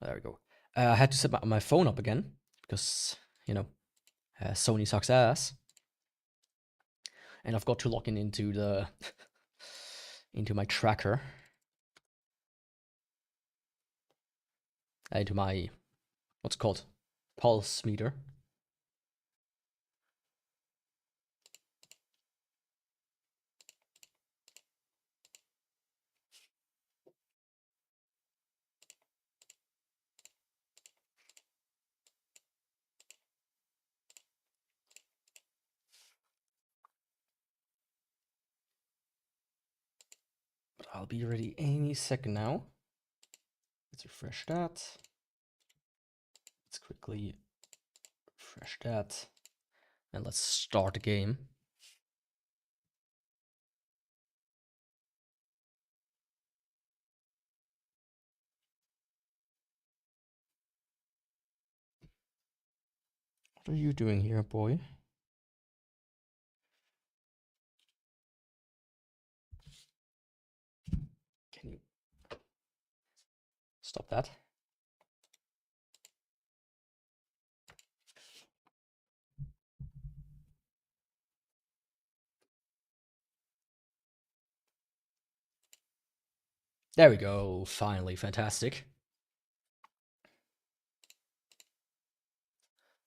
There we go. I had to set my phone up again because, you know, Sony sucks ass. And I've got to log in into the into my tracker. Into my, what's it called? Pulse meter. But I'll be ready any second now. Let's refresh that. Let's quickly refresh that. And let's start the game. What are you doing here, boy? Can you stop that? There we go. Finally, fantastic.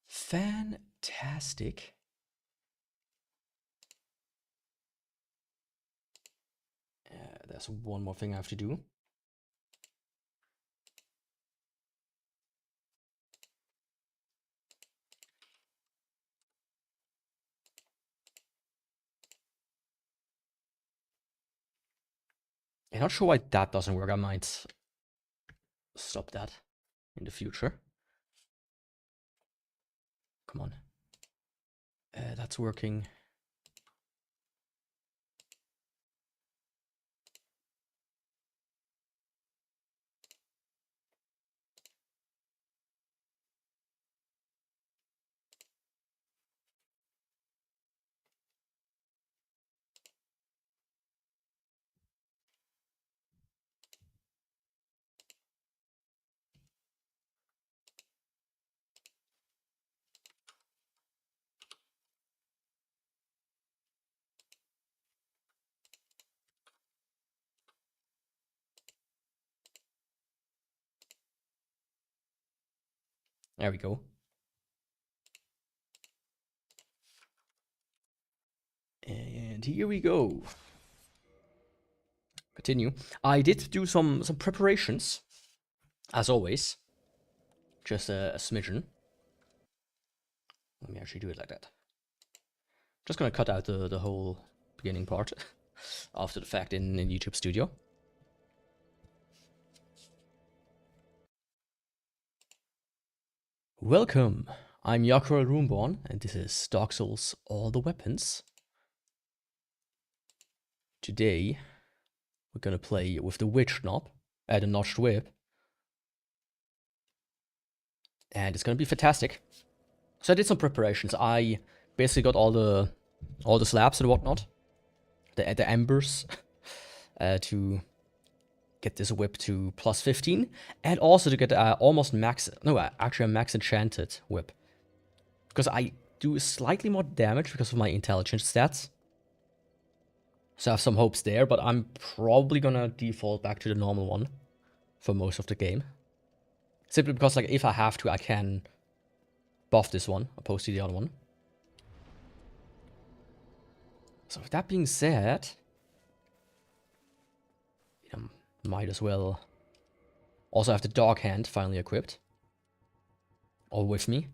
Fantastic. There's one more thing I have to do. I'm not sure why that doesn't work. I might stop that in the future. Come on. That's working. There we go. And here we go. Continue. I did do some preparations, as always. Just a smidgen. Let me actually do it like that. Just gonna cut out the whole beginning part after the fact in YouTube Studio. Welcome, I'm Yakuvrael Runeborne, and this is Dark Souls All the Weapons. Today, we're gonna play with the Witch Knob, the Notched Whip. And it's gonna be fantastic. So I did some preparations. I basically got all the slabs and whatnot, the embers, to get this whip to plus 15, and also to get almost max, no, actually a max enchanted whip, because I do slightly more damage because of my intelligence stats. So I have some hopes there, but I'm probably gonna default back to the normal one for most of the game, simply because, like, if I have to, I can buff this one opposed to the other one. So with that being said, might as well also have the Dark Hand finally equipped, or with me,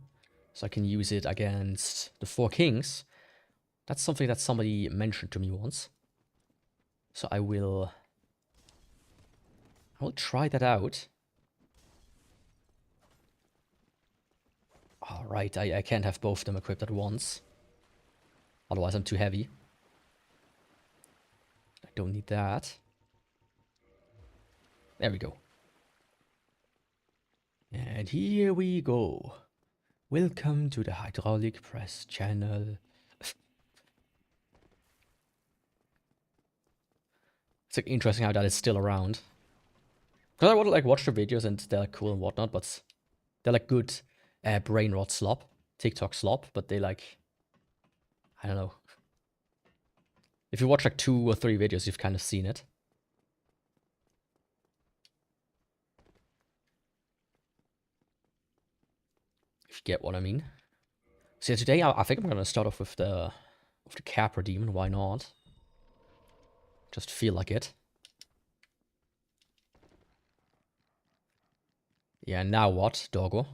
so I can use it against the Four Kings. That's something that somebody mentioned to me once, so I will try that out. Alright, I can't have both of them equipped at once, otherwise I'm too heavy. I don't need that. There we go. And here we go. Welcome to the Hydraulic Press channel. It's like interesting how that is still around. Because I would like watch the videos and they're like cool and whatnot, but they're like good brain rot slop, TikTok slop, but they like, I don't know. If you watch like 2 or 3 videos, you've kind of seen it. If you get what I mean. So yeah, today I think I'm gonna start off with the Capra Demon. Why not? Just feel like it. Yeah, now what, doggo?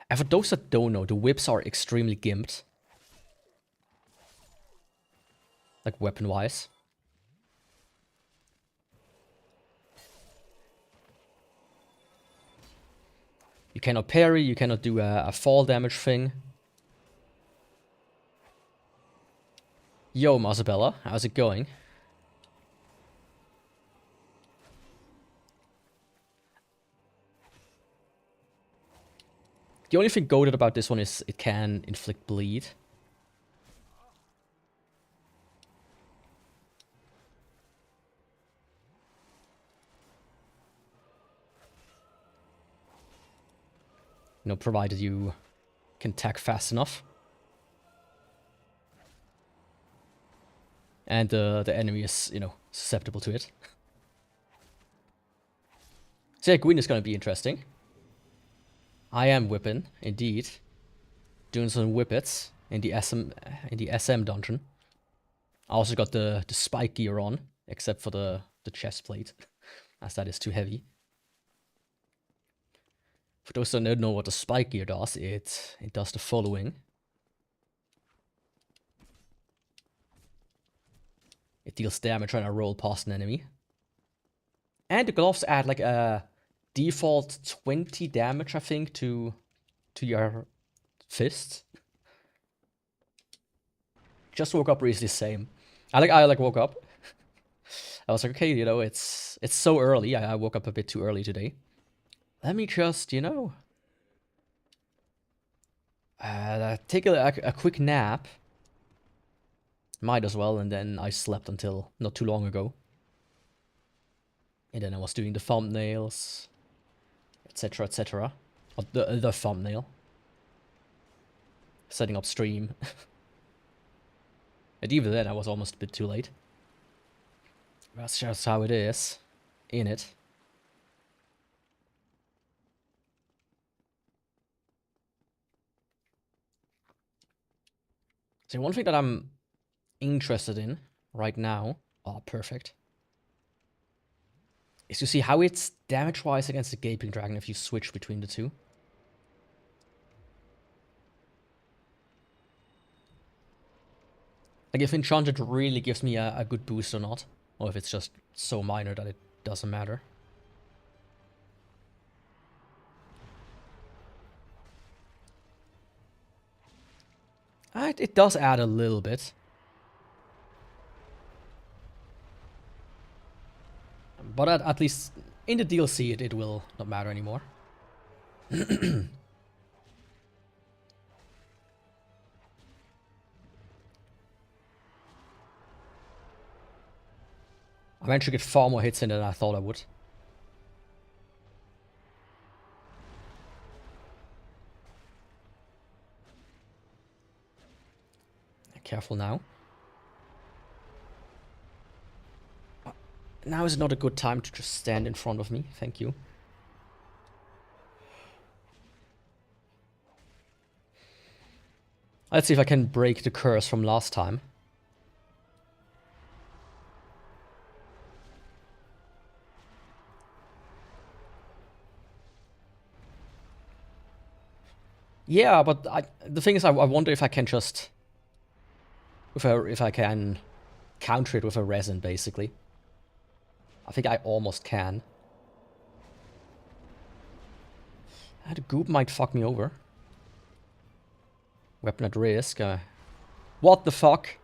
And for those that don't know, the whips are extremely gimped. Like weapon-wise. You cannot parry, you cannot do a fall damage thing. Yo, Mazabella, how's it going? The only thing goated about this one is it can inflict bleed. You know, provided you can attack fast enough. And the enemy is, you know, susceptible to it. So yeah, Gwyn is gonna be interesting. I am whipping, indeed. Doing some whippets in the SM dungeon. I also got the spike gear on, except for the chest plate, as that is too heavy. For those that don't know what the spike gear does, it does the following. It deals damage when I roll past an enemy. And the gloves add like a default 20 damage, I think, to your fists. Just woke up recently, same. I woke up. I was like, okay, you know, it's so early. I woke up a bit too early today. Let me just, you know, take a quick nap. Might as well, and then I slept until not too long ago. And then I was doing the thumbnails, etc, etc. Or the thumbnail. Setting up stream. And even then I was almost a bit too late. That's just how it is. In it. So one thing that I'm interested in right now, oh perfect, is to see how it's damage-wise against the Gaping Dragon if you switch between the two. Like if Enchanted really gives me a good boost or not, or if it's just so minor that it doesn't matter. It does add a little bit. But at least in the DLC it will not matter anymore. I managed to get far more hits in than I thought I would. Careful now. Now is not a good time to just stand in front of me. Thank you. Let's see if I can break the curse from last time. Yeah, but the thing is, I wonder if I can just... If I can counter it with a resin, basically. I think I almost can. The goop might fuck me over. Weapon at risk. What the fuck?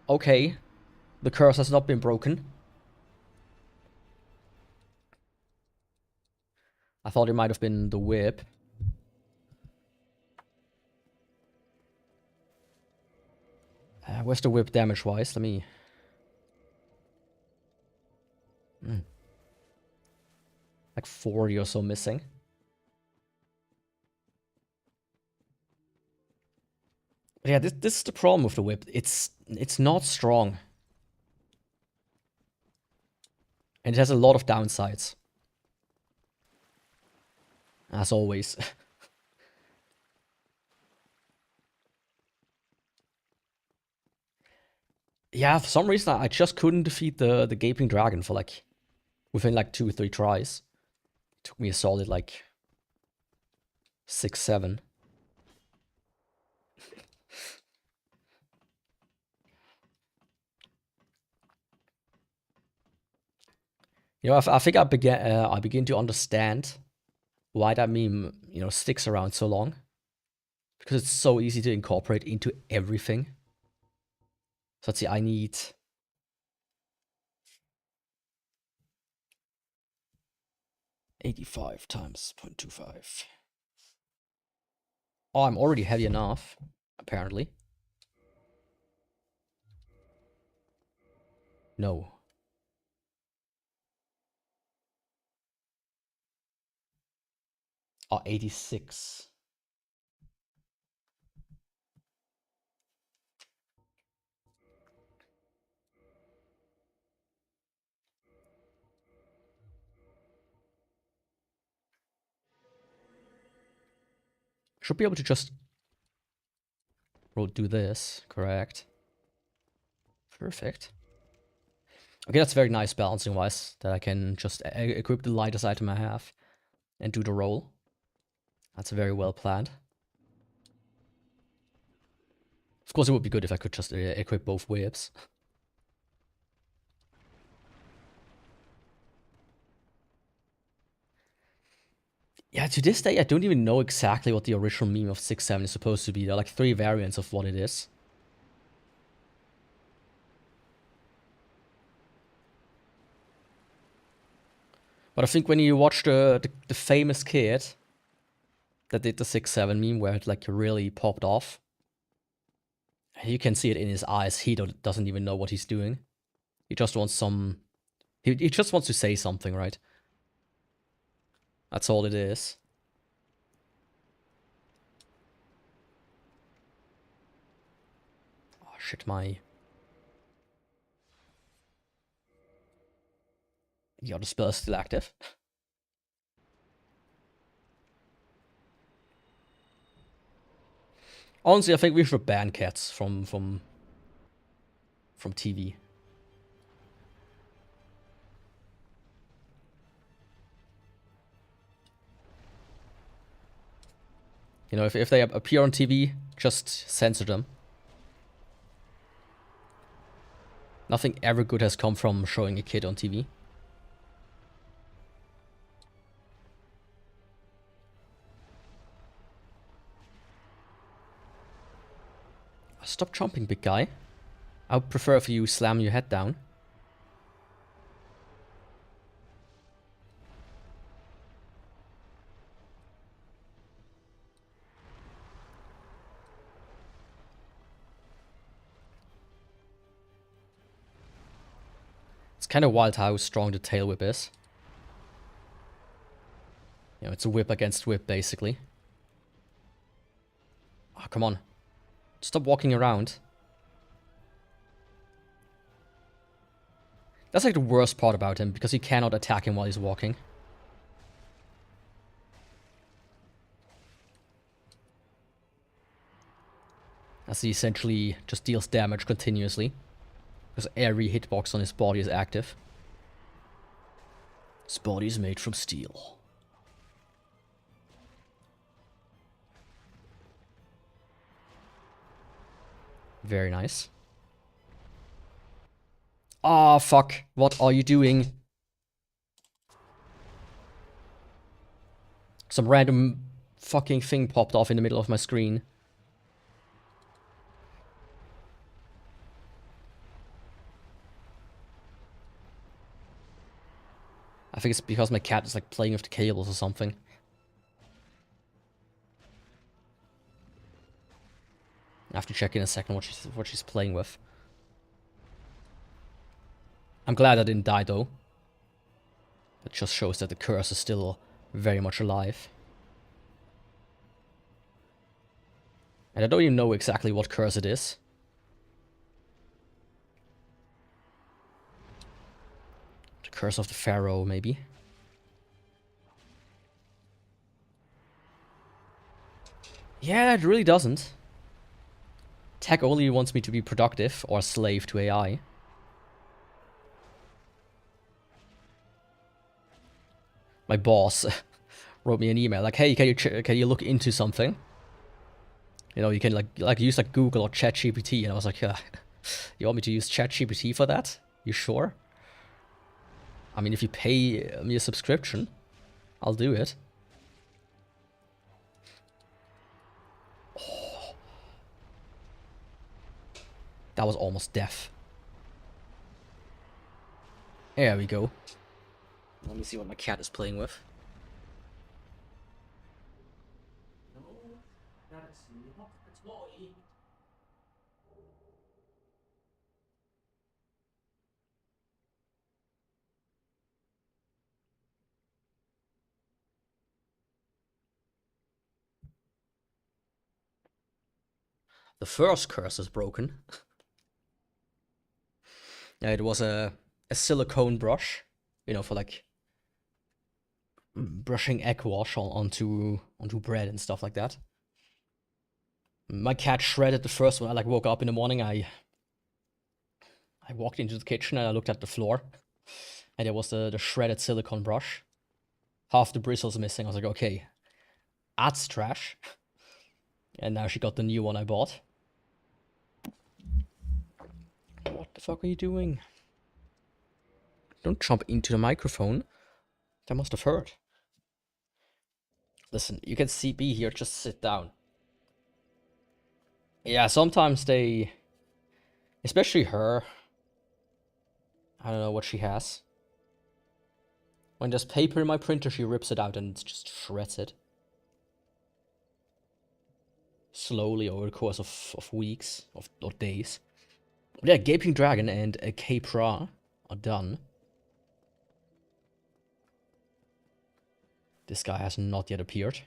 Okay. The curse has not been broken. I thought it might have been the whip. Where's the whip damage-wise? Let me Like 40 or so missing. But yeah, this is the problem with the whip. It's not strong. And it has a lot of downsides. As always. Yeah, for some reason I just couldn't defeat the Gaping Dragon for like within like 2 or 3 tries. It took me a solid like 6, 7. You know, I think I begin to understand why that meme, you know, sticks around so long. Because it's so easy to incorporate into everything. So let's see, I need 85 times 0.25. Oh, I'm already heavy enough, apparently. No. Oh, 86. Should be able to just do this, correct? Perfect. Okay, that's very nice balancing-wise, that I can just equip the lightest item I have and do the roll. That's very well planned. Of course, it would be good if I could just equip both whips. Yeah, to this day, I don't even know exactly what the original meme of 6.7 is supposed to be. There are like 3 variants of what it is. But I think when you watch the famous kid that did the 6.7 meme where it like really popped off, you can see it in his eyes. He doesn't even know what he's doing. He just wants some... He just wants to say something, right? That's all it is. Oh shit, my... The other spell is still active. Honestly, I think we should ban cats from TV. You know, if they appear on TV, just censor them. Nothing ever good has come from showing a kid on TV. Stop jumping, big guy. I would prefer if you slam your head down. It's kind of wild how strong the tail whip is. You know, it's a whip against whip, basically. Oh, come on. Stop walking around. That's like the worst part about him, because he cannot attack him while he's walking. As he essentially just deals damage continuously. Because every hitbox on his body is active. His body is made from steel. Very nice. Ah, oh, fuck. What are you doing? Some random fucking thing popped off in the middle of my screen. I think it's because my cat is like playing with the cables or something. I have to check in a second what she's playing with. I'm glad I didn't die though. That just shows that the curse is still very much alive. And I don't even know exactly what curse it is. The curse of the Pharaoh, maybe. Yeah, it really doesn't. Tech only wants me to be productive or slave to AI. My boss wrote me an email like, "Hey, can you look into something? You know, you can like use like Google or ChatGPT." And I was like, "You want me to use ChatGPT for that? You sure? I mean, if you pay me a subscription, I'll do it." Oh, that was almost death. There we go. Let me see what my cat is playing with. No, that is not a toy. The first curse is broken. Yeah, it was a silicone brush, you know, for like brushing egg wash onto bread and stuff like that. My cat shredded the first one. I like woke up in the morning. I walked into the kitchen and I looked at the floor, and there was the shredded silicone brush. Half the bristles missing. I was like, okay, that's trash. And now she got the new one I bought. What the fuck are you doing? Don't jump into the microphone. That must have hurt. Listen, you can see B here, just sit down. Yeah, sometimes they... Especially her. I don't know what she has. When there's paper in my printer, she rips it out and just shreds it. Slowly over the course of weeks, or days. But yeah, Gaping Dragon and a K-Pra are done. This guy has not yet appeared.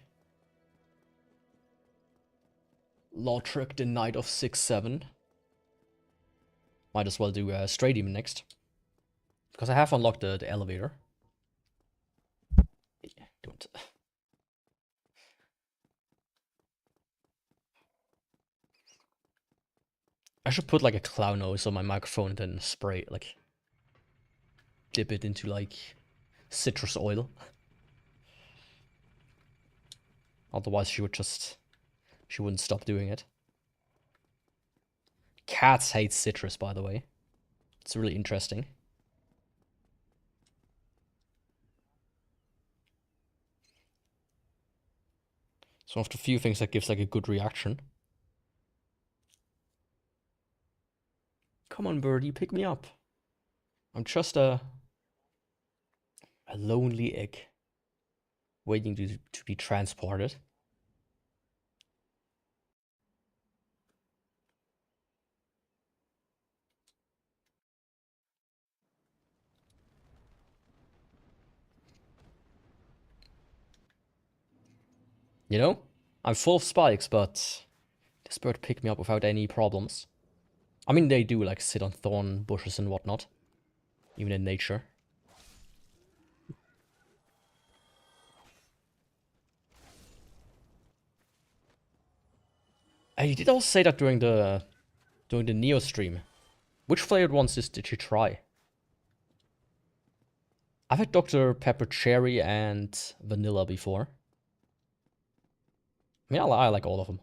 Lautrec, the Knight of 6-7. Might as well do Stray Demon next. Because I have unlocked the elevator. Yeah, don't. I should put like a clown nose on my microphone and then spray it, like dip it into like citrus oil. Otherwise she wouldn't stop doing it. Cats hate citrus, by the way. It's really interesting. It's one of the few things that gives like a good reaction. Come on, birdie, pick me up. I'm just a lonely egg waiting to be transported. You know, I'm full of spikes, but this bird picked me up without any problems. I mean, they do like sit on thorn bushes and whatnot, even in nature. I did also say that during the Neo stream. Which flavored ones did you try? I've had Dr. Pepper Cherry and Vanilla before. I mean, I like all of them.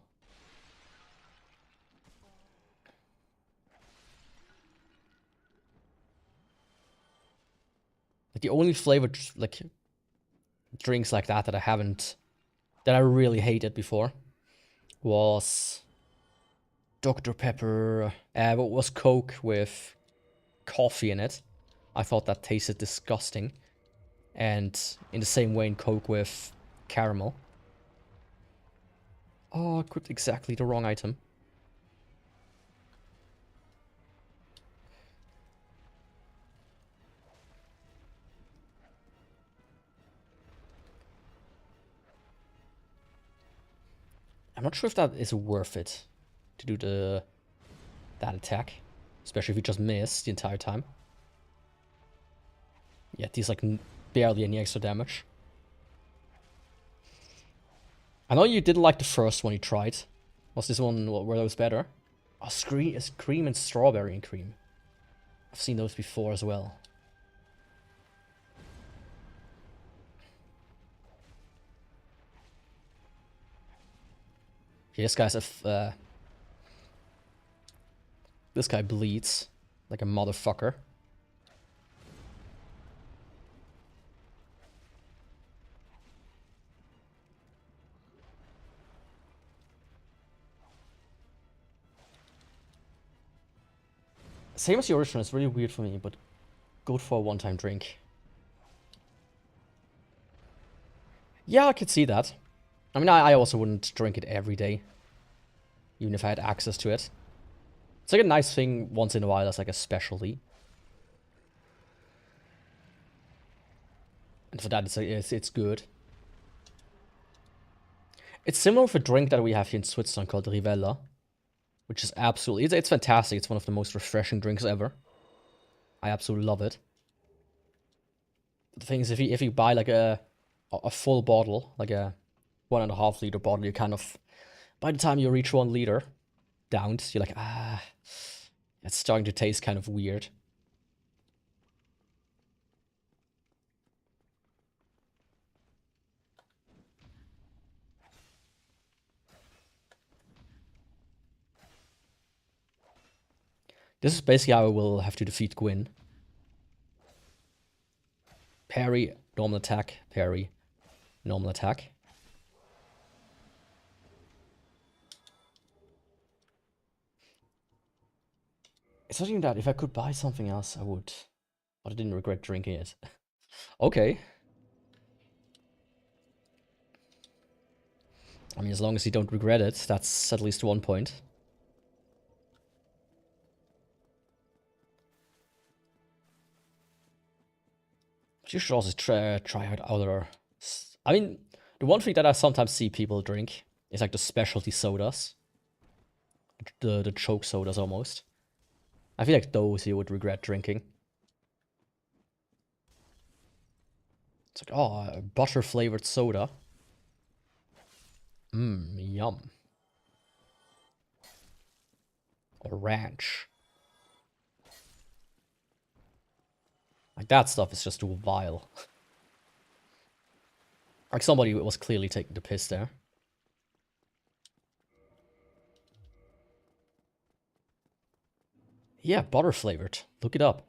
Like, the only flavored like drinks like that that I really hated before was Dr. Pepper. What was Coke with coffee in it? I thought that tasted disgusting. And in the same way in Coke with caramel. Oh, I equipped exactly the wrong item. I'm not sure if that is worth it to do that attack, especially if you just miss the entire time. Yeah, these like barely any extra damage. I know you didn't like the first one you tried. Was this one where that was better? Oh, cream and strawberry and cream. I've seen those before as well. Okay, this guy bleeds like a motherfucker. Same as the original, it's really weird for me, but good for a one-time drink. Yeah, I could see that. I mean, I also wouldn't drink it every day, even if I had access to it. It's like a nice thing once in a while as like a specialty. And for that, it's good. It's similar with a drink that we have here in Switzerland called Rivella, which is absolutely, it's fantastic. It's one of the most refreshing drinks ever. I absolutely love it. The thing is, if you buy like a full bottle, like a 1.5 liter bottle, you kind of, by the time you reach 1 liter downed, you're like, it's starting to taste kind of weird. This is basically how I will have to defeat Gwyn. Parry, normal attack, parry, normal attack. It's not even that. If I could buy something else, I would. But I didn't regret drinking it. Okay. I mean, as long as you don't regret it, that's at least 1 point. You should also try out other... I mean, the one thing that I sometimes see people drink is like the specialty sodas. The choke sodas almost. I feel like those you would regret drinking. It's like, oh, a butter flavored soda. Yum. Or ranch. Like, that stuff is just vile. Like, somebody was clearly taking the piss there. Yeah, butter flavored. Look it up.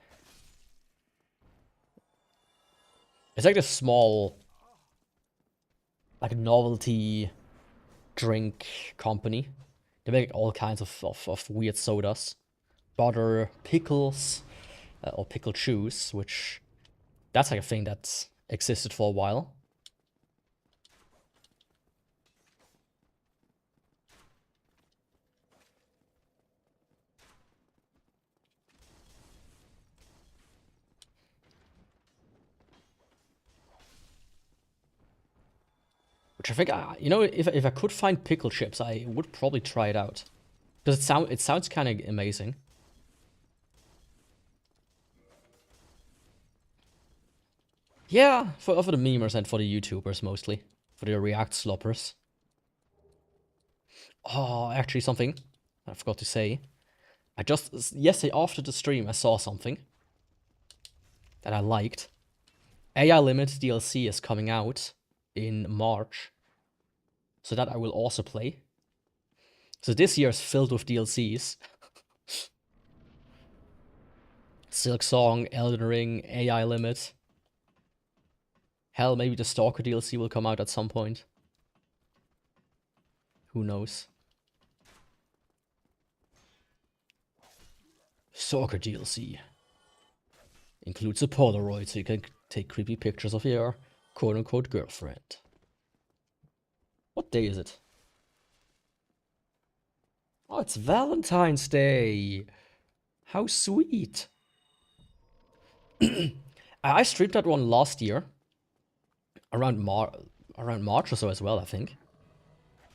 It's like a small, like, novelty drink company. They make all kinds of weird sodas. Butter, pickles, or pickled juice, which that's like a thing that existed for a while. Which I think, you know, if I could find pickle chips, I would probably try it out. Because it sounds kind of amazing. Yeah, for the memers and for the YouTubers mostly. For the React sloppers. Oh, actually something I forgot to say. Yesterday after the stream, I saw something that I liked. AI Limit DLC is coming out in March. So that I will also play. So this year is filled with DLCs. Silk Song, Elden Ring, AI Limit. Hell, maybe the Stalker DLC will come out at some point. Who knows? Stalker DLC. Includes a Polaroid so you can take creepy pictures of your quote-unquote girlfriend. What day is it? Oh, it's Valentine's Day. How sweet. I streamed that one last year. Around March or so as well, I think.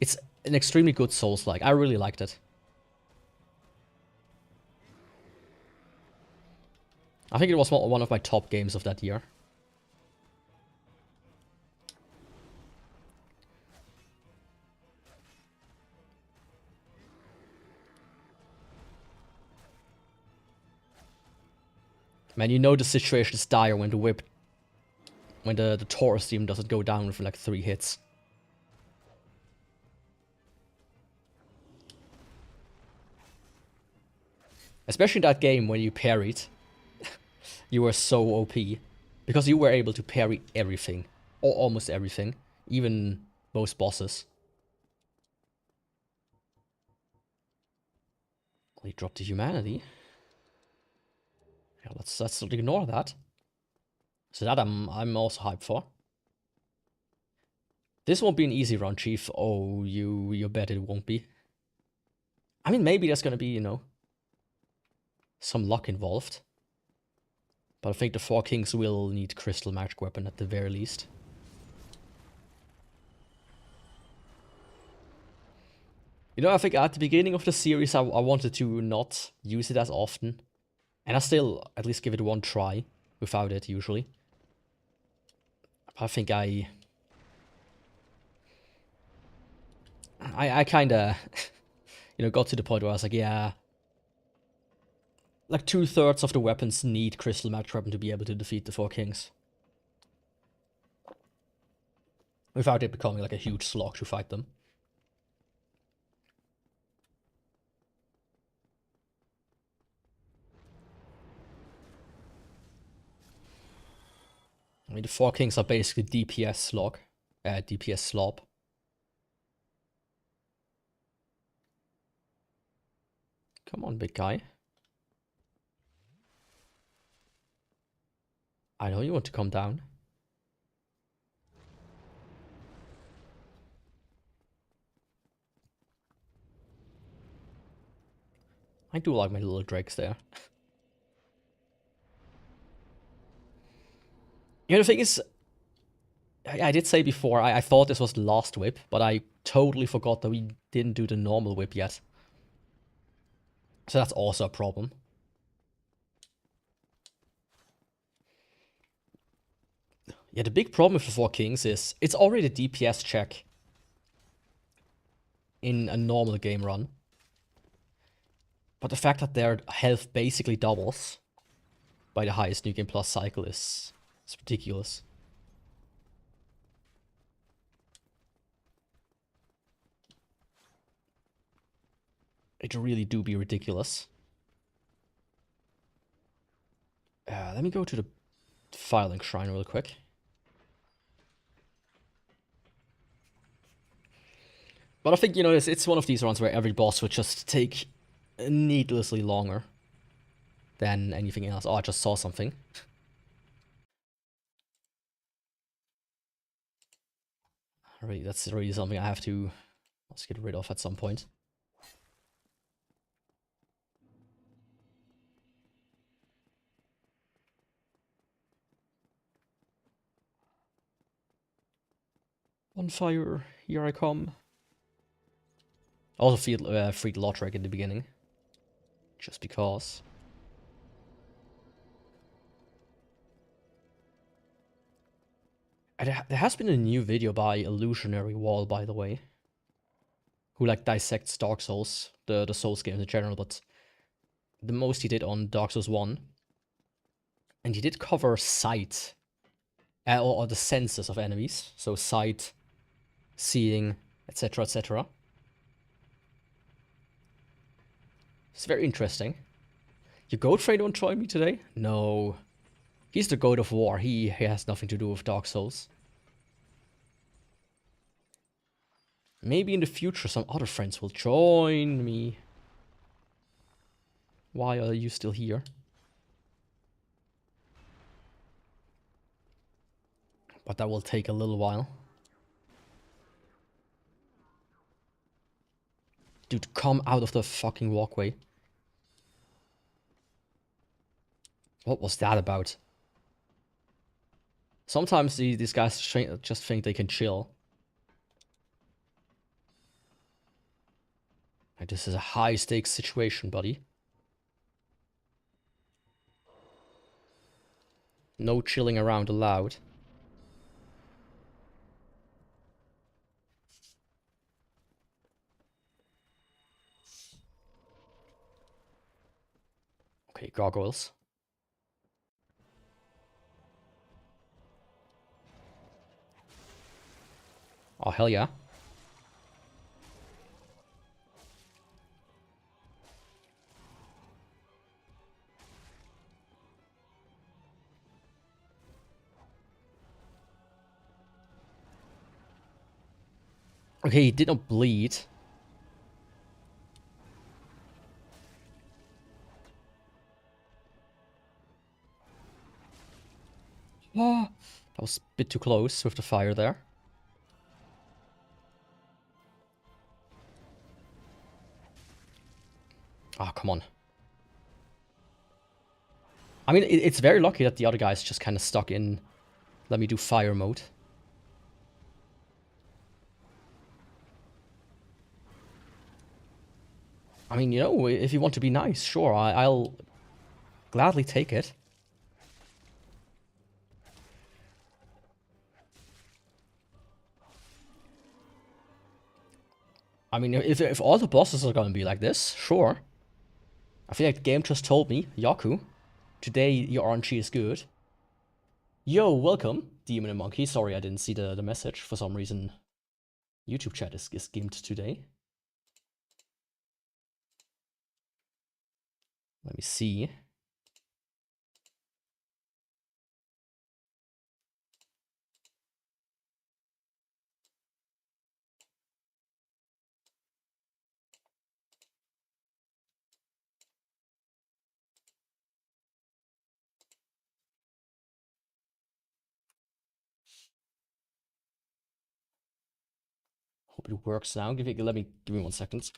It's an extremely good Souls-like. I really liked it. I think it was one of my top games of that year. Man, you know the situation is dire when the whip... When the Taurus team doesn't go down with like 3 hits. Especially in that game when you parried. You were so OP. Because you were able to parry everything. Or almost everything. Even most bosses. He dropped the humanity. Yeah, let's ignore that. So that I'm also hyped for. This won't be an easy run, Chief. Oh, you bet it won't be. I mean, maybe there's gonna be, you know, some luck involved. But I think the 4 Kings will need Crystal Magic Weapon at the very least. You know, I think at the beginning of the series I wanted to not use it as often. And I still at least give it one try without it usually. But I think I kinda, you know, got to the point where I was like, yeah, like 2/3 of the weapons need Crystal Magic Weapon to be able to defeat the 4 Kings. Without it becoming like a huge slog to fight them. I mean, the 4 Kings are basically DPS slog. DPS slob. Come on, big guy. I know you want to come down. I do like my little drakes there. You know, the thing is, I did say before, I thought this was the last whip, but I totally forgot that we didn't do the normal whip yet. So that's also a problem. Yeah, the big problem with the 4 Kings is it's already a DPS check in a normal game run. But the fact that their health basically doubles by the highest New Game Plus cycle is ridiculous. It really do be ridiculous. Let me go to the Firelink Shrine real quick. But I think, you know, it's one of these runs where every boss would just take needlessly longer than anything else. Oh, I just saw something. Really, that's really something I have to let's get rid of at some point. On fire, here I come. Also freed Lotrek in the beginning. Just because. There has been a new video by Illusionary Wall, by the way. Who like dissects Dark Souls, the Souls games in general, but the most he did on Dark Souls 1. And he did cover sight. Or the senses of enemies. So sight, seeing, etc, etc. It's very interesting. Your goat train don't join me today? No. He's the god of war. He has nothing to do with Dark Souls. Maybe in the future some other friends will join me. Why are you still here? But that will take a little while. Dude, come out of the fucking walkway. What was that about? Sometimes these guys just think they can chill. Like, this is a high stakes situation, buddy. No chilling around allowed. Okay, gargoyles. Oh, hell yeah. Okay, he did not bleed. Oh, that was a bit too close with the fire there. Oh, come on. I mean, it's very lucky that the other guy's just kind of stuck in let me do fire mode. I mean, you know, if you want to be nice, sure, I'll gladly take it. I mean, if all the bosses are gonna be like this, sure. I feel like the game just told me, Yaku, today your RNG is good. Yo, welcome, Demon and Monkey. Sorry I didn't see the message. For some reason, YouTube chat is gimped today. Let me see. Hope it works now. Give me 1 second.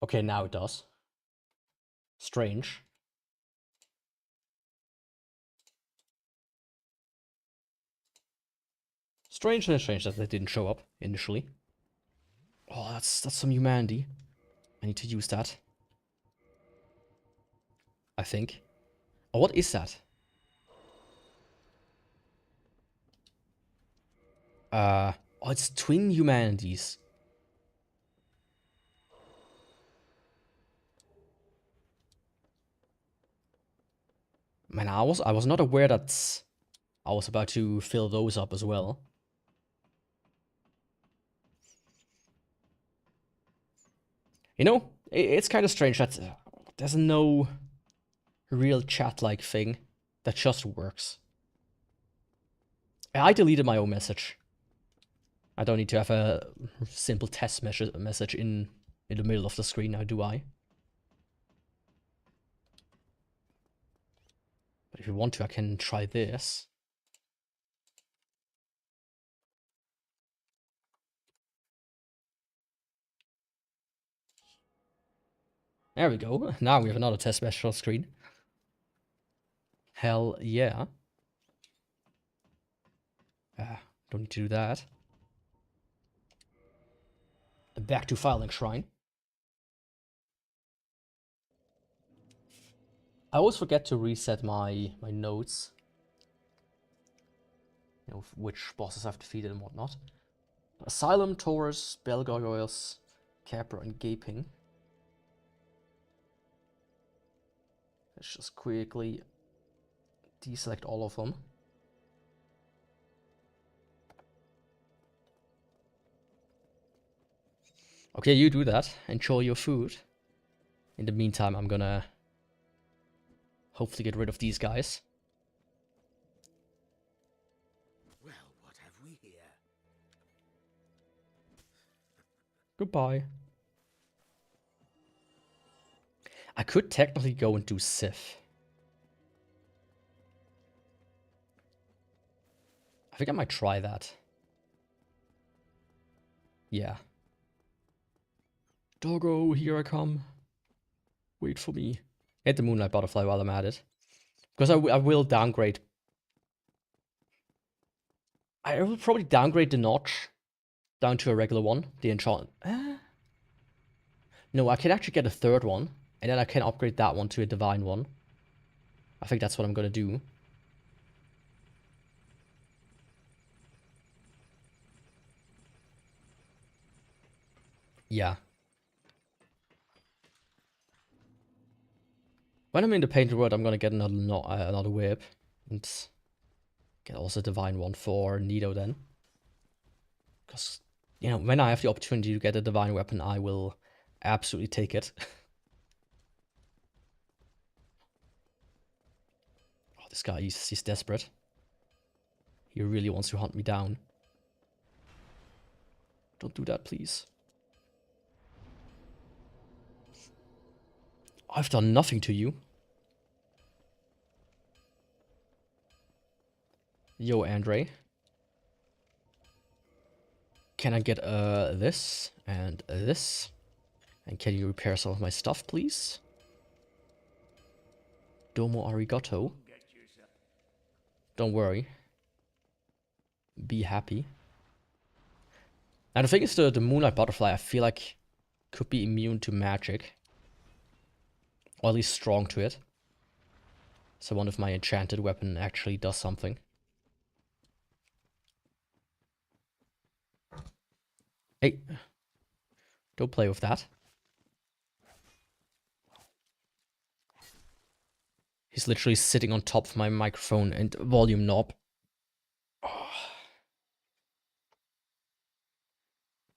Okay, now it does. Strange. Strange that they didn't show up initially. Oh, that's some humanity. I need to use that. I think. Oh, what is that? Oh, it's twin humanities. Man, I was not aware that I was about to fill those up as well. You know, it's kind of strange that there's no real chat-like thing that just works. I deleted my own message. I don't need to have a simple test message in the middle of the screen now, do I? But if you want to, I can try this. There we go. Now we have another test message on screen. Hell yeah. Don't need to do that. Back to filing shrine. I always forget to reset my notes. You know, which bosses I've defeated and whatnot. Asylum, Taurus, Bell Gargoyles, Capra, and Gaping. Let's just quickly deselect all of them. Okay, you do that. Enjoy your food. In the meantime, I'm gonna hopefully get rid of these guys. Well, what have we here? Goodbye. I could technically go and do Sif. I think I might try that. Yeah. Doggo, here I come. Wait for me. Hit the Moonlight Butterfly while I'm at it. Because I will downgrade. I will probably downgrade the notch down to a regular one. The enchant. No, I can actually get a third one. And then I can upgrade that one to a divine one. I think that's what I'm gonna do. Yeah. When I'm in the painted world, I'm gonna get another whip. And get also a divine one for Nido then. Because, you know, when I have the opportunity to get a divine weapon, I will absolutely take it. Oh, this guy, he's desperate. He really wants to hunt me down. Don't do that, please. I've done nothing to you. Yo, Andre. Can I get this and this? And can you repair some of my stuff, please? Domo arigato. Don't worry. Be happy. And the thing is, the Moonlight Butterfly, I feel like, could be immune to magic. Or at least strong to it. So one of my enchanted weapon actually does something. Hey. Don't play with that. He's literally sitting on top of my microphone and volume knob. Oh.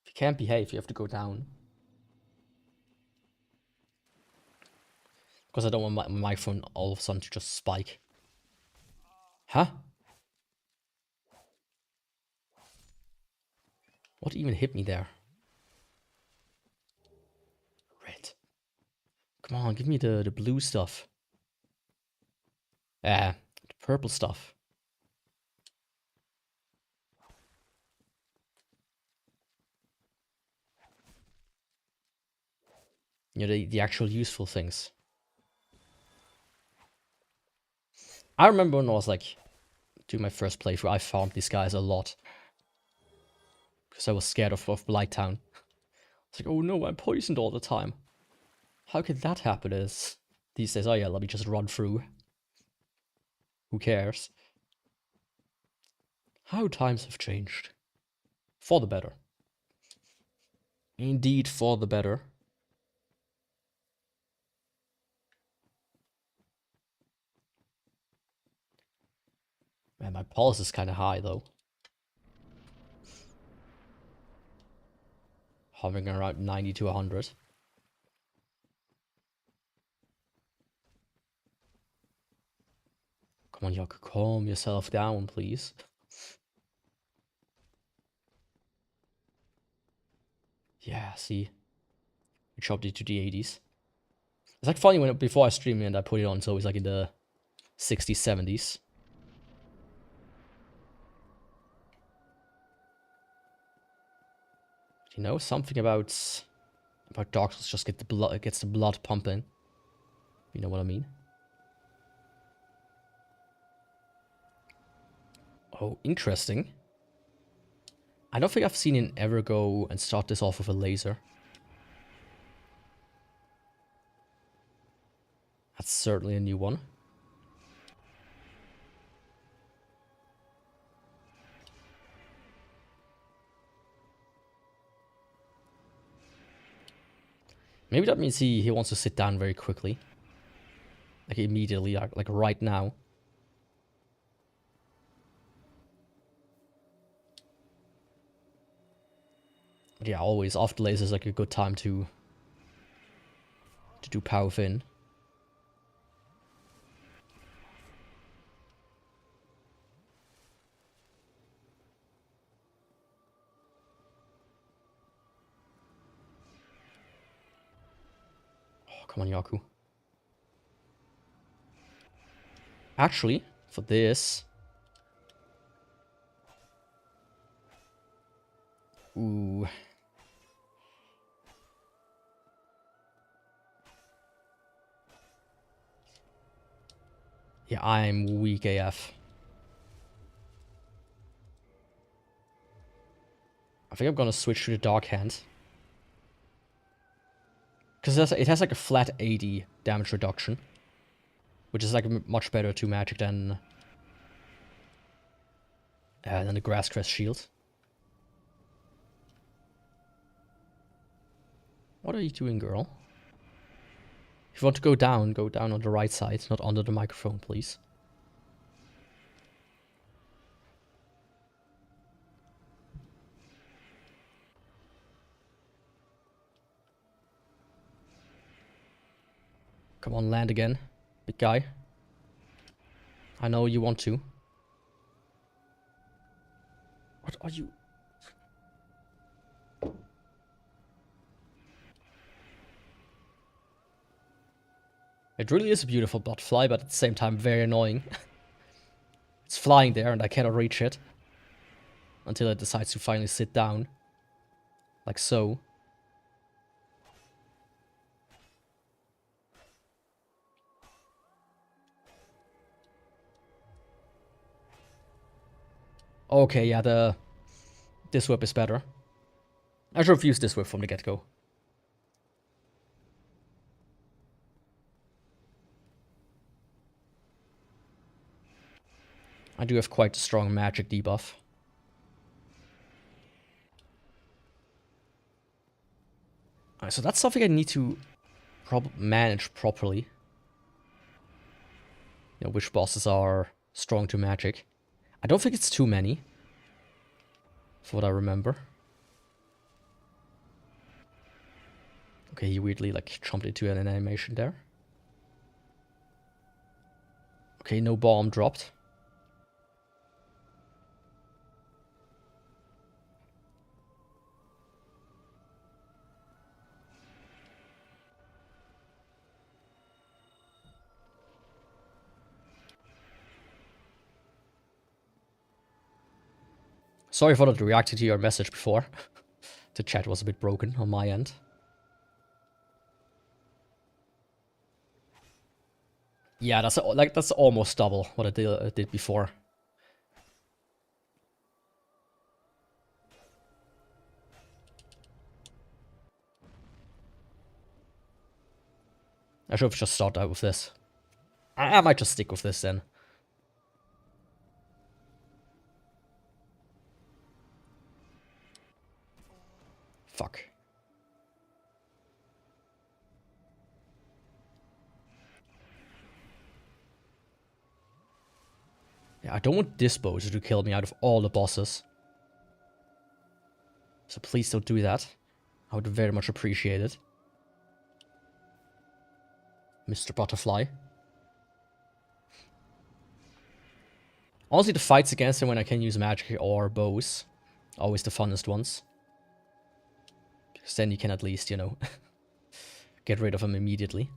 If you can't behave, you have to go down. Because I don't want my microphone all of a sudden to just spike. Huh? What even hit me there? Red. Come on, give me the blue stuff. The purple stuff. You know, the actual useful things. I remember when I was like doing my first playthrough, I farmed these guys a lot. Because I was scared of Blighttown. It's like, oh no, I'm poisoned all the time. How could that happen? Is these days, oh yeah, let me just run through. Who cares? How times have changed. For the better. Indeed, for the better. Man, my pulse is kind of high though. Hovering around 90 to 100. Come on, Yaku, calm yourself down, please. Yeah, see. We chopped it to the 80s. It's like funny when before I stream and I put it on, so it's like in the 60s, 70s. You know, something about Dark Souls just gets the blood pumping. You know what I mean? Oh, interesting. I don't think I've seen him ever go and start this off with a laser. That's certainly a new one. Maybe that means he wants to sit down very quickly. Like immediately, like right now. But yeah, always after lasers is like a good time to do power fin. Oh, come on, Yaku. Actually, for this... Ooh. Yeah, I'm weak AF. I think I'm gonna switch to the Dark Hand. Because it has like a flat 80 damage reduction. Which is like much better to magic than the Grass Crest shield. What are you doing, girl? If you want to go down on the right side, not under the microphone, please. Come on, land again, big guy. I know you want to. What are you? It really is a beautiful butterfly, but at the same time very annoying. It's flying there and I cannot reach it. Until it decides to finally sit down. Like so. Okay, yeah, this whip is better. I should have used this whip from the get-go. I do have quite a strong magic debuff. Alright, so that's something I need to manage properly. You know, which bosses are strong to magic. I don't think it's too many. For what I remember. Okay, he weirdly like jumped into an animation there. Okay, no bomb dropped. Sorry for not reacting to your message before. The chat was a bit broken on my end. Yeah, that's almost double what I did before. I should have just started out with this. I might just stick with this then. Fuck. Yeah, I don't want this Bowser to kill me out of all the bosses. So please don't do that. I would very much appreciate it. Mr. Butterfly. Honestly, the fights against him when I can use magic or bows. Always the funnest ones. Because then you can at least, you know, get rid of him immediately.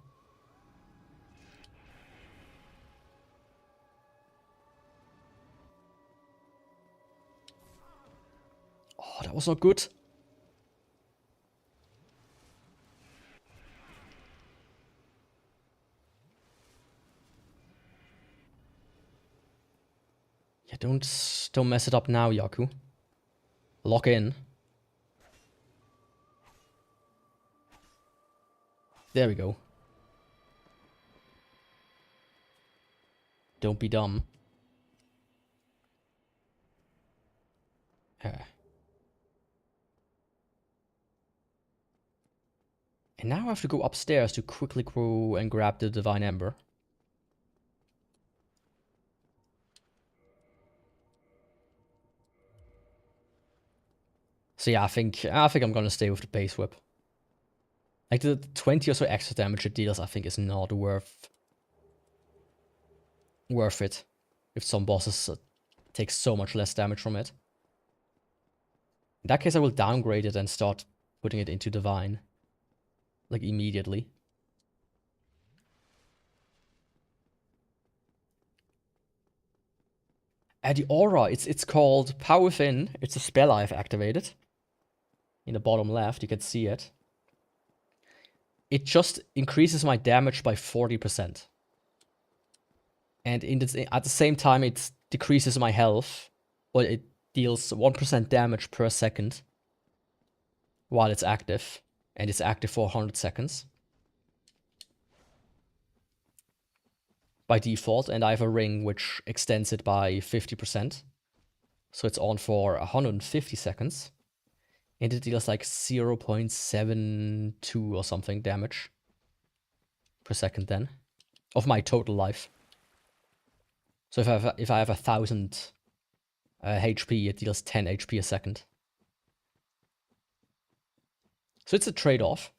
Oh, that was not good. Yeah, don't mess it up now, Yaku. Lock in. There we go. Don't be dumb. And now I have to go upstairs to quickly go and grab the Divine Ember. So yeah, I think I'm gonna stay with the base whip. Like the 20 or so extra damage it deals, I think is not worth it. If some bosses take so much less damage from it. In that case, I will downgrade it and start putting it into Divine. Like immediately. The aura, it's called Power Within. It's a spell I've activated. In the bottom left, you can see it. It just increases my damage by 40%. And at the same time, it decreases my health, or it deals 1% damage per second while it's active, and it's active for 100 seconds by default, and I have a ring which extends it by 50%, so it's on for 150 seconds, and it deals like 0.72 or something damage per second then, of my total life. So if I have 1,000 HP, it deals 10 HP a second. So it's a trade-off.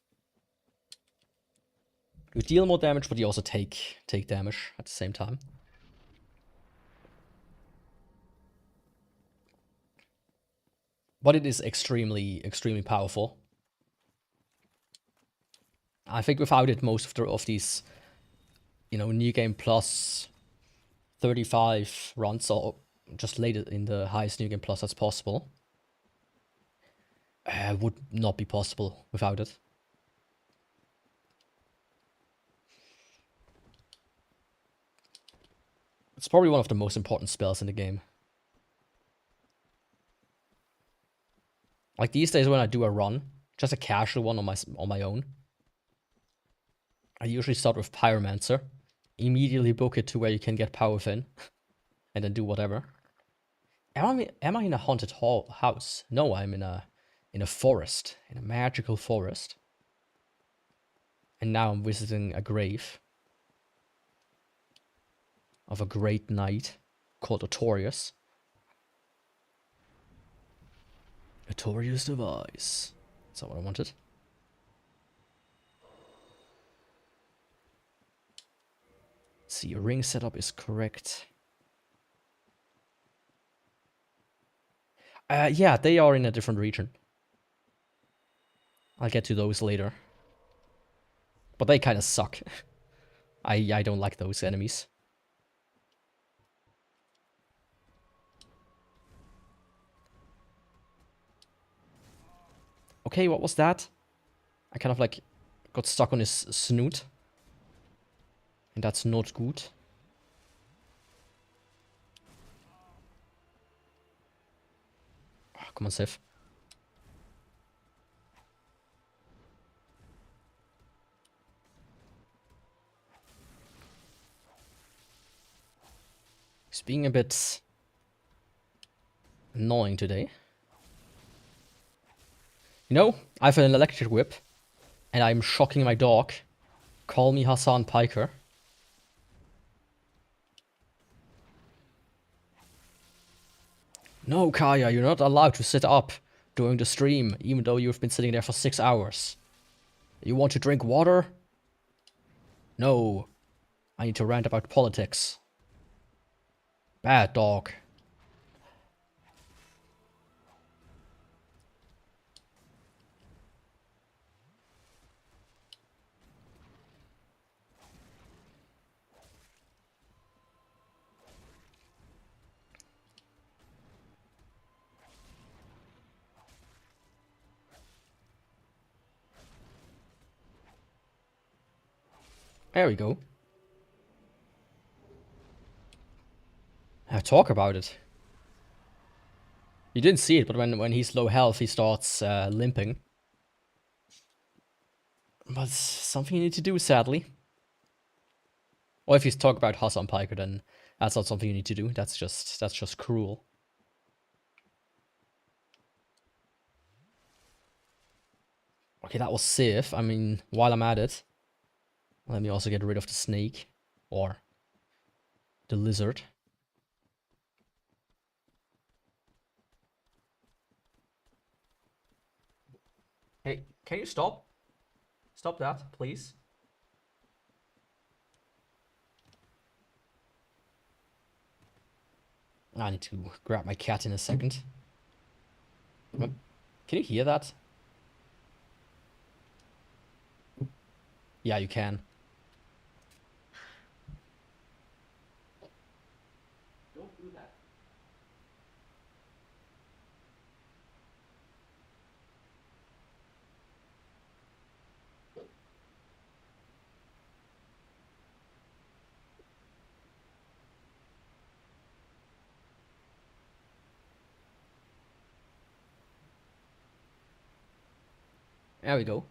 You deal more damage, but you also take damage at the same time. But it is extremely, extremely powerful. I think without it, most of these, you know, New Game Plus 35 runs, or just later in the highest New Game Plus that's possible, would not be possible without it. It's probably one of the most important spells in the game. Like these days when I do a run, just a casual one on my own, I usually start with Pyromancer, immediately book it to where you can get power within, and then do whatever. Am I in a haunted house? No, I'm in a forest, in a magical forest. And now I'm visiting a grave of a great knight called Otorius. Otorius device. That's not what I wanted. Let's see, your ring setup is correct. Yeah, they are in a different region. I'll get to those later. But they kind of suck. I don't like those enemies. Okay, what was that? I kind of like got stuck on his snoot. And that's not good. Oh, come on, Sif. He's being a bit annoying today. You know, I have an electric whip, and I'm shocking my dog. Call me Hassan Piker. No, Kaya, you're not allowed to sit up during the stream, even though you've been sitting there for 6 hours. You want to drink water? No. I need to rant about politics. Bad dog. There we go. Talk about it. You didn't see it, but when he's low health, he starts limping. But something you need to do, sadly. Or if you talk about Hassan Piker, then that's not something you need to do. That's just cruel. Okay, that was safe. I mean, while I'm at it, let me also get rid of the snake. Or the lizard. Hey, can you stop? Stop that, please. I need to grab my cat in a second. Can you hear that? Yeah, you can. Don't do that. There we go.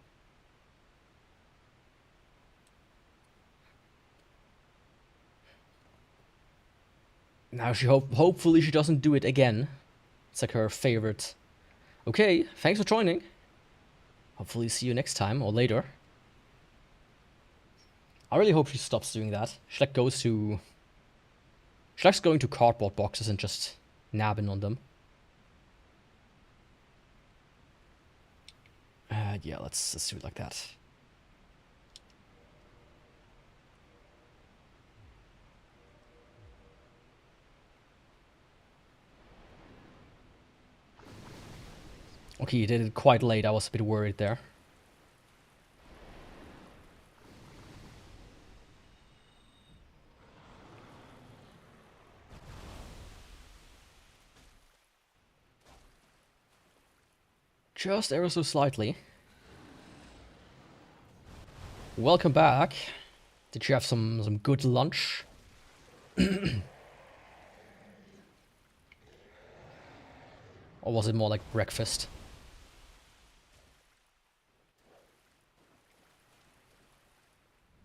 Now hopefully she doesn't do it again. It's like her favorite. Okay, thanks for joining. Hopefully see you next time or later. I really hope she stops doing that. She like goes to... She likes going to cardboard boxes and just nabbing on them. Yeah, let's do it like that. Okay, you did it quite late. I was a bit worried there. Just ever so slightly. Welcome back. Did you have some good lunch? Or was it more like breakfast?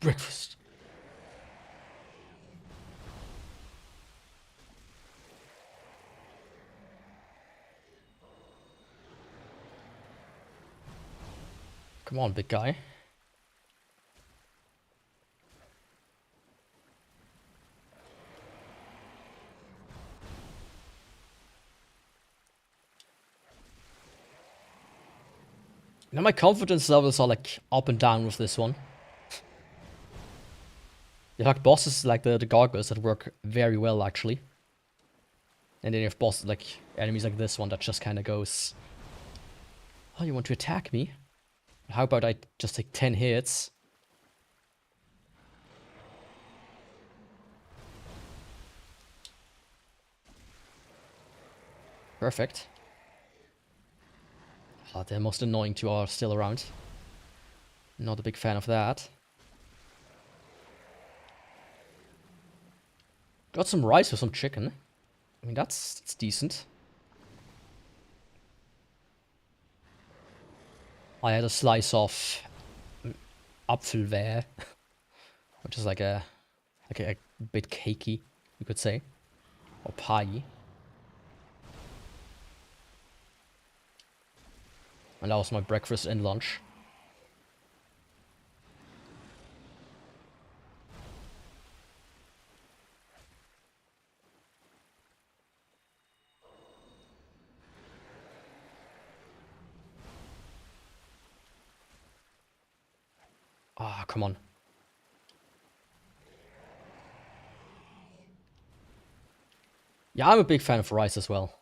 Breakfast. Come on, big guy. Now my confidence levels are like up and down with this one. In fact, bosses like the gargoyles that work very well actually. And then you have bosses like enemies like this one that just kind of goes, oh, you want to attack me? How about I just take 10 hits? Perfect. Oh, the most annoying two are still around. Not a big fan of that. Got some rice with some chicken. I mean, that's decent. I had a slice of Apfelwehr, which is like a bit cakey, you could say, or pie. And that was my breakfast and lunch. Ah, come on. Yeah, I'm a big fan of rice as well.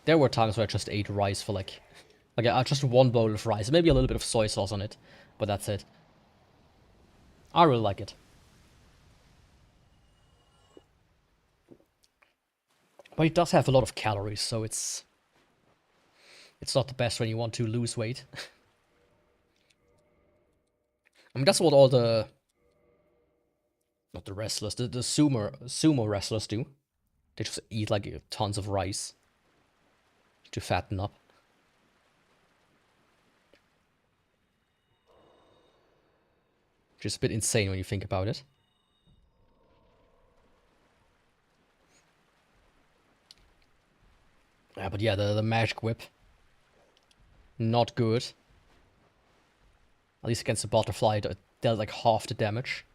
There were times where I just ate rice for like just one bowl of rice, maybe a little bit of soy sauce on it, but that's it. I really like it. But it does have a lot of calories, so it's not the best when you want to lose weight. I mean, that's what all the... Not the wrestlers, the sumo wrestlers do. They just eat like tons of rice to fatten up. Which is a bit insane when you think about it. Yeah, but yeah, the magic whip. Not good. At least against the butterfly, it dealt like half the damage.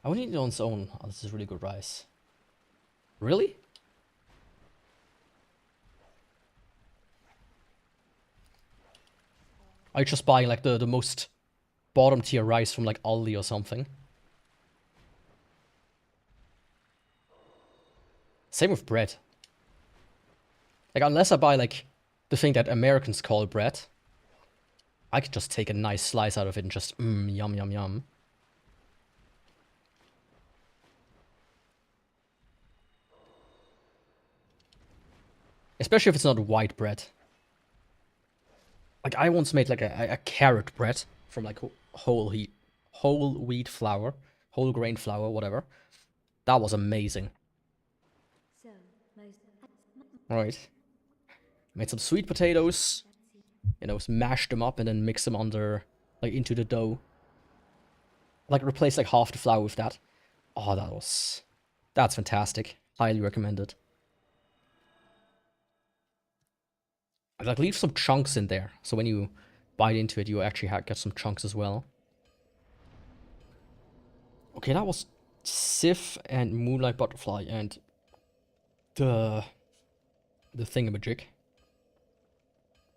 I would need it on its own. Oh, this is really good rice. Really? Are you just buying like the most bottom tier rice from like Aldi or something? Same with bread. Like, unless I buy like the thing that Americans call bread, I could just take a nice slice out of it and just yum yum yum. Especially if it's not white bread. Like, I once made like a carrot bread from like whole wheat flour, whole grain flour, whatever. That was amazing. Right. Made some sweet potatoes, you know, mashed them up and then mix them under, like, into the dough. Like, replace like half the flour with that. Oh, that's fantastic. Highly recommended. Like, leave some chunks in there, so when you bite into it, you actually get some chunks as well. Okay, that was Sif and Moonlight Butterfly and the thingamajig.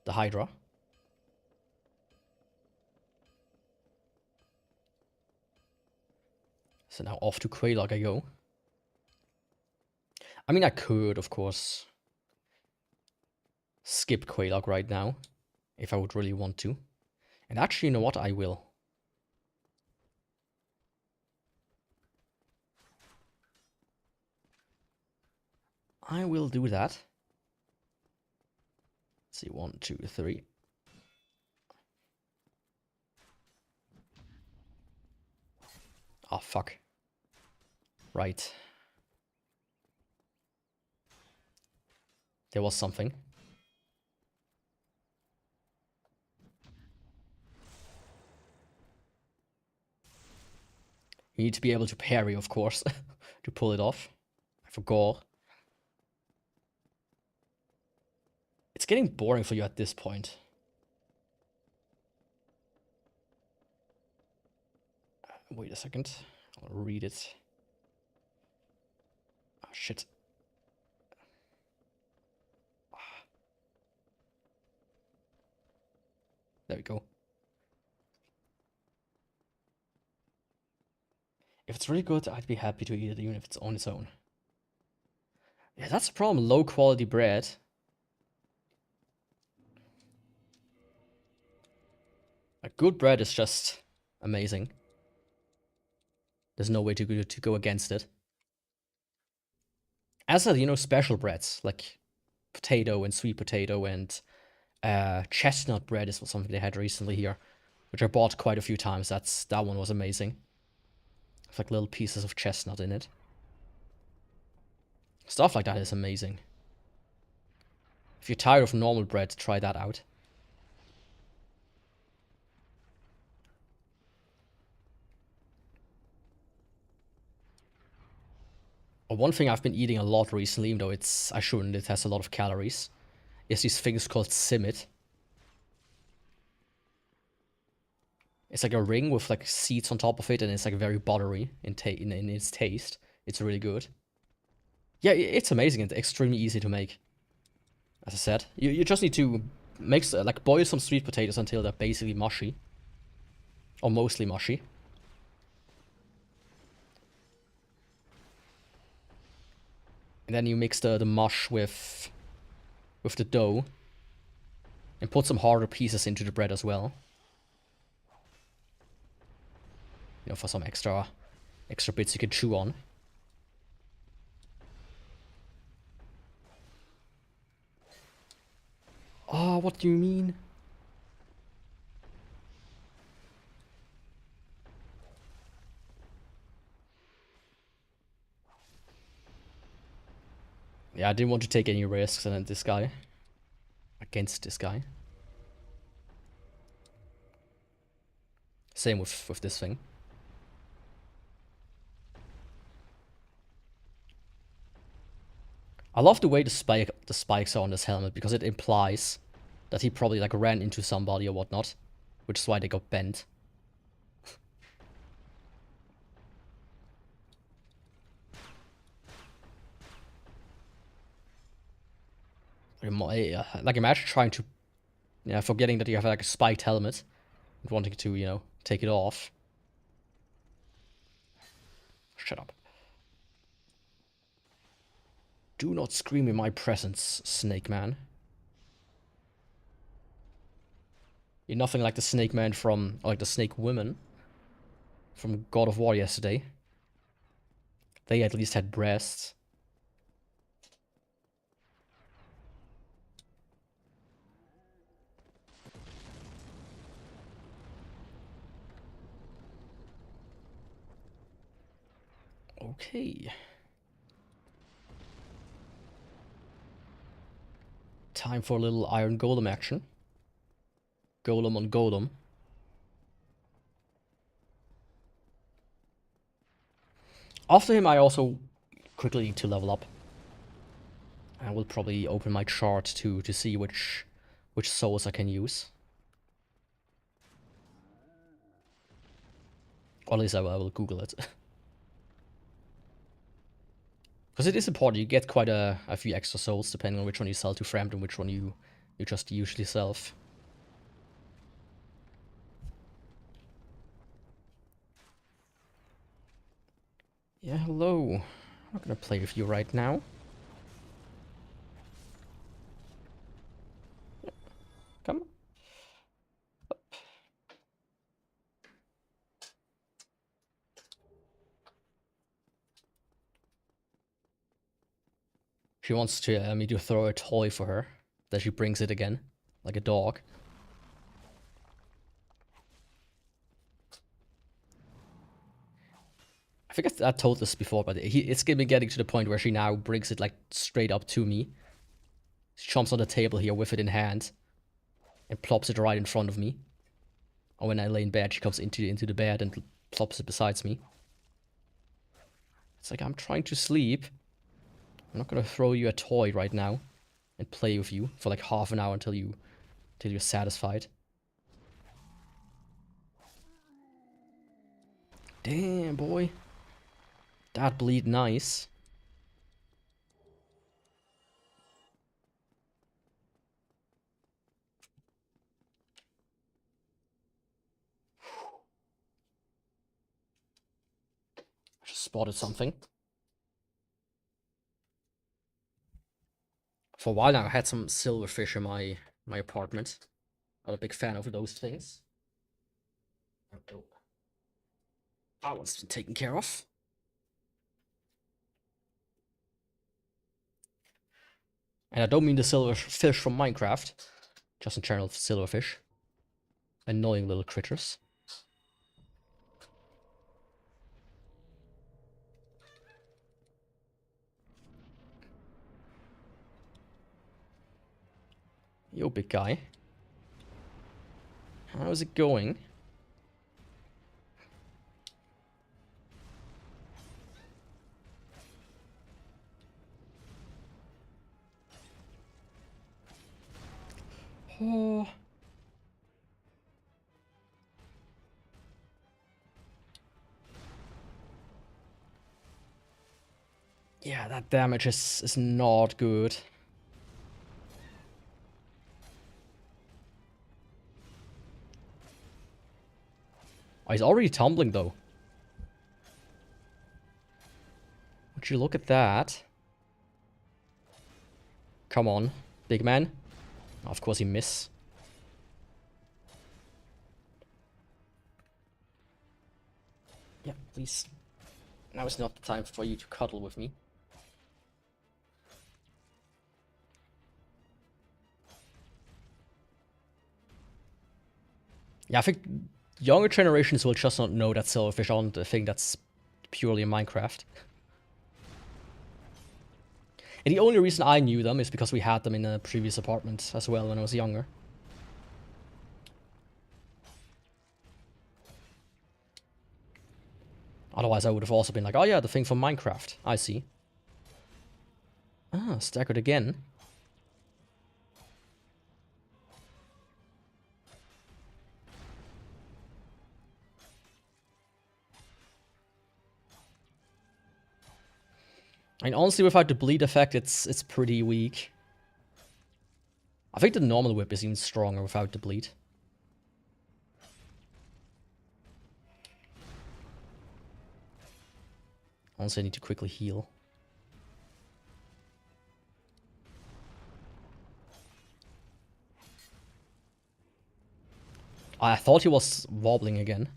The Hydra. So now off to Quelaag I go. I mean, I could, of course, skip Quelaag right now, if I would really want to. And actually, you know what? I will. I will do that. Let's see, 1, 2, 3. Oh, fuck. Right. There was something. You need to be able to parry, of course, to pull it off. I forgot. It's getting boring for you at this point. Wait a second. I'll read it. Oh, shit. There we go. If it's really good, I'd be happy to eat it even if it's on its own. Yeah, that's the problem. Low quality bread. A good bread is just amazing. There's no way to go against it. As a, you know, special breads like potato and sweet potato and chestnut bread is something they had recently here, which I bought quite a few times. That one was amazing. With like little pieces of chestnut in it. Stuff like that is amazing. If you're tired of normal bread, try that out. One thing I've been eating a lot recently, even though I shouldn't, it has a lot of calories, is these things called simit. It's like a ring with like seeds on top of it, and it's like very buttery in its taste. It's really good. Yeah, it's amazing and extremely easy to make. As I said, you just need to like boil some sweet potatoes until they're basically mushy, or mostly mushy. And then you mix the mush with the dough, and put some harder pieces into the bread as well. You know, for some extra bits you can chew on. Oh, what do you mean? Yeah, I didn't want to take any risks against this guy. Same with this thing. I love the way the spikes are on this helmet, because it implies that he probably like ran into somebody or whatnot, which is why they got bent. Like, imagine trying to, forgetting that you have like a spiked helmet and wanting to, take it off. Shut up. Do not scream in my presence, Snake Man. You're nothing like the Snake Man from, or like the Snake Woman from God of War yesterday. They at least had breasts. Okay. Time for a little Iron Golem action. Golem on Golem. After him, I also quickly need to level up. I will probably open my chart to see which souls I can use. Or at least I will Google it. Because it is important, you get quite a few extra souls depending on which one you sell to Frampton and which one you just usually self. Yeah, hello. I'm not gonna play with you right now. Come on. She wants to me to throw a toy for her. Then she brings it again, like a dog. I think I told this before, but it's getting to the point where she now brings it like straight up to me. She jumps on the table here with it in hand and plops it right in front of me. Or when I lay in bed, she comes into the bed and plops it beside me. It's like, I'm trying to sleep. I'm not gonna throw you a toy right now and play with you for like half an hour until you're satisfied. Damn, boy. That bleed nice. I just spotted something. For a while now, I had some silverfish in my apartment. I'm a big fan of those things. Oh, that one's been taken care of. And I don't mean the silverfish from Minecraft. Just in general, silverfish. Annoying little critters. Yo, big guy. How's it going? Oh. Yeah, that damage is not good. Oh, he's already tumbling though. Would you look at that? Come on, big man. Of course he missed. Yeah, please. Now is not the time for you to cuddle with me. Yeah, I think younger generations will just not know that silverfish aren't a thing that's purely in Minecraft. And the only reason I knew them is because we had them in a previous apartment as well when I was younger. Otherwise I would have also been like, oh yeah, the thing from Minecraft. I see. Ah, staggered again. I mean, honestly, without the bleed effect, it's pretty weak. I think the normal whip is even stronger without the bleed. Honestly, I need to quickly heal. I thought he was wobbling again.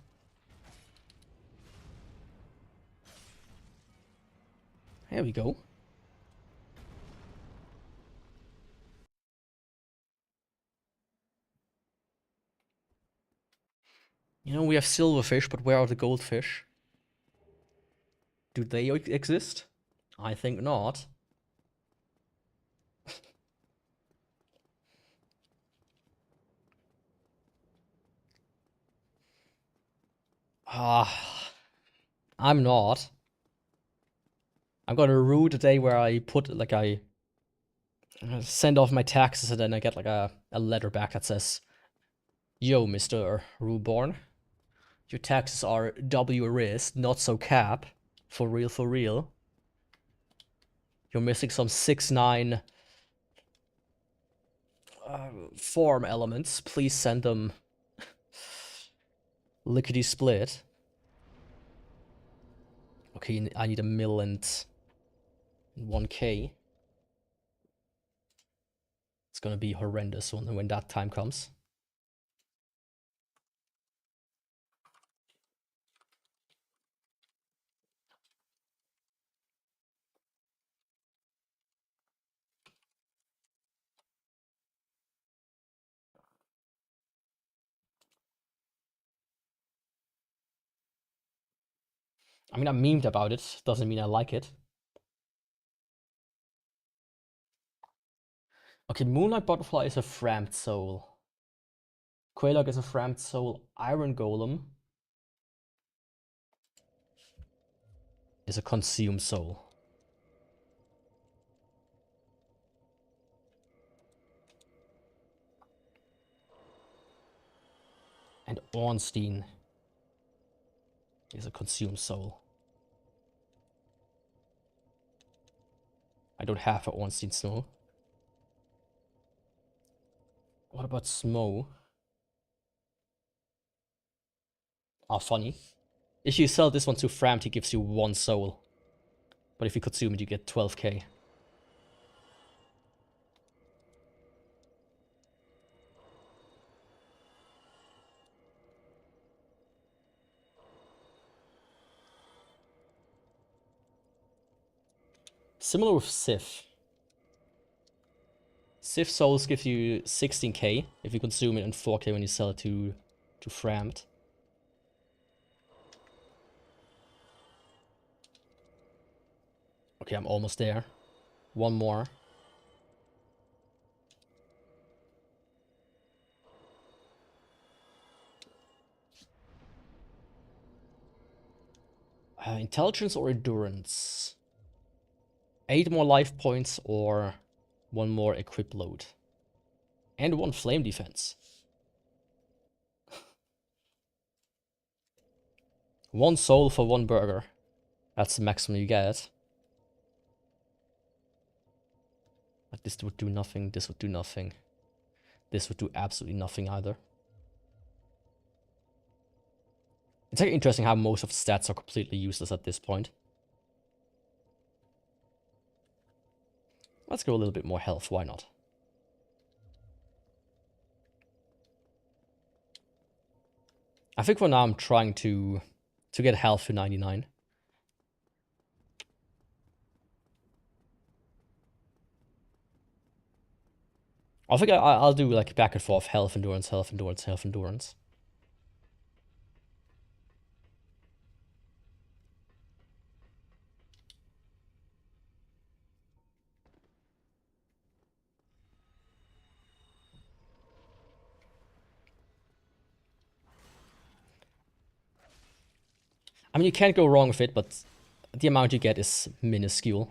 There we go. You know, we have silverfish, but where are the goldfish? Do they exist? I think not. I'm not. I'm gonna rue the day where I put, like, I send off my taxes and then I get, like, a letter back that says, "Yo, Mr. Runeborne, your taxes are WRIS, not so cap. For real, for real. You're missing some 6-9 form elements. Please send them lickety split." Okay, I need a mil and 1k. It's gonna be horrendous when that time comes. I mean, I memed about it, doesn't mean I like it. Okay, Moonlight Butterfly is a framed soul. Quaylog is a framed soul. Iron Golem is a consumed soul. And Ornstein is a consumed soul. I don't have an Ornstein Snow. What about Smo? Oh, funny. If you sell this one to Framed, he gives you 1 soul. But if you consume it, you get 12k. Similar with Sif. Sif souls give you 16k if you consume it, and 4k when you sell it to Framed. Okay, I'm almost there. One more. Intelligence or endurance? 8 more life points or 1 more equip load. And 1 flame defense. 1 soul for 1 burger. That's the maximum you get. But this would do nothing, this would do nothing. This would do absolutely nothing either. It's actually interesting how most of the stats are completely useless at this point. Let's go a little bit more health, why not? I think for now I'm trying to get health to 99. I think I'll do like back and forth health, endurance, health, endurance, health, endurance. I mean, you can't go wrong with it, but the amount you get is minuscule.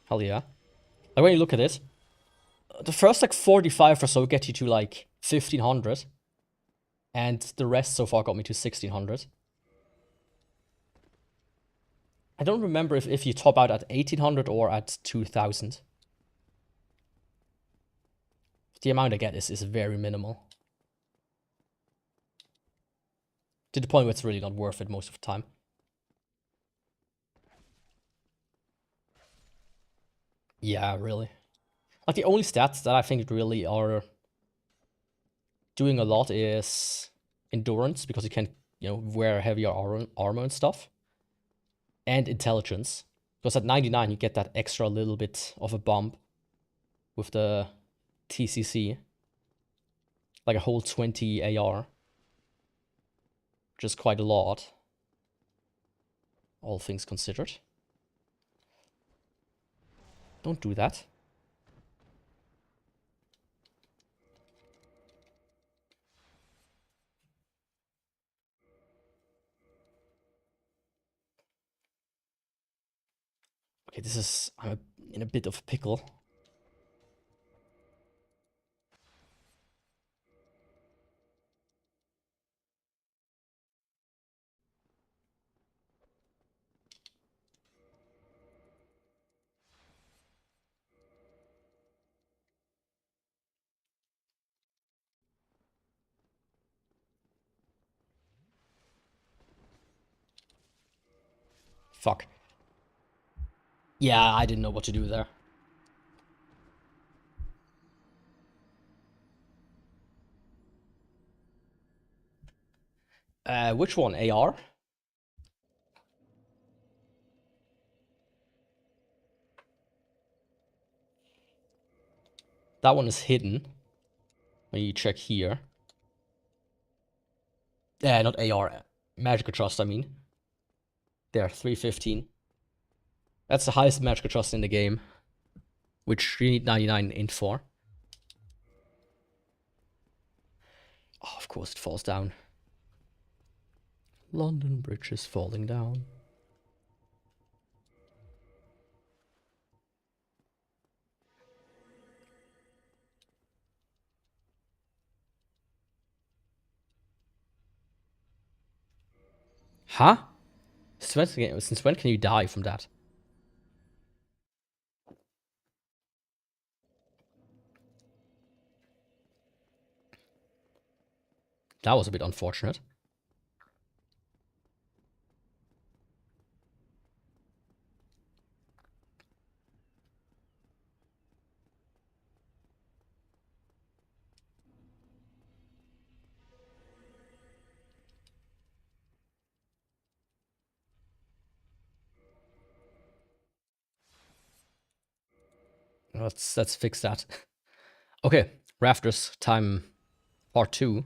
Hell yeah. Like when you look at it, the first like 45 or so get you to like 1500. And the rest so far got me to 1600. I don't remember if you top out at 1800 or at 2000. The amount I get is very minimal. To the point where it's really not worth it most of the time. Yeah, really. Like the only stats that I think really are doing a lot is endurance, because you can, you know, wear heavier armor and stuff. And intelligence. Because at 99 you get that extra little bit of a bump with the TCC. Like a whole 20 AR. Which is quite a lot. All things considered. Don't do that. Okay, this is... I'm in a bit of a pickle. Fuck. Yeah, I didn't know what to do there. Which one? AR? That one is hidden. When you check here. Yeah, not AR. Magical Trust, I mean. There, 315. That's the highest Magical Trust in the game. Which you need 99 int for. Oh, of course it falls down. London Bridge is falling down. Huh? Since when can you die from that? That was a bit unfortunate. Let's fix that. Okay, Rafters, time part 2.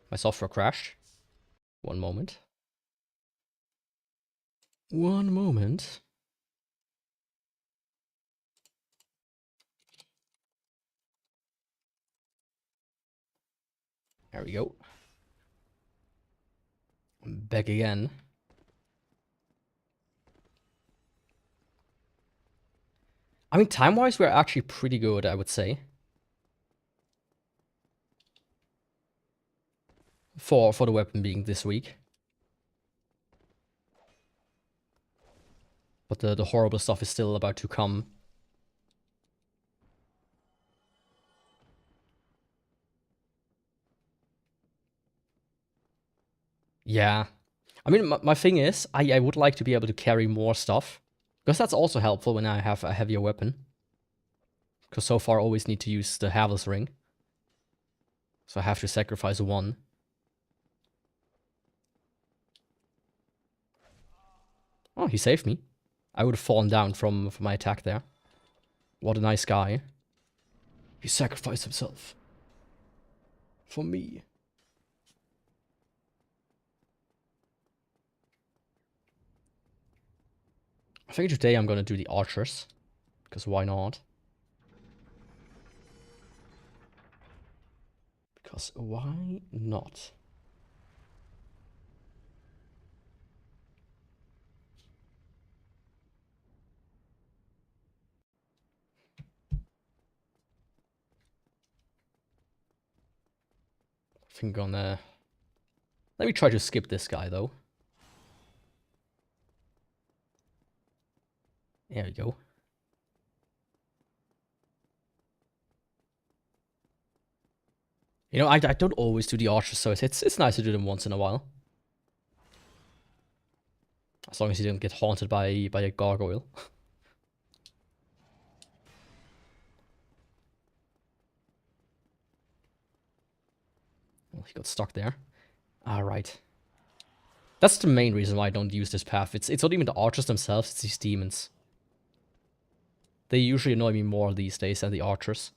My software crashed. One moment. One moment. There we go. I'm back again. I mean, time-wise, we're actually pretty good, I would say. For the weapon being this weak. But the horrible stuff is still about to come. Yeah. I mean, my thing is, I would like to be able to carry more stuff. Because that's also helpful when I have a heavier weapon. Because so far I always need to use the Havel's ring. So I have to sacrifice one. Oh, he saved me. I would have fallen down from my attack there. What a nice guy. He sacrificed himself. For me. I think today I'm gonna do the archers. Because why not? Because why not? I think I'm gonna... Let me try to skip this guy, though. There we go. You know, I don't always do the archers, so it's nice to do them once in a while. As long as you don't get haunted by a gargoyle. Well, he got stuck there. Alright. That's the main reason why I don't use this path. It's not even the archers themselves, it's these demons. They usually annoy me more these days than the archers.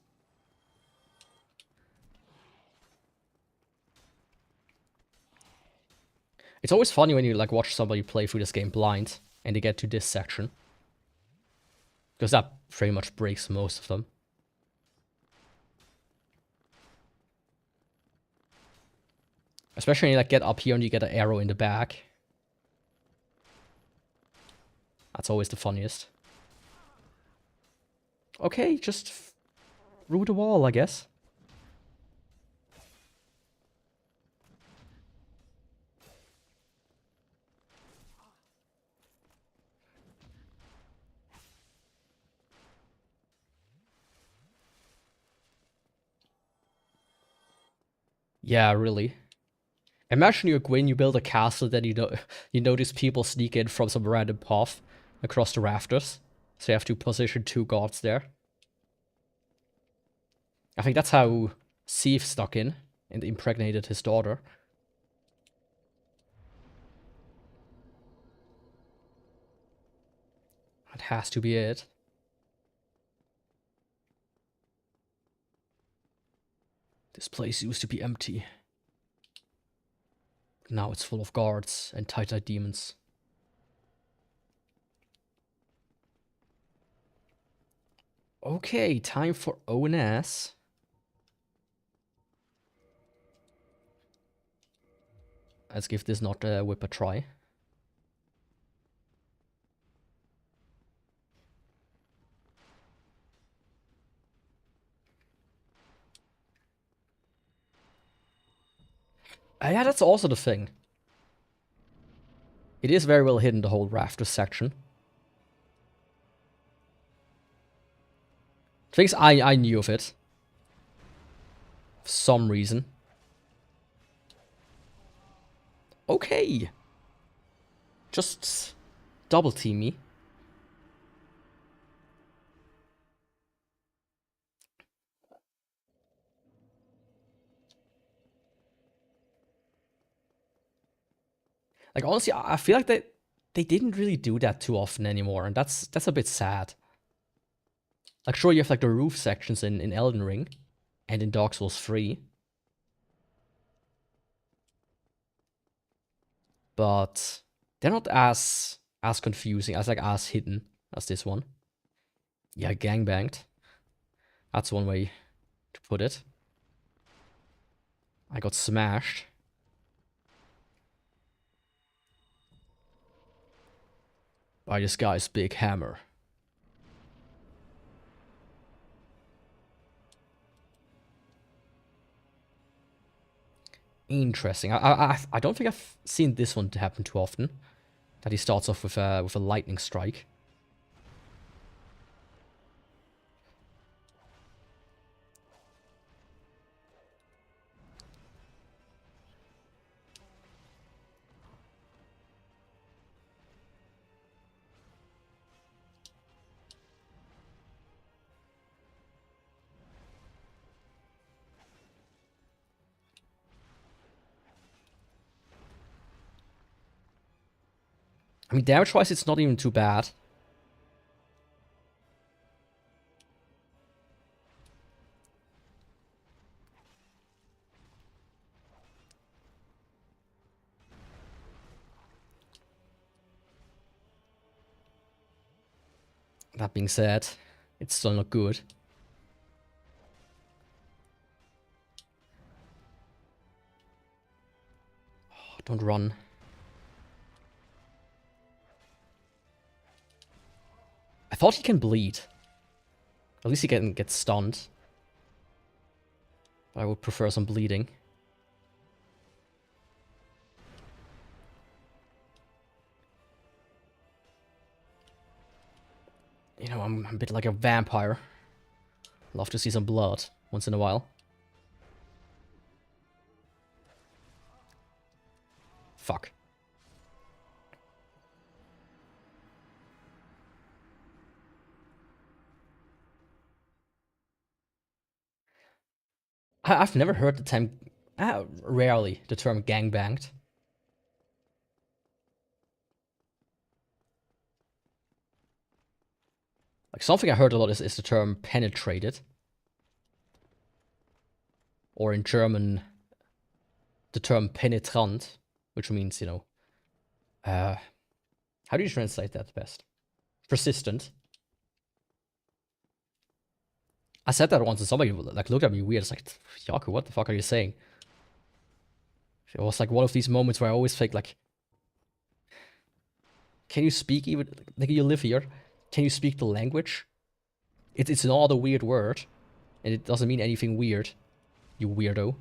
It's always funny when you like watch somebody play through this game blind and they get to this section. Because that pretty much breaks most of them. Especially when you like get up here and you get an arrow in the back. That's always the funniest. Okay, just through the wall, I guess. Yeah, really. Imagine you're Gwyn, you build a castle, then you notice people sneak in from some random path across the rafters. So you have to position 2 guards there. I think that's how Sif stuck in and impregnated his daughter. That has to be it. This place used to be empty. Now it's full of guards and tight-eyed demons. Okay, time for ONS. Let's give this not a whip a try. Yeah, that's also the thing. It is very well hidden, the whole rafters section. Things I knew of it. For some reason. Okay. Just double team me. Like, honestly, I feel like they didn't really do that too often anymore, and that's a bit sad. Like, sure, you have like the roof sections in Elden Ring and in Dark Souls 3. But they're not as confusing, as hidden as this one. Yeah, gangbanged. That's one way to put it. I got smashed. By this guy's big hammer. Interesting. I don't think I've seen this one to happen too often. That he starts off with a lightning strike. I mean, damage-wise, it's not even too bad. That being said, it's still not good. Oh, don't run. I thought he can bleed. At least he can get stunned. But I would prefer some bleeding. You know, I'm a bit like a vampire. Love to see some blood once in a while. Fuck. I've never heard the term, rarely, the term gangbanged. Like, something I heard a lot is the term penetrated. Or in German, the term penetrant, which means, you know, how do you translate that best? Persistent. I said that once and somebody like looked at me weird. It's like, Yaku, what the fuck are you saying? It was like one of these moments where I always think like, can you speak even, like you live here, can you speak the language? It's not a weird word, and it doesn't mean anything weird, you weirdo.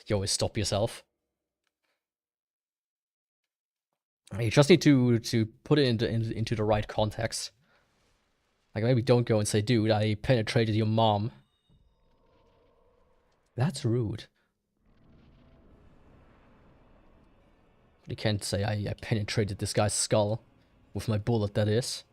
You always stop yourself. You just need to put it into the right context. Like, maybe don't go and say, dude, I penetrated your mom. That's rude. You can't say I penetrated this guy's skull with my bullet, that is.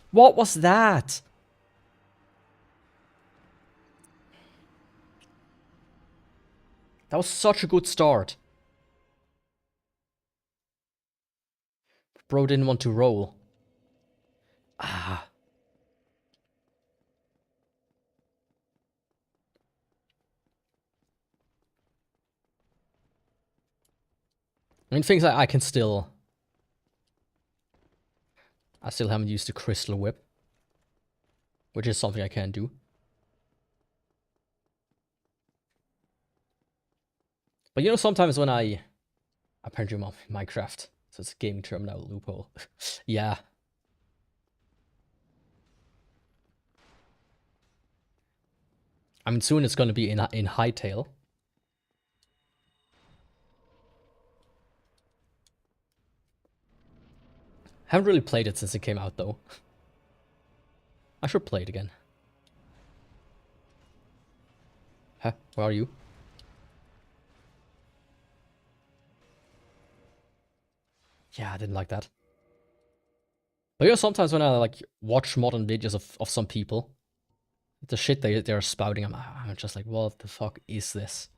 What was that? That was such a good start. Bro didn't want to roll. Ah. I mean, things I can still... I still haven't used the crystal whip, which is something I can do. But you know, sometimes when I... Apparently I'm on Minecraft, so it's a gaming term now, loophole. Yeah. I mean, soon it's gonna be in Hightail. Haven't really played it since it came out, though. I should play it again. Huh? Where are you? Yeah, I didn't like that. But you know, sometimes when I like watch modern videos of some people, the shit they're spouting, I'm just like, what the fuck is this?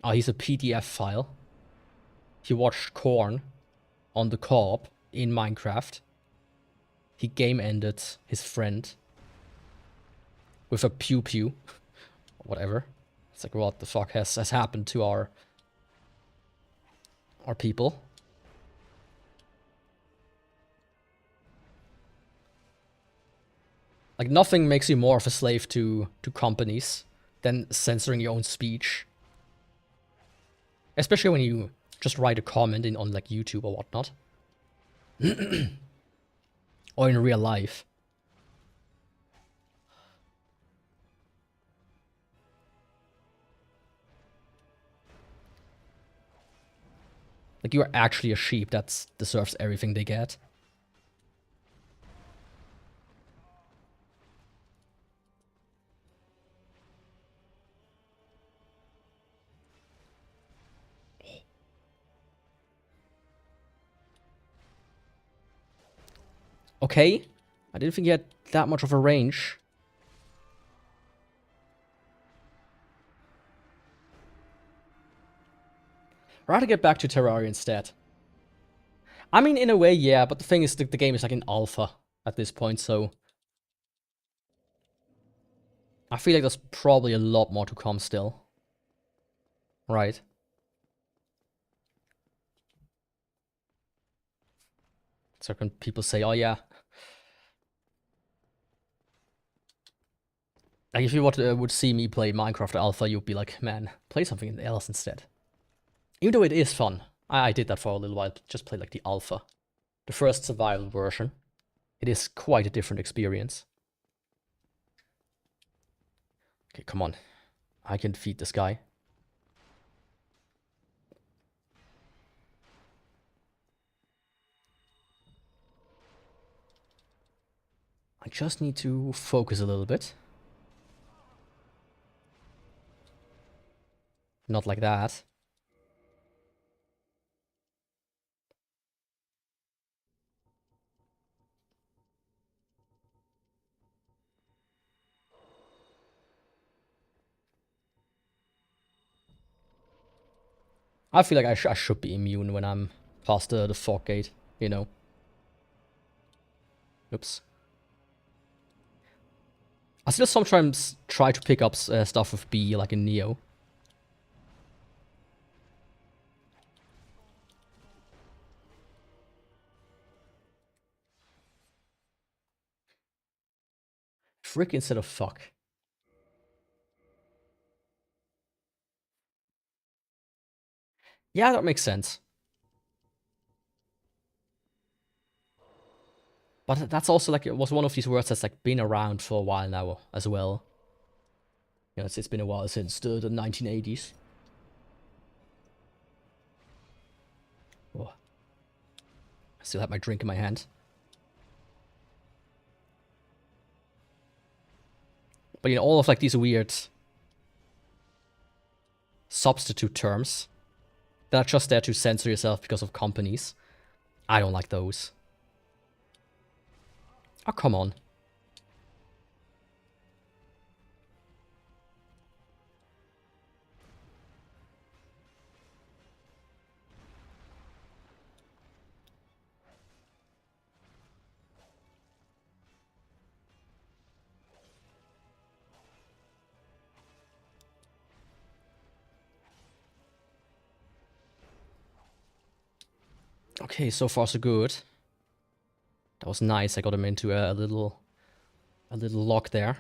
Oh, he's a PDF file. He watched Korn on the co-op in Minecraft. He game ended his friend with a pew pew. Whatever. It's like, what the fuck has happened to our people? Like, nothing makes you more of a slave to companies than censoring your own speech. Especially when you just write a comment on like YouTube or whatnot. Or in real life. Like, you are actually a sheep that deserves everything they get. Okay. I didn't think he had that much of a range. Rather get back to Terraria instead. I mean, in a way, yeah, but the thing is, the game is like in alpha at this point, so... I feel like there's probably a lot more to come still. Right. So can people say, oh yeah. Like, if you would see me play Minecraft Alpha, you'd be like, man, play something else instead. Even though it is fun. I did that for a little while, just play like the Alpha. The first survival version. It is quite a different experience. Okay, come on. I can defeat this guy. just need to focus a little bit. Not like that. I feel like I should be immune when I'm past the fog gate, you know. Oops. I still sometimes try to pick up stuff with B, like in Neo. Frick instead of fuck. Yeah, that makes sense. But that's also like, it was one of these words that's like been around for a while now as well. You know, it's been a while since the 1980s. Oh. I still have my drink in my hand. But you know, all of like these weird substitute terms that are just there to censor yourself because of companies. I don't like those. Oh, come on. Okay, so far so good. That was nice. I got him into a little lock there.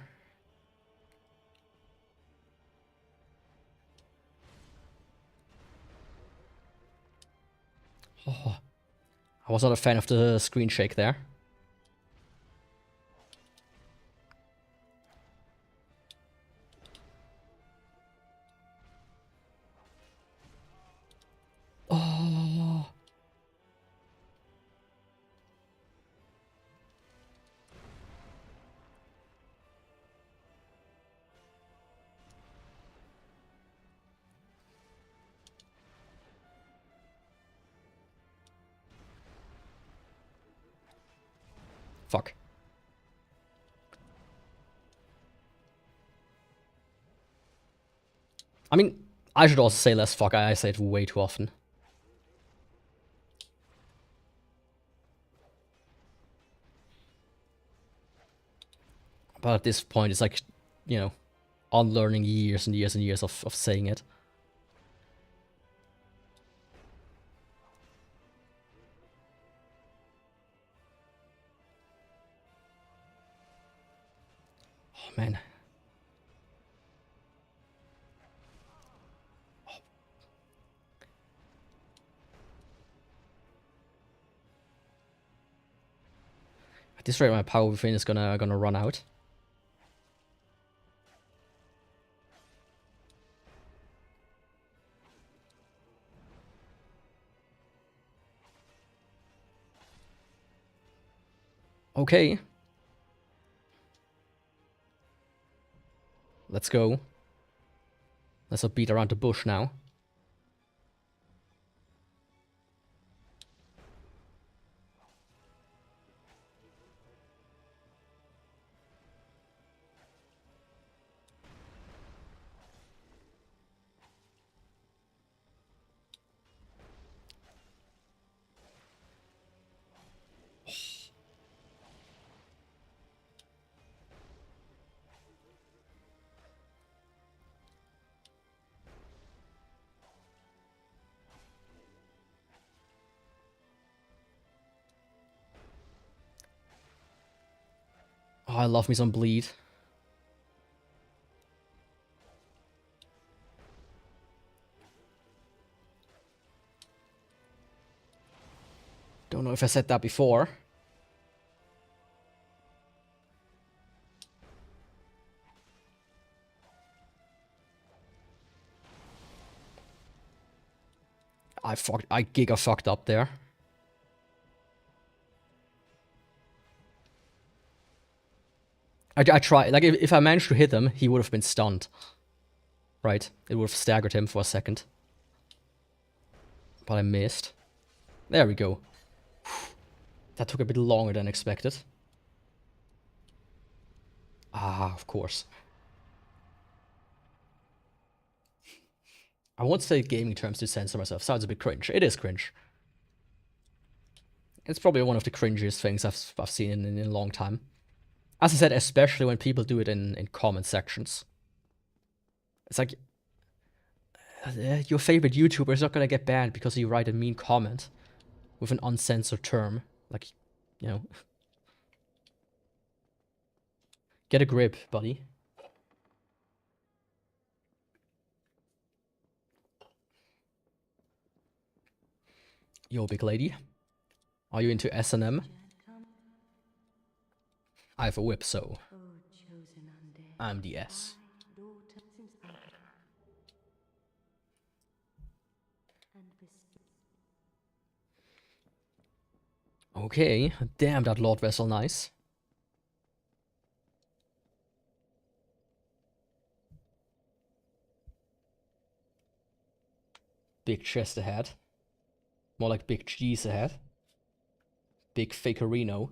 Oh, I was not a fan of the screen shake there. Oh. Fuck. I mean, I should also say less fuck. I say it way too often. But at this point, it's like, you know, unlearning years and years and years of saying it. Oh, man. At this rate, my power within is gonna run out. Okay. Let's go. Let's not beat around the bush now. Oh, I love me some bleed. Don't know if I said that before. I giga fucked up there. I tried. Like, if I managed to hit him, he would have been stunned. Right? It would have staggered him for a second. But I missed. There we go. That took a bit longer than expected. Ah, of course. I won't say gaming terms to censor myself. Sounds a bit cringe. It is cringe. It's probably one of the cringiest things I've seen in a long time. As I said, especially when people do it in comment sections. It's like, your favorite YouTuber is not gonna get banned because you write a mean comment with an uncensored term. Like, you know. Get a grip, buddy. Yo, big lady. Are you into S&M? I have a whip, so I'm the S. Okay, damn that Lord Vessel nice. Big chest ahead. More like big cheese ahead. Big fakerino.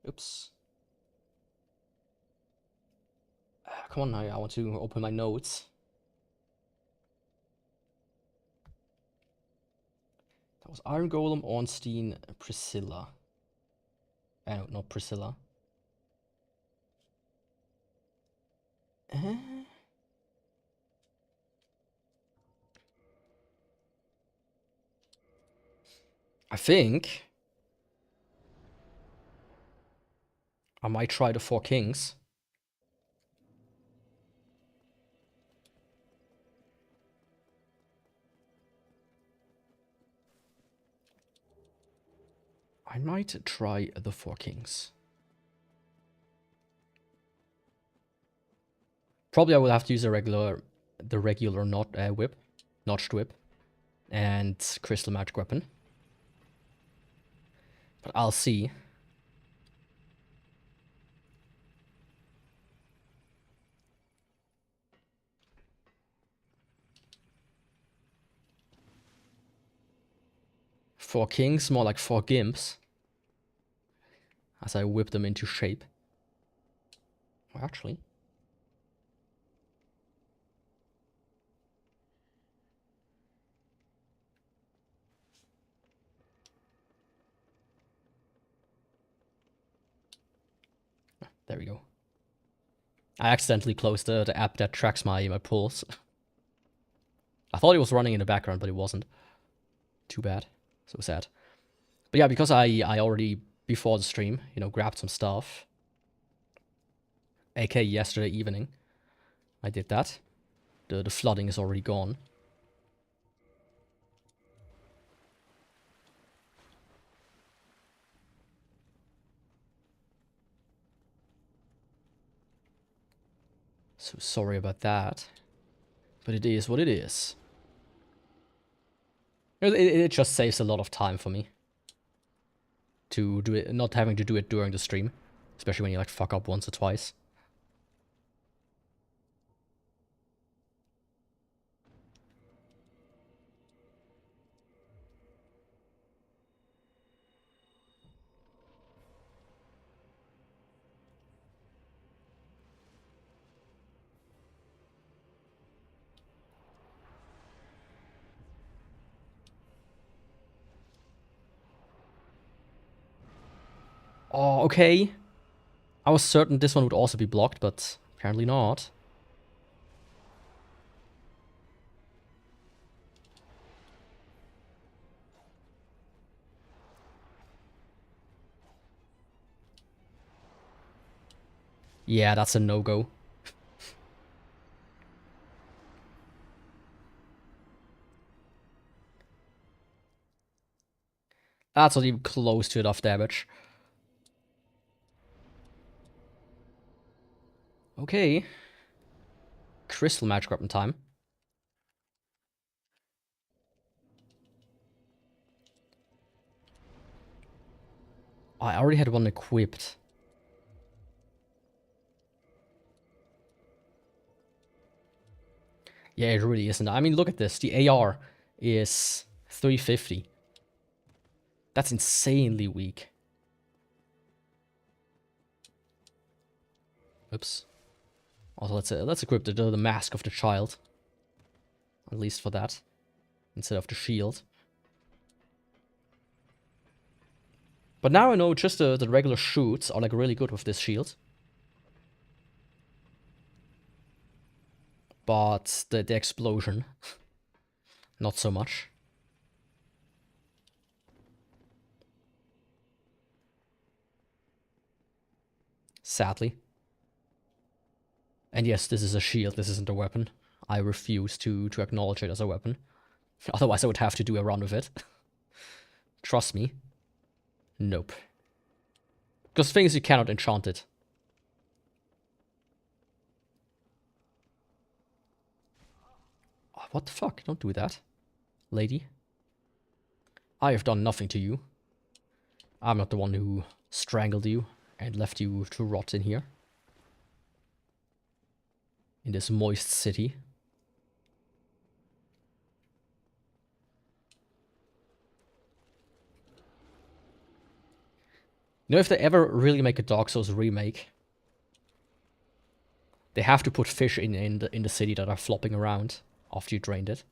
Oops. Come on, I want to open my notes. That was Iron Golem, Ornstein, Priscilla. No, not Priscilla. I think I might try the Four Kings. I might try the Four Kings. Probably I will have to use the regular whip, notched whip, and crystal magic weapon. But I'll see. Four Kings, more like four Gimps. As I whip them into shape. Well, actually. There we go. I accidentally closed the app that tracks my pulse. I thought it was running in the background, but it wasn't. Too bad. So sad. But yeah, because I already, before the stream, you know, grabbed some stuff. AK yesterday evening. I did that. The flooding is already gone. So sorry about that. But it is what it is. It just saves a lot of time for me. To do it, not having to do it during the stream. Especially when you like fuck up once or twice. Oh, okay. I was certain this one would also be blocked, but apparently not. Yeah, that's a no-go. That's not even close to enough damage. Okay. Crystal magic weapon time. I already had one equipped. Yeah, it really isn't. I mean, look at this. The AR is 350. That's insanely weak. Oops. Also, let's equip the mask of the child. At least for that. Instead of the shield. But now I know just the regular shoots are like really good with this shield. But the explosion, not so much. Sadly. And yes, this is a shield, this isn't a weapon. I refuse to acknowledge it as a weapon. Otherwise I would have to do a run with it. Trust me. Nope. Because the thing is, you cannot enchant it. Oh, what the fuck? Don't do that, lady. I have done nothing to you. I'm not the one who strangled you and left you to rot in here. In this moist city. You know, if they ever really make a Dark Souls remake, they have to put fish in the city that are flopping around after you drained it.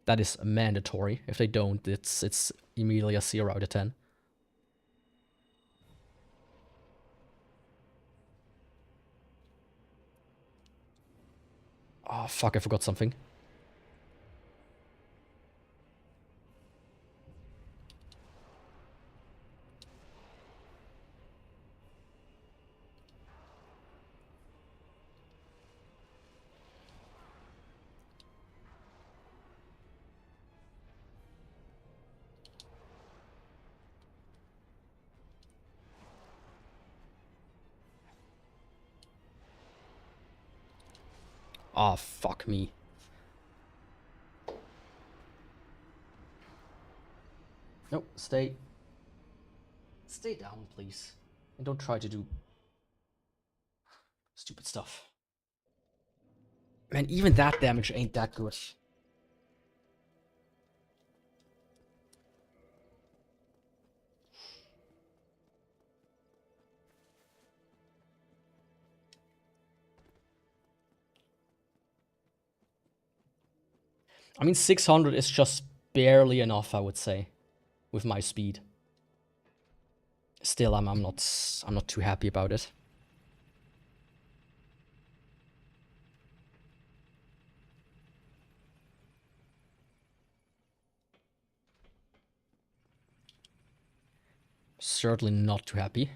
That is mandatory. If they don't, it's immediately a 0 out of 10. Oh, fuck, I forgot something. Oh, fuck me. Nope, stay. Stay down, please. And don't try to do stupid stuff. Man, even that damage ain't that good. I mean, 600 is just barely enough, I would say, with my speed. Still, I'm not too happy about it. Certainly not too happy.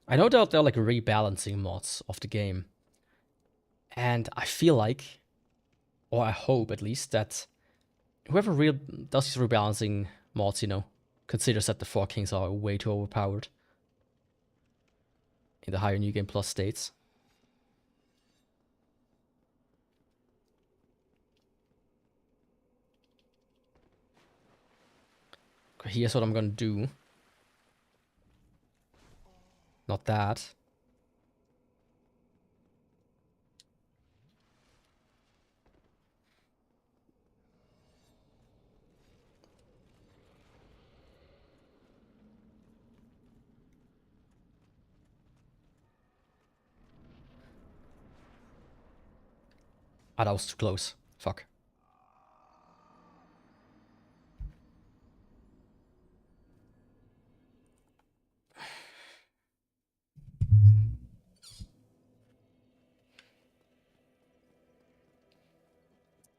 I know that they're like rebalancing mods of the game. And I feel like, or I hope at least, that whoever does these rebalancing mods, you know, considers that the Four Kings are way too overpowered in the higher New Game Plus states. Okay, here's what I'm gonna do. Not that. Ah, that was too close. Fuck.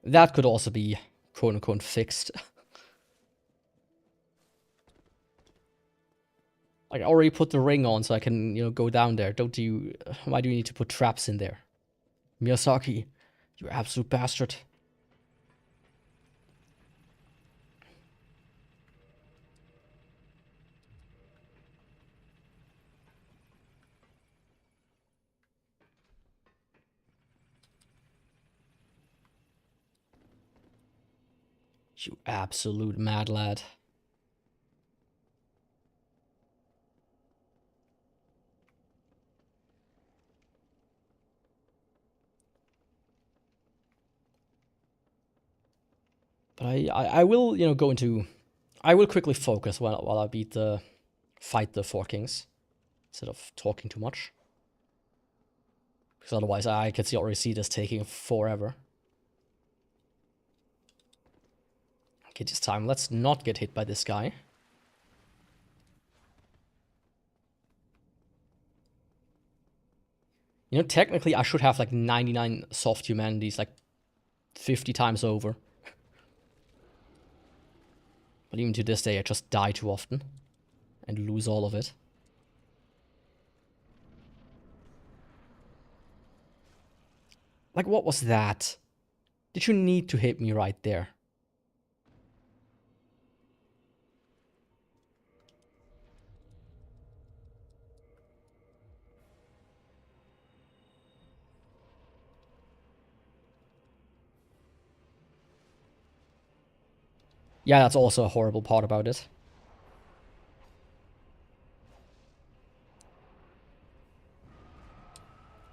That could also be quote-unquote fixed. Like, I already put the ring on so I can, you know, go down there. Don't you... Why do you need to put traps in there? Miyazaki, you absolute bastard. You absolute mad lad. But I will, you know, go into... I will quickly focus while I fight the four kings. Instead of talking too much. Because otherwise I can already see this taking forever. Okay, this time let's not get hit by this guy. You know, technically I should have like 99 soft humanities, like 50 times over. But even to this day I just die too often. And lose all of it. Like, what was that? Did you need to hit me right there? Yeah, that's also a horrible part about it.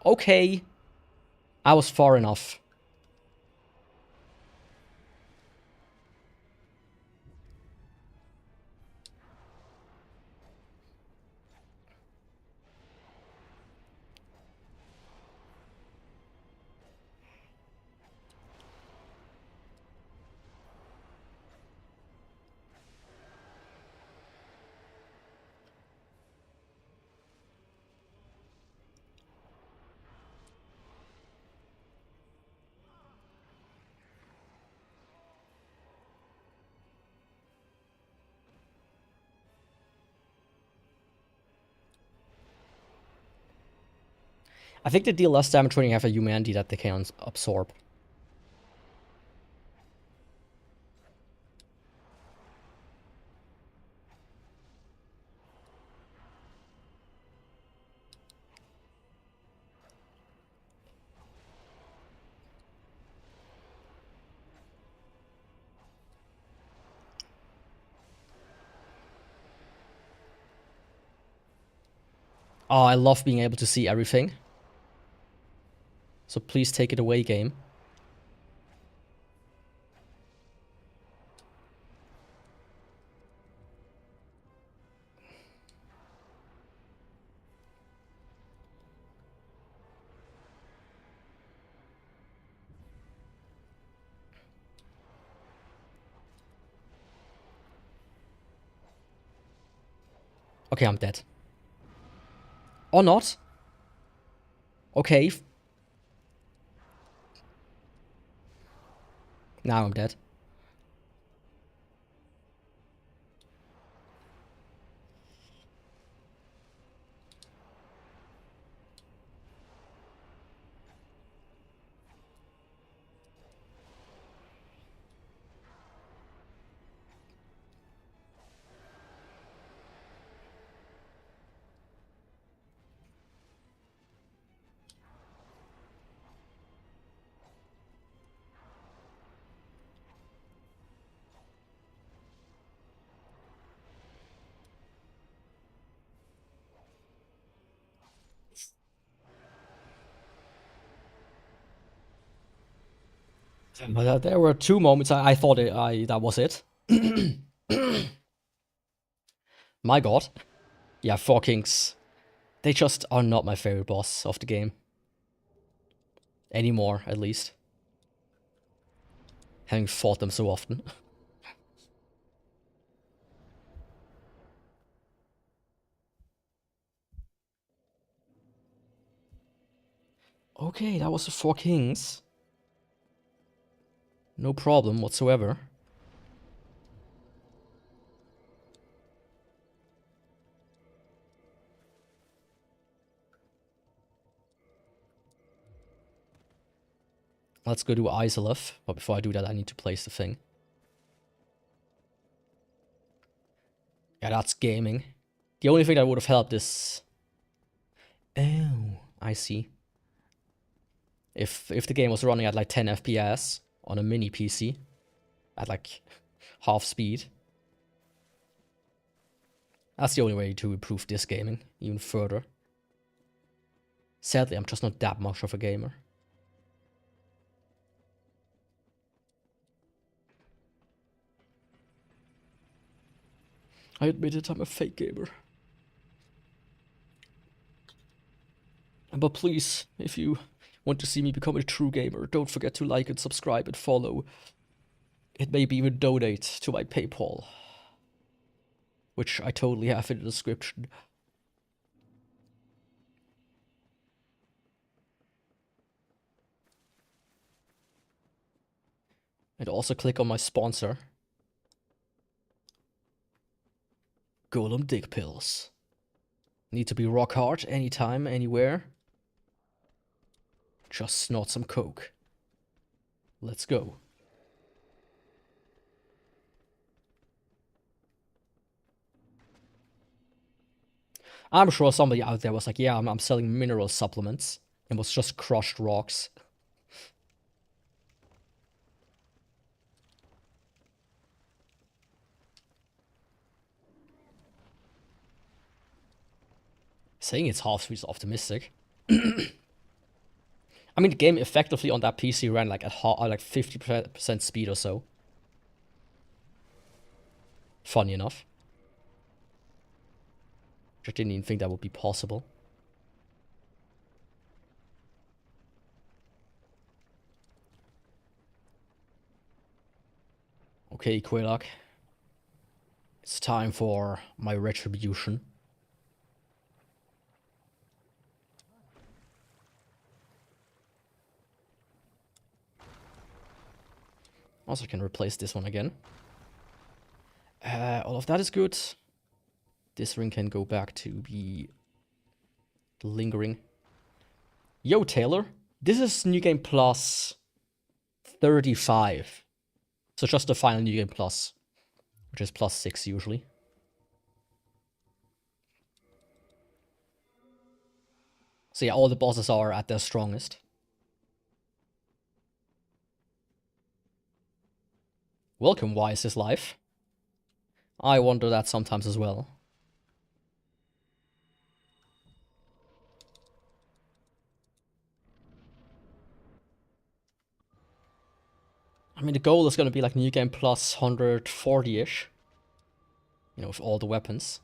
Okay. I was far enough. I think they deal less damage when you have a humanity that they can absorb. Oh, I love being able to see everything. So please take it away, game. Okay, I'm dead. Or not. Okay. Now I'm dead. But there were two moments I thought that was it. My god. Yeah, four kings. They just are not my favorite boss of the game. Anymore, at least. Having fought them so often. Okay, that was the four kings. No problem whatsoever. Let's go to Isolith, but before I do that I need to place the thing. Yeah, that's gaming. The only thing that would have helped is... Oh, I see. If the game was running at like 10 FPS on a mini PC. at like half speed. That's the only way to improve this gaming even further. Sadly, I'm just not that much of a gamer. I admit it, I'm a fake gamer. But please, if you want to see me become a true gamer, don't forget to like and subscribe and follow. It maybe even donate to my PayPal, which I totally have in the description. And also click on my sponsor, Golem Dick Pills. Need to be rock hard anytime, anywhere. Just snort some coke. Let's go. I'm sure somebody out there was like, yeah, I'm selling mineral supplements. It was just crushed rocks. Saying it's half speed is optimistic. I mean, the game effectively on that PC ran like at like 50% speed or so. Funny enough. Just didn't even think that would be possible. Okay, Quaylock. It's time for my retribution. Also can replace this one again. All of that is good. This ring can go back to be lingering. Yo, Taylor. This is New Game Plus 35. So just the final New Game Plus, which is plus 6 usually. So yeah, all the bosses are at their strongest. Welcome, why is this life? I wonder that sometimes as well. I mean, the goal is going to be like New Game Plus 140-ish. You know, with all the weapons.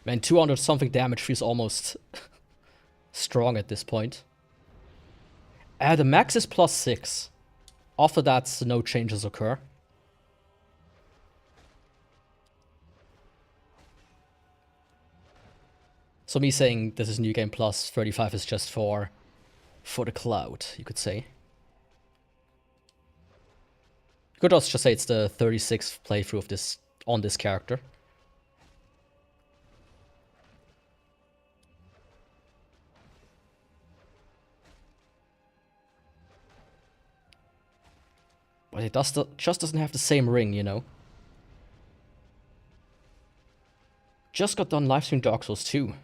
Man, 200 something damage feels almost strong at this point. The max is plus 6. After that, no changes occur. So me saying this is New Game Plus 35 is just for the cloud, you could say. You could also just say it's the 36th playthrough of this on this character. But it just doesn't have the same ring, you know. Just got done livestreaming Dark Souls 2.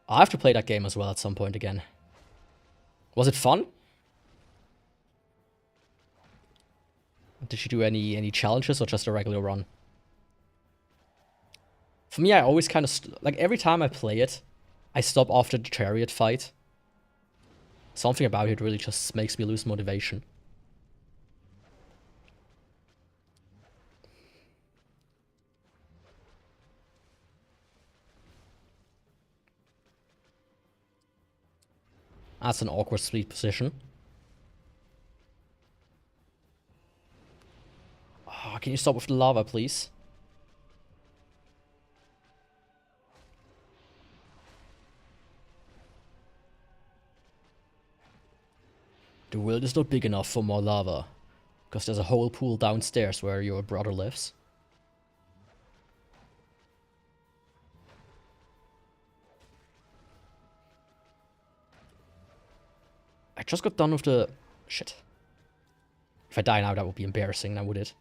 I have to play that game as well at some point again. Was it fun? Did you do any challenges or just a regular run? For me, I always kind of... like, every time I play it, I stop after the chariot fight. Something about it really just makes me lose motivation. That's an awkward sleep position. Oh, can you stop with the lava, please? The world is not big enough for more lava. Because there's a whole pool downstairs where your brother lives. I just got done with the... shit. If I die now, that would be embarrassing, now would it?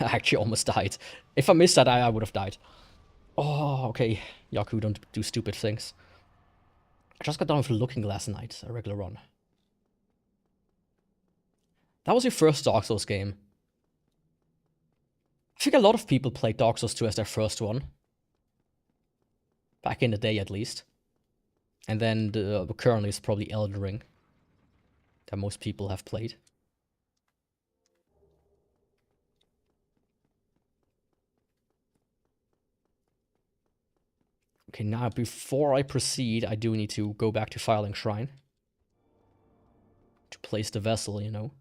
I actually almost died. If I missed that, I would have died. Oh, okay. Yaku, don't do stupid things. I just got done with Looking Glass Night, a regular run. That was your first Dark Souls game. I think a lot of people played Dark Souls 2 as their first one. Back in the day, at least. And then currently it's probably Elden Ring that most people have played. Okay, now before I proceed, I do need to go back to Filing Shrine. To place the vessel, you know.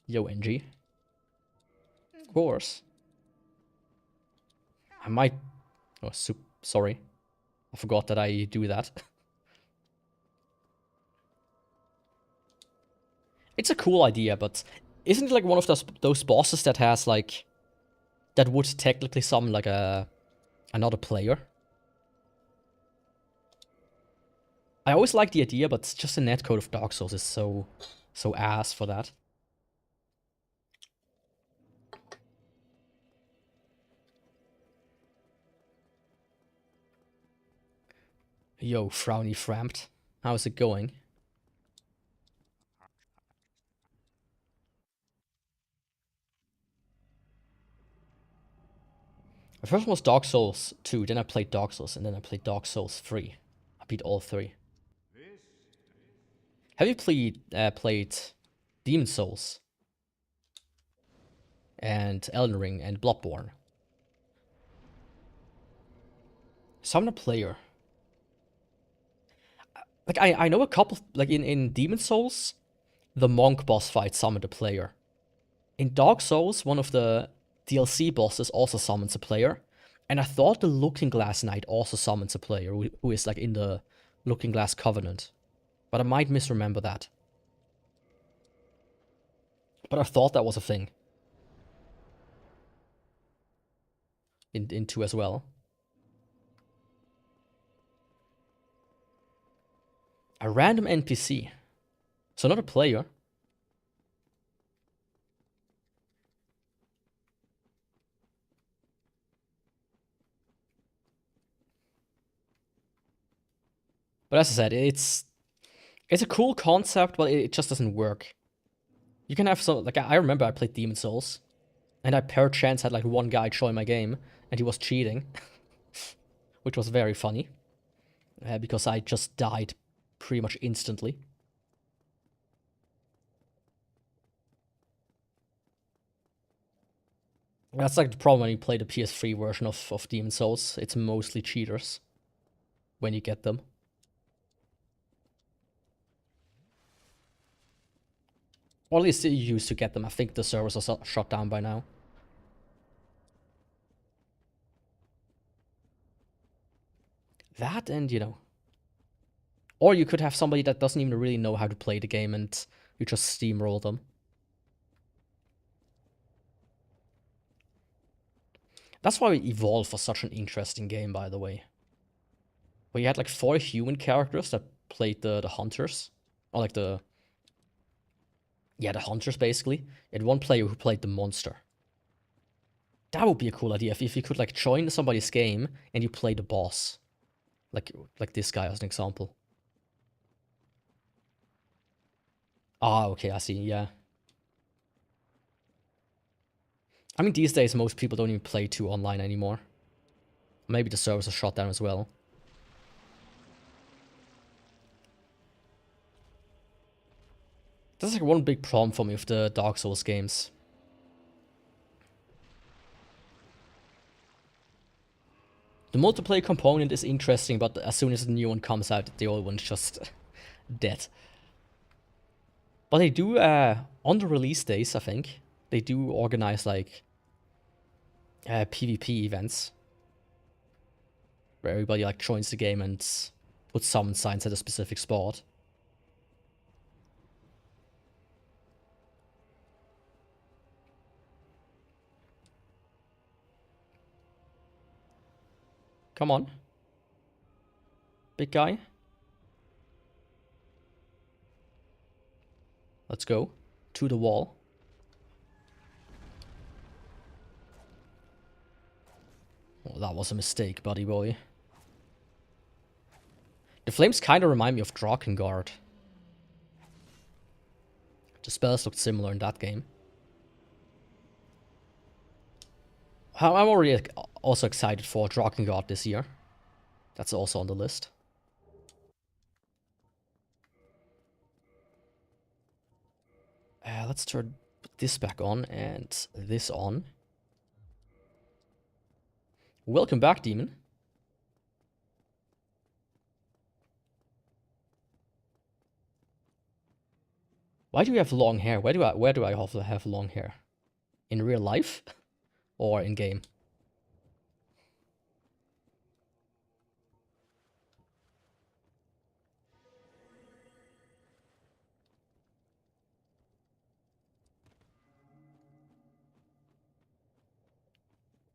Yo, NG. Of course. I might... Oh, sorry. I forgot that I do that. It's a cool idea, but isn't it like one of those bosses that has like... that would technically summon like another player? I always like the idea, but just the netcode of Dark Souls is so ass for that. Yo, Frowny Framped. How's it going? The first one was Dark Souls 2, then I played Dark Souls, and then I played Dark Souls 3. I beat all 3. Have you played Demon Souls? And Elden Ring and Bloodborne? Summon a player. Like, I know a couple, like in Demon Souls, the monk boss fight summoned a player. In Dark Souls, one of the DLC bosses also summons a player. And I thought the Looking Glass Knight also summons a player who is like in the Looking Glass Covenant. But I might misremember that. But I thought that was a thing. In 2 as well. A random NPC. So not a player. But as I said, it's a cool concept, but it just doesn't work. You can have some, like, I remember I played Demon Souls, and I per chance had like one guy join my game, and he was cheating, which was very funny, because I just died pretty much instantly. That's like the problem when you play the PS3 version of Demon Souls. It's mostly cheaters when you get them. Or at least you used to get them. I think the servers are shut down by now. That and, you know. Or you could have somebody that doesn't even really know how to play the game and you just steamroll them. That's why Evolve was such an interesting game, by the way. Where you had like 4 human characters that played the hunters. Or like the... Yeah, the hunters, basically. And one player who played the monster. That would be a cool idea, if you could like join somebody's game and you play the boss. Like this guy as an example. Ah, okay, I see, yeah. I mean, these days, most people don't even play 2 online anymore. Maybe the servers are shut down as well. That's like one big problem for me with the Dark Souls games. The multiplayer component is interesting, but as soon as the new one comes out, the old one's just dead. But they do, on the release days, I think, they do organize like PvP events. Where everybody like joins the game and puts summon signs at a specific spot. Come on. Big guy. Let's go. To the wall. Oh, that was a mistake, buddy boy. The flames kind of remind me of Drakengard. The spells looked similar in that game. I'm already also excited for Drakengard this year. That's also on the list. Let's turn this back on and this on. Welcome back, Demon. Why do you have long hair? Where do I have long hair? In real life or in game?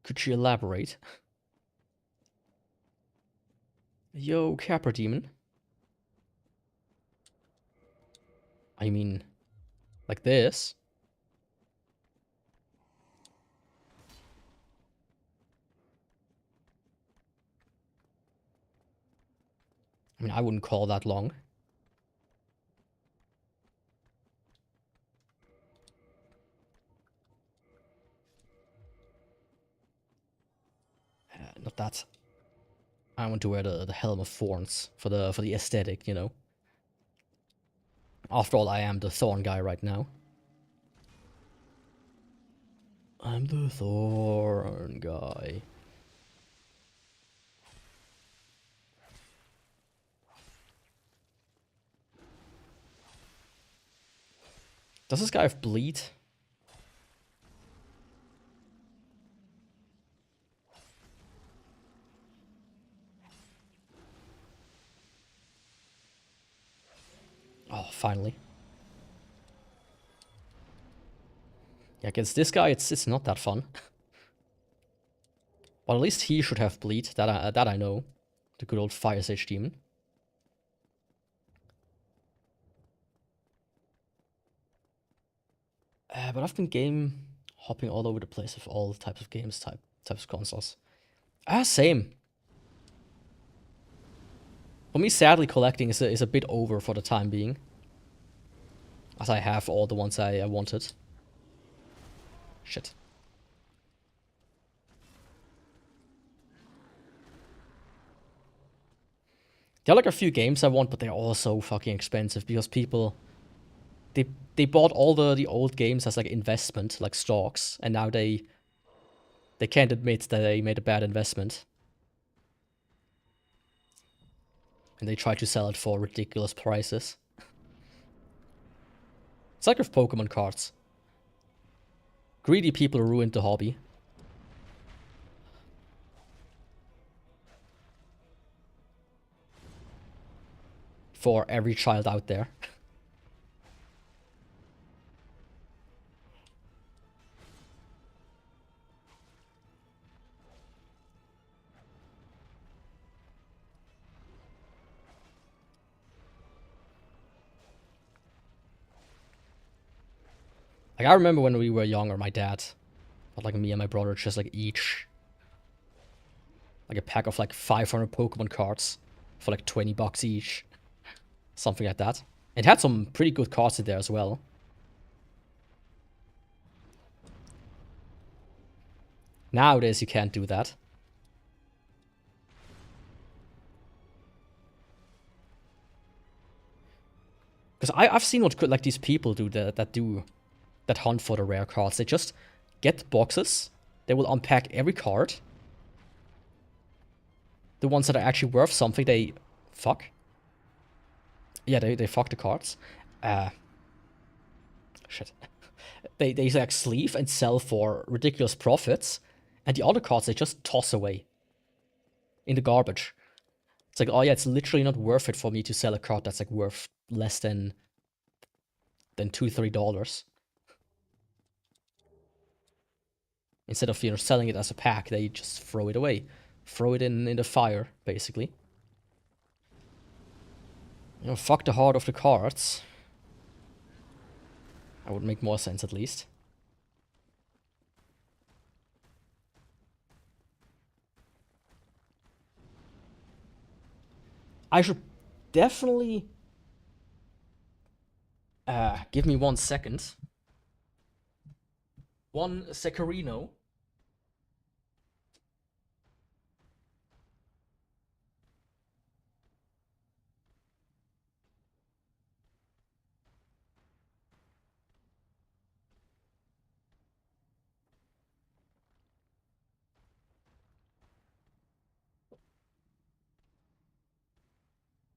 Could you elaborate? Yo, Capra Demon. I mean, like this. I mean, I wouldn't call that long. Not that. I want to wear the Helm of Thorns for the aesthetic, you know. After all, I am the Thorn guy right now. I'm the Thorn guy. Does this guy have bleed? Oh, finally. Yeah, against this guy, it's not that fun. But at least he should have bleed. That I know. The good old Fire Sage Demon. But I've been game hopping all over the place with all types of games, types of consoles. Same. For me, sadly, collecting is a bit over for the time being. As I have all the ones I wanted. Shit. There are like a few games I want, but they're all so fucking expensive because people... They bought all the old games as like investment, like stocks, and now they can't admit that they made a bad investment. And they try to sell it for ridiculous prices. It's like with Pokemon cards. Greedy people ruined the hobby. For every child out there. Like, I remember when we were younger, my dad, but like me and my brother, just like each, like a pack of like 500 Pokemon cards for like 20 bucks each. Something like that. It had some pretty good cards in there as well. Nowadays, you can't do that. Because I've seen what like these people do that hunt for the rare cards. They just get boxes. They will unpack every card. The ones that are actually worth something, they fuck. Yeah, they fuck the cards. Shit. They like sleeve and sell for ridiculous profits. And the other cards they just toss away. In the garbage. It's like, oh yeah, it's literally not worth it for me to sell a card that's like worth less than $2-3. Instead of, you know, selling it as a pack, they just throw it away. Throw it in the fire, basically. You know, fuck the heart of the cards. That would make more sense, at least. I should definitely... give me 1 second. One Secarino.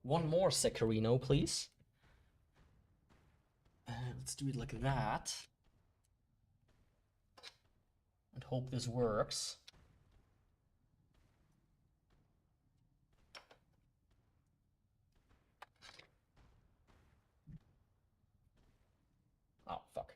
One more Secarino, please. Let's do it like that. And hope this works. Oh, fuck.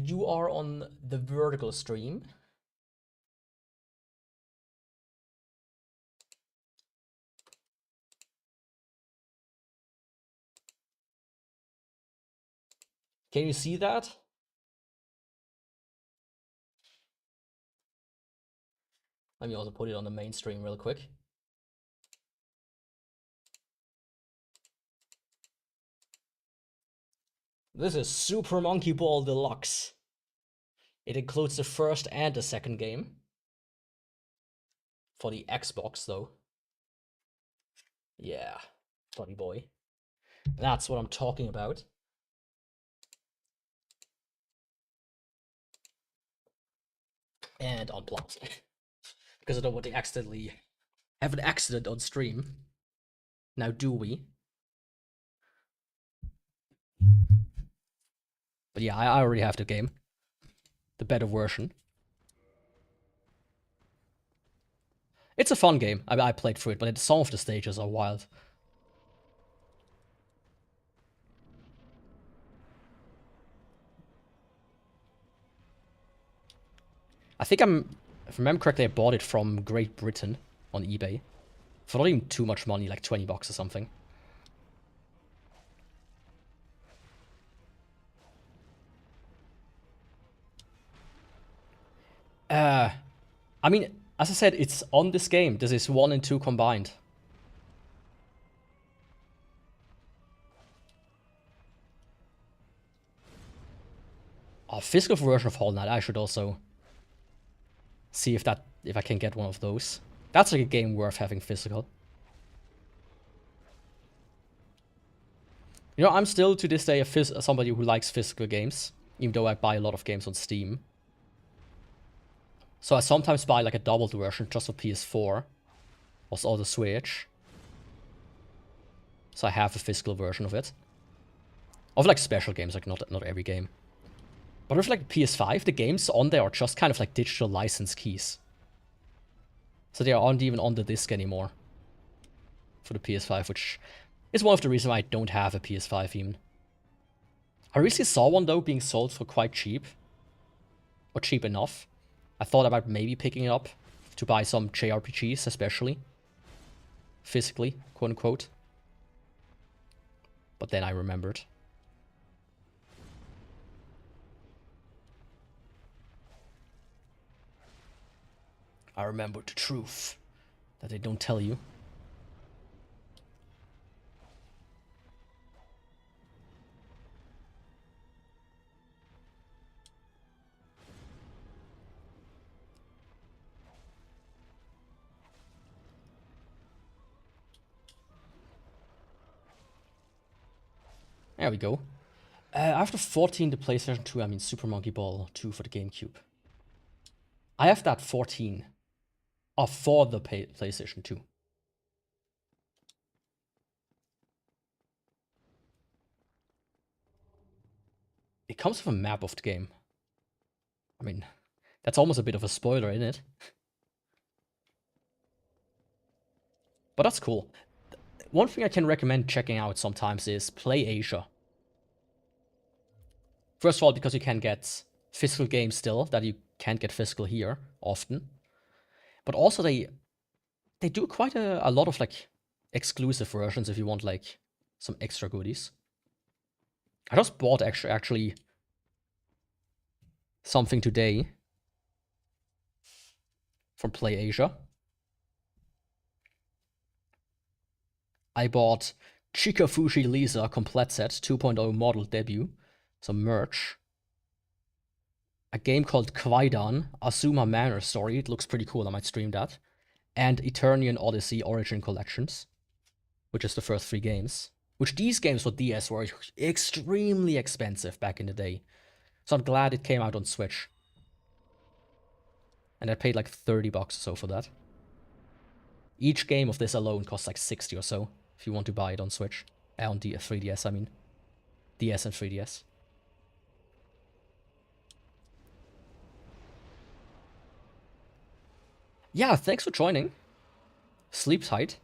You are on the vertical stream. Can you see that? Let me also put it on the main stream real quick. This is Super Monkey Ball Deluxe. It includes the first and the second game. For the Xbox, though. Yeah, buddy boy. That's what I'm talking about. And unplugged. Because I don't want to accidentally have an accident on stream. Now do we? But yeah, I already have the game. The better version. It's a fun game. I played through it, but some of the stages are wild. I think if I remember correctly, I bought it from Great Britain on eBay. For not even too much money, like 20 bucks or something. I mean, as I said, it's on this game. This is 1 and 2 combined. A physical version of Hollow Knight. I should also see if I can get one of those. That's like a game worth having physical. You know, I'm still to this day somebody who likes physical games, even though I buy a lot of games on Steam. So I sometimes buy like a doubled version just for PS4 or the Switch. So I have a physical version of it. Of like special games, like not every game. But with like PS5, the games on there are just kind of like digital license keys. So they aren't even on the disc anymore. For the PS5, which is one of the reasons why I don't have a PS5 even. I recently saw one though being sold for quite cheap. Or cheap enough. I thought about maybe picking it up to buy some JRPGs, especially. Physically, quote unquote. But then I remembered. I remembered the truth that they don't tell you. There we go. After 14, the PlayStation 2, I mean Super Monkey Ball 2 for the GameCube. I have that 14. Oh, for the PlayStation 2. It comes with a map of the game. I mean, that's almost a bit of a spoiler, isn't it? But that's cool. One thing I can recommend checking out sometimes is Play Asia. First of all, because you can get physical games still that you can't get physical here often. But also they do quite a lot of like exclusive versions if you want like some extra goodies. I just bought actually something today from Play Asia. I bought Chikafushi Lisa Complete Set 2.0 model debut, some merch. A game called Kwaidan, Asuma Manor Story, it looks pretty cool, I might stream that. And Eternian Odyssey Origin Collections, which is the first 3 games. Which these games for DS were extremely expensive back in the day. So I'm glad it came out on Switch. And I paid like 30 bucks or so for that. Each game of this alone costs like 60 or so, if you want to buy it on Switch. On 3DS, I mean. DS and 3DS. Yeah, thanks for joining. Sleep tight.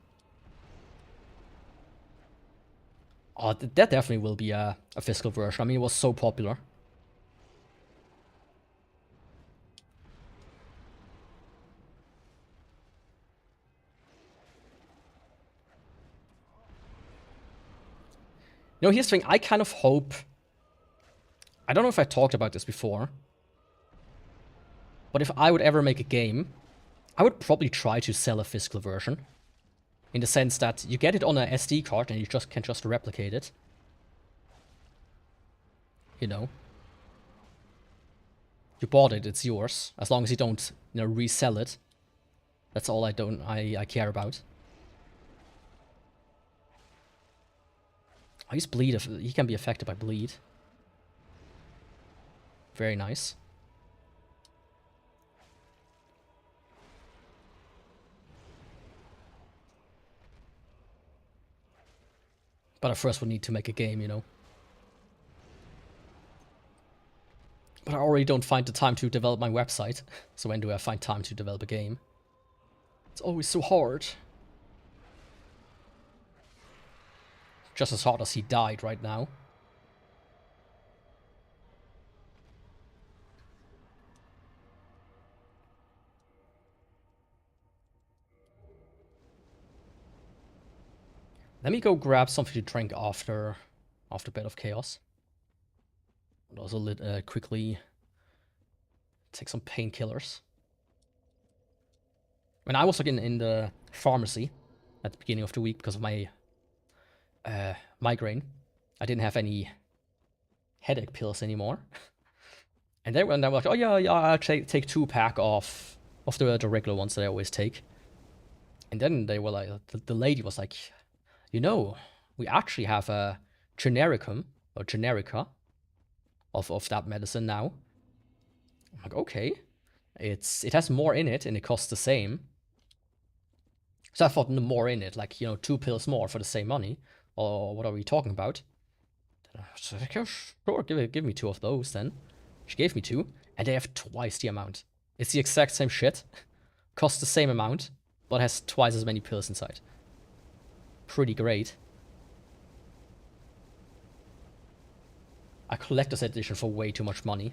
Oh, that definitely will be a physical version. I mean, it was so popular. You know, here's the thing. I kind of hope... I don't know if I talked about this before. But if I would ever make a game, I would probably try to sell a physical version. In the sense that you get it on a SD card and you can just replicate it. You know. You bought it, it's yours. As long as you don't, resell it. That's all I care about. Oh, he's bleed. He can be affected by bleed. Very nice. But I first would need to make a game, you know. But I already don't find the time to develop my website. So when do I find time to develop a game? It's always so hard. Just as hard as he died right now. Let me go grab something to drink after Bed of Chaos. And also quickly take some painkillers. When I was like in the pharmacy at the beginning of the week because of my migraine, I didn't have any headache pills anymore. And then when I was like, oh yeah, I'll take 2-pack of the regular ones that I always take. And then they were like, the lady was like, you know, we actually have a genericum or generica of that medicine now. I'm like, okay, it has more in it and it costs the same. So I thought more in it, like, 2 pills more for the same money, or what are we talking about? Then I was like, oh, sure, give me 2 of those then. She gave me 2, and they have twice the amount. It's the exact same shit, costs the same amount, but has twice as many pills inside. Pretty great. A collector's edition for way too much money.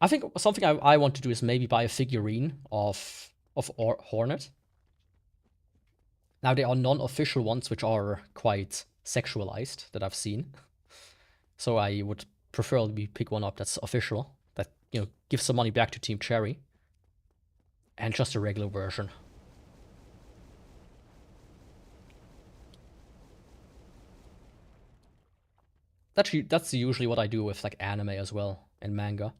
I think something I want to do is maybe buy a figurine of Hornet. Now there are non-official ones which are quite sexualized that I've seen. So I would preferably pick one up that's official, that, gives some money back to Team Cherry. And just a regular version. That's usually what I do with like anime as well and manga.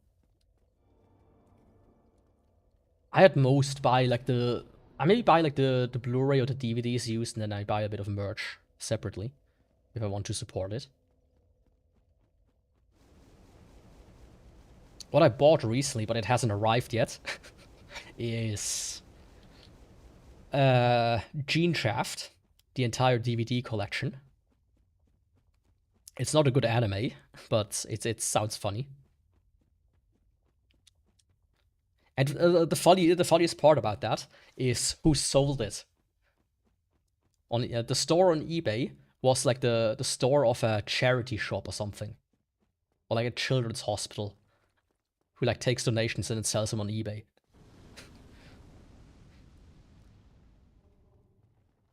I at most buy like I maybe buy like the Blu-ray or the DVDs used, and then I buy a bit of merch separately if I want to support it. What I bought recently, but it hasn't arrived yet, is Gene Shaft, the entire DVD collection. It's not a good anime, but it sounds funny. And the funniest part about that is who sold it. On the store on eBay was like the store of a charity shop or something, or like a children's hospital, who like takes donations and then sells them on eBay.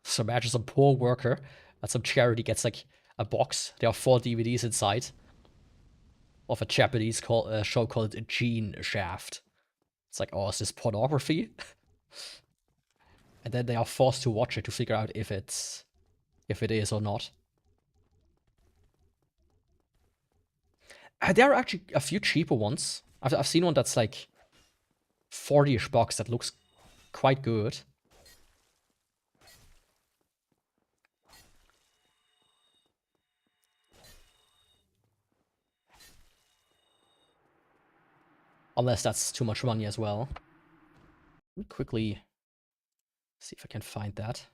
So imagine some poor worker at some charity gets like a box. There are 4 DVDs inside. of a Japanese show called Gene Shaft. It's like, oh, is this pornography? And then they are forced to watch it to figure out if it is or not. There are actually a few cheaper ones. I've seen one that's like 40-ish bucks that looks quite good. Unless that's too much money as well. Let me quickly see if I can find that.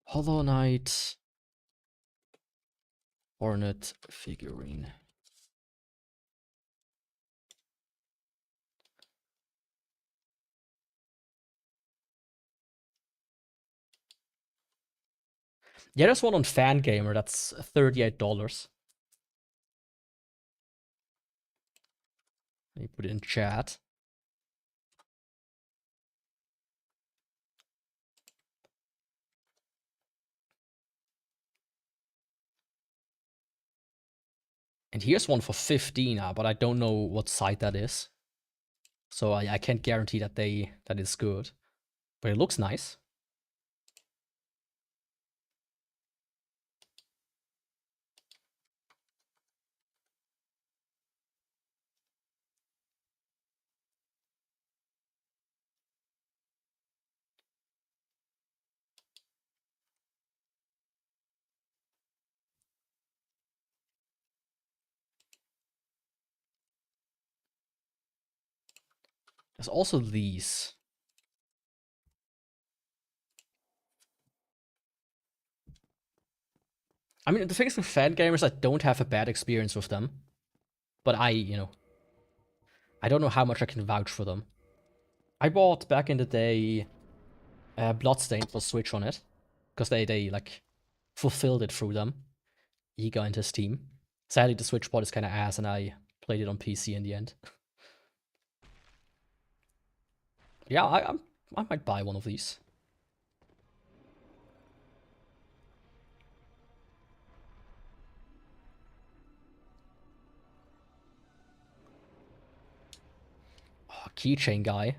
Hollow Knight Hornet figurine. Yeah, there's one on Fangamer that's $38. Let me put it in chat. And here's one for 15, but I don't know what site that is. So I can't guarantee that that is good. But it looks nice. There's also these. I mean, the thing is with Fangamers, I don't have a bad experience with them. But I don't know how much I can vouch for them. I bought, back in the day, Bloodstained for Switch on it. Because they like, fulfilled it through them. Ega into Steam. Sadly, the Switch port is kind of ass, and I played it on PC in the end. Yeah, I might buy one of these. Oh, keychain guy.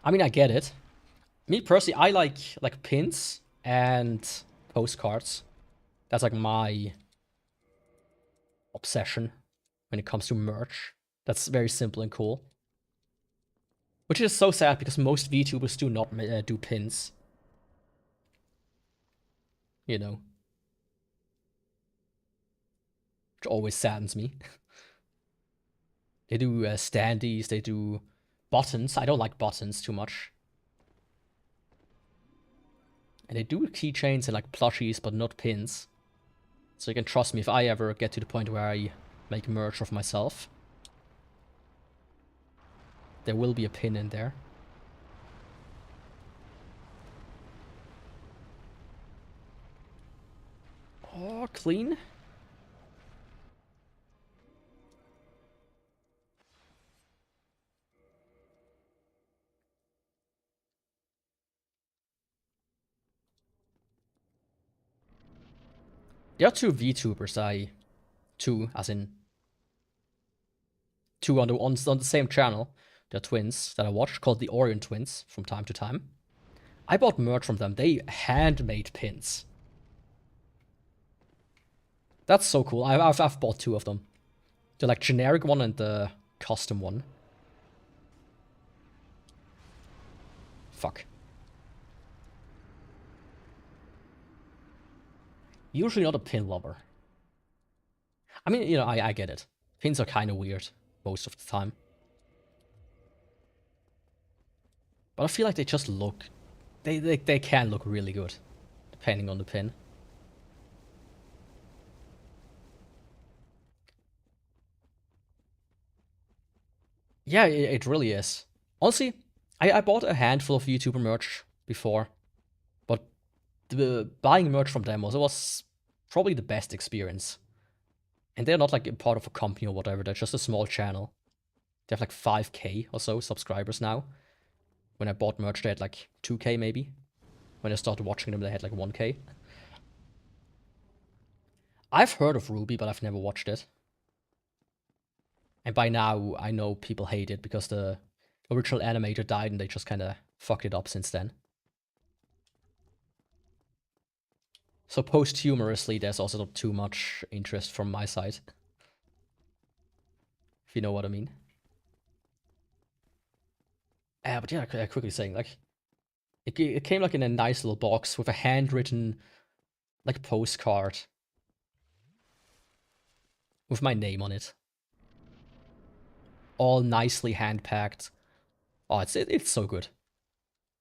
I mean, I get it. Me personally, I like pins and postcards. That's like my obsession when it comes to merch. That's very simple and cool. Which is so sad because most VTubers do not do pins. You know. Which always saddens me. They do standees, they do buttons. I don't like buttons too much. And they do keychains and like plushies, but not pins. So you can trust me if I ever get to the point where I make merch of myself. There will be a pin in there. Oh, clean. There are two VTubers two as in two on the same channel. They're twins that I watch called the Orion Twins from time to time. I bought merch from them. They handmade pins. That's so cool. I've bought two of them. The like generic one and the custom one. Fuck. Usually not a pin lover. I mean, I get it. Pins are kind of weird most of the time. But I feel like they just look... They can look really good, depending on the pin. Yeah, it really is. Honestly, I bought a handful of YouTuber merch before. But buying merch from them was probably the best experience. And they're not like a part of a company or whatever, they're just a small channel. They have like 5k or so subscribers now. When I bought merch, they had like 2K maybe. When I started watching them, they had like 1K. I've heard of Ruby, but I've never watched it. And by now, I know people hate it because the original animator died and they just kind of fucked it up since then. So posthumously, there's also not too much interest from my side. If you know what I mean. But yeah, quickly saying, like, it came like in a nice little box with a handwritten, like, postcard with my name on it. All nicely hand-packed. Oh, it's so good.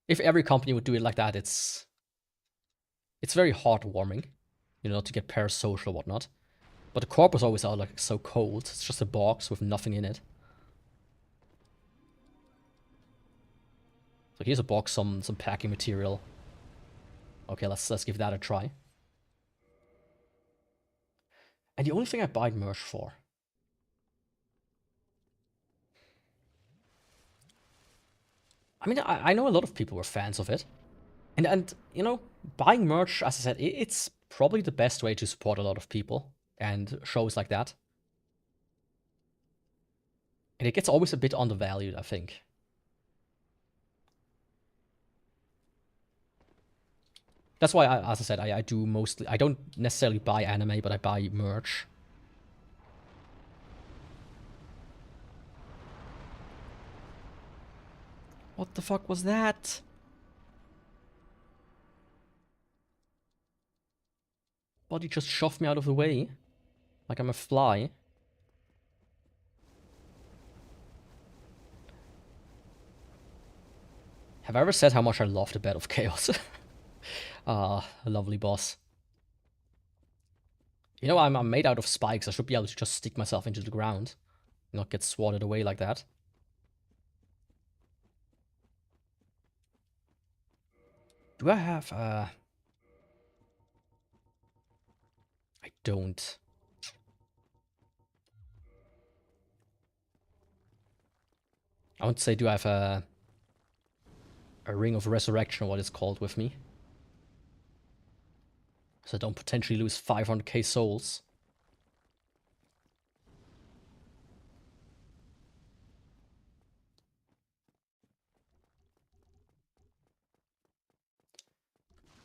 If every company would do it like that, it's very heartwarming, you know, to get parasocial and whatnot. But the corpus always are like so cold. It's just a box with nothing in it. So here's a box, some packing material. Okay, let's give that a try. And the only thing I buy merch for. I mean, I know a lot of people were fans of it. And you know, buying merch, as I said, it's probably the best way to support a lot of people and shows like that. And it gets always a bit undervalued, I think. That's why, as I said, I do mostly... I don't necessarily buy anime, but I buy merch. What the fuck was that? Body just shoved me out of the way. Like I'm a fly. Have I ever said how much I love the Bed of Chaos? Ah, a lovely boss. You know, I'm made out of spikes. I should be able to just stick myself into the ground. Not get swatted away like that. Do I have, I don't. I would say, do I have a Ring of Resurrection, or what it's called, with me? So I don't potentially lose 500k souls.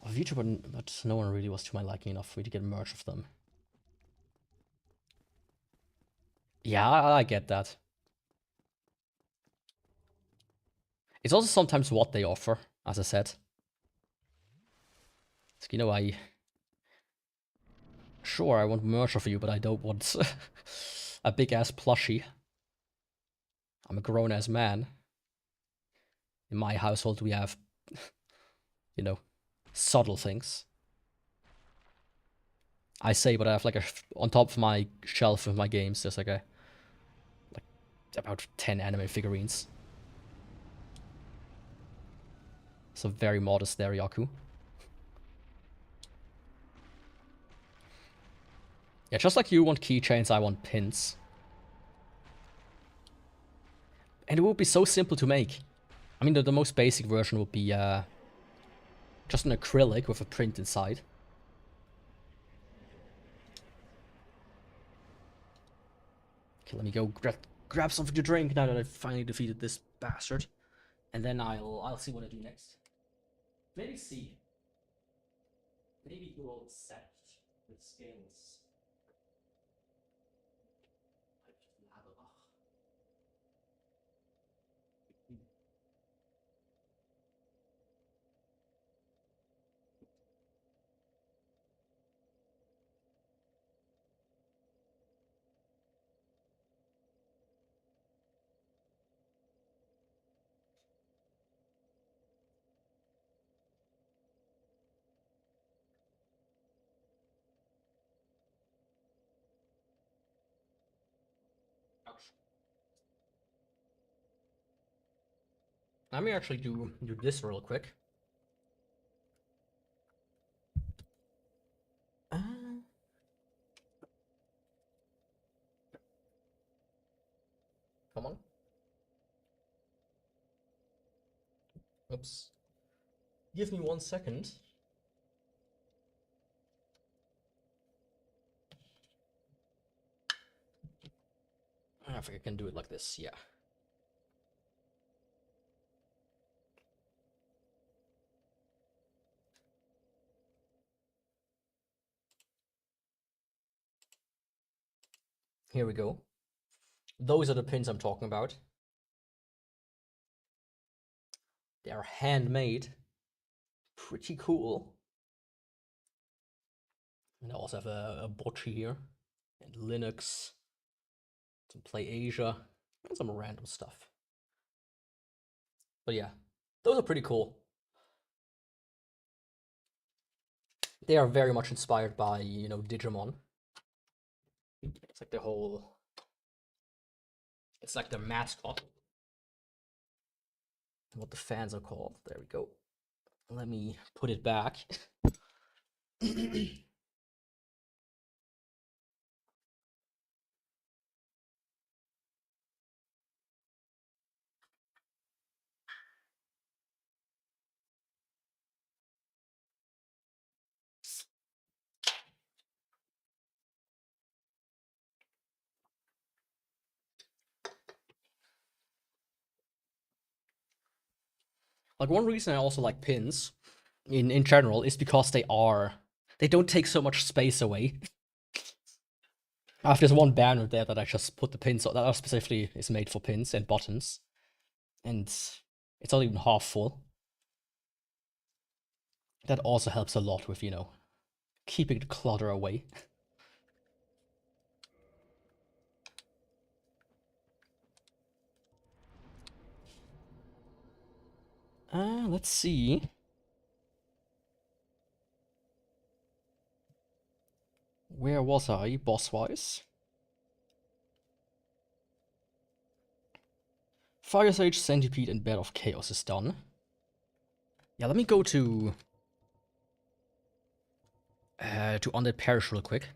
A VTuber, but no one really was to my liking enough for me to get merch of them. Yeah, I get that. It's also sometimes what they offer, as I said. So, you know, Sure, I want merch of you, but I don't want a big-ass plushie. I'm a grown-ass man. In my household, we have, you know, subtle things. I say, but I have like on top of my shelf of my games, there's like about 10 anime figurines. So very modest there, Yaku. Yeah, just like you want keychains, I want pins. And it would be so simple to make. I mean, the most basic version would be just an acrylic with a print inside. Okay, let me go grab something to drink now that I've finally defeated this bastard. And then I'll see what I do next. Maybe see. Maybe do all set with scales. Ouch. Let me actually do this real quick. Come on. Oops. Give me 1 second. I think I can do it like this, yeah. Here we go. Those are the pins I'm talking about. They are handmade. Pretty cool. And I also have a bocce here. And Linux. Some Play Asia. And some random stuff. But yeah, those are pretty cool. They are very much inspired by, you know, Digimon. It's like the whole... It's like the mascot. What the fans are called. There we go. Let me put it back. Like, one reason I also like pins in general is because they don't take so much space away. I have this one banner there that I just put the pins on, that specifically is made for pins and buttons. And it's not even half full. That also helps a lot with, you know, keeping the clutter away. Let's see. Where was I, boss-wise? Fire Sage, Centipede, and Bed of Chaos is done. Yeah, let me go to Undead Parish real quick.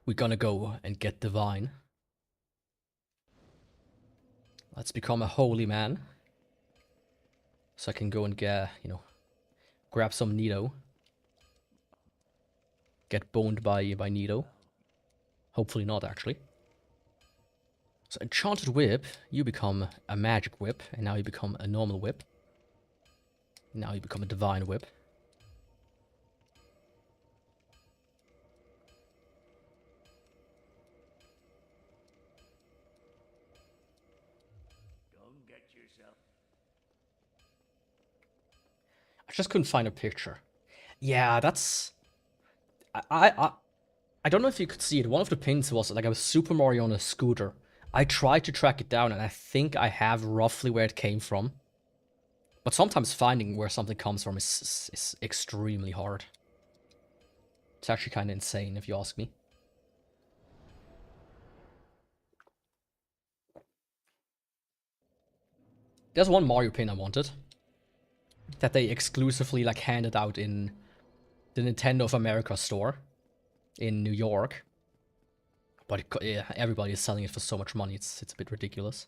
We're gonna go and get Divine. Let's become a holy man. So I can go and get, you know, grab some Nido. Get boned by Nido. Hopefully not, actually. So Enchanted Whip, you become a Magic Whip, and now you become a normal whip. Now you become a Divine Whip. Don't get yourself. I just couldn't find a picture. Yeah, that's... I don't know if you could see it. One of the pins was like a Super Mario on a scooter. I tried to track it down, and I think I have roughly where it came from. But sometimes finding where something comes from is extremely hard. It's actually kind of insane, if you ask me. There's one Mario pin I wanted. That they exclusively like handed out in the Nintendo of America store in New York. But yeah, everybody is selling it for so much money, it's a bit ridiculous.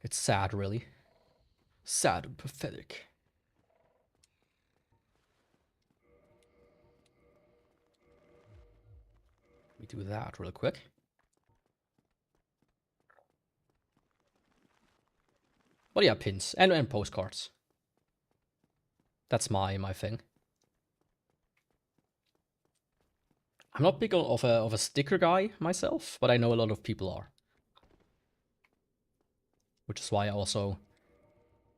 It's sad, really. Sad and pathetic. Let me do that real quick. But yeah, pins and postcards. That's my thing. I'm not big of a sticker guy myself, but I know a lot of people are. Which is why I also,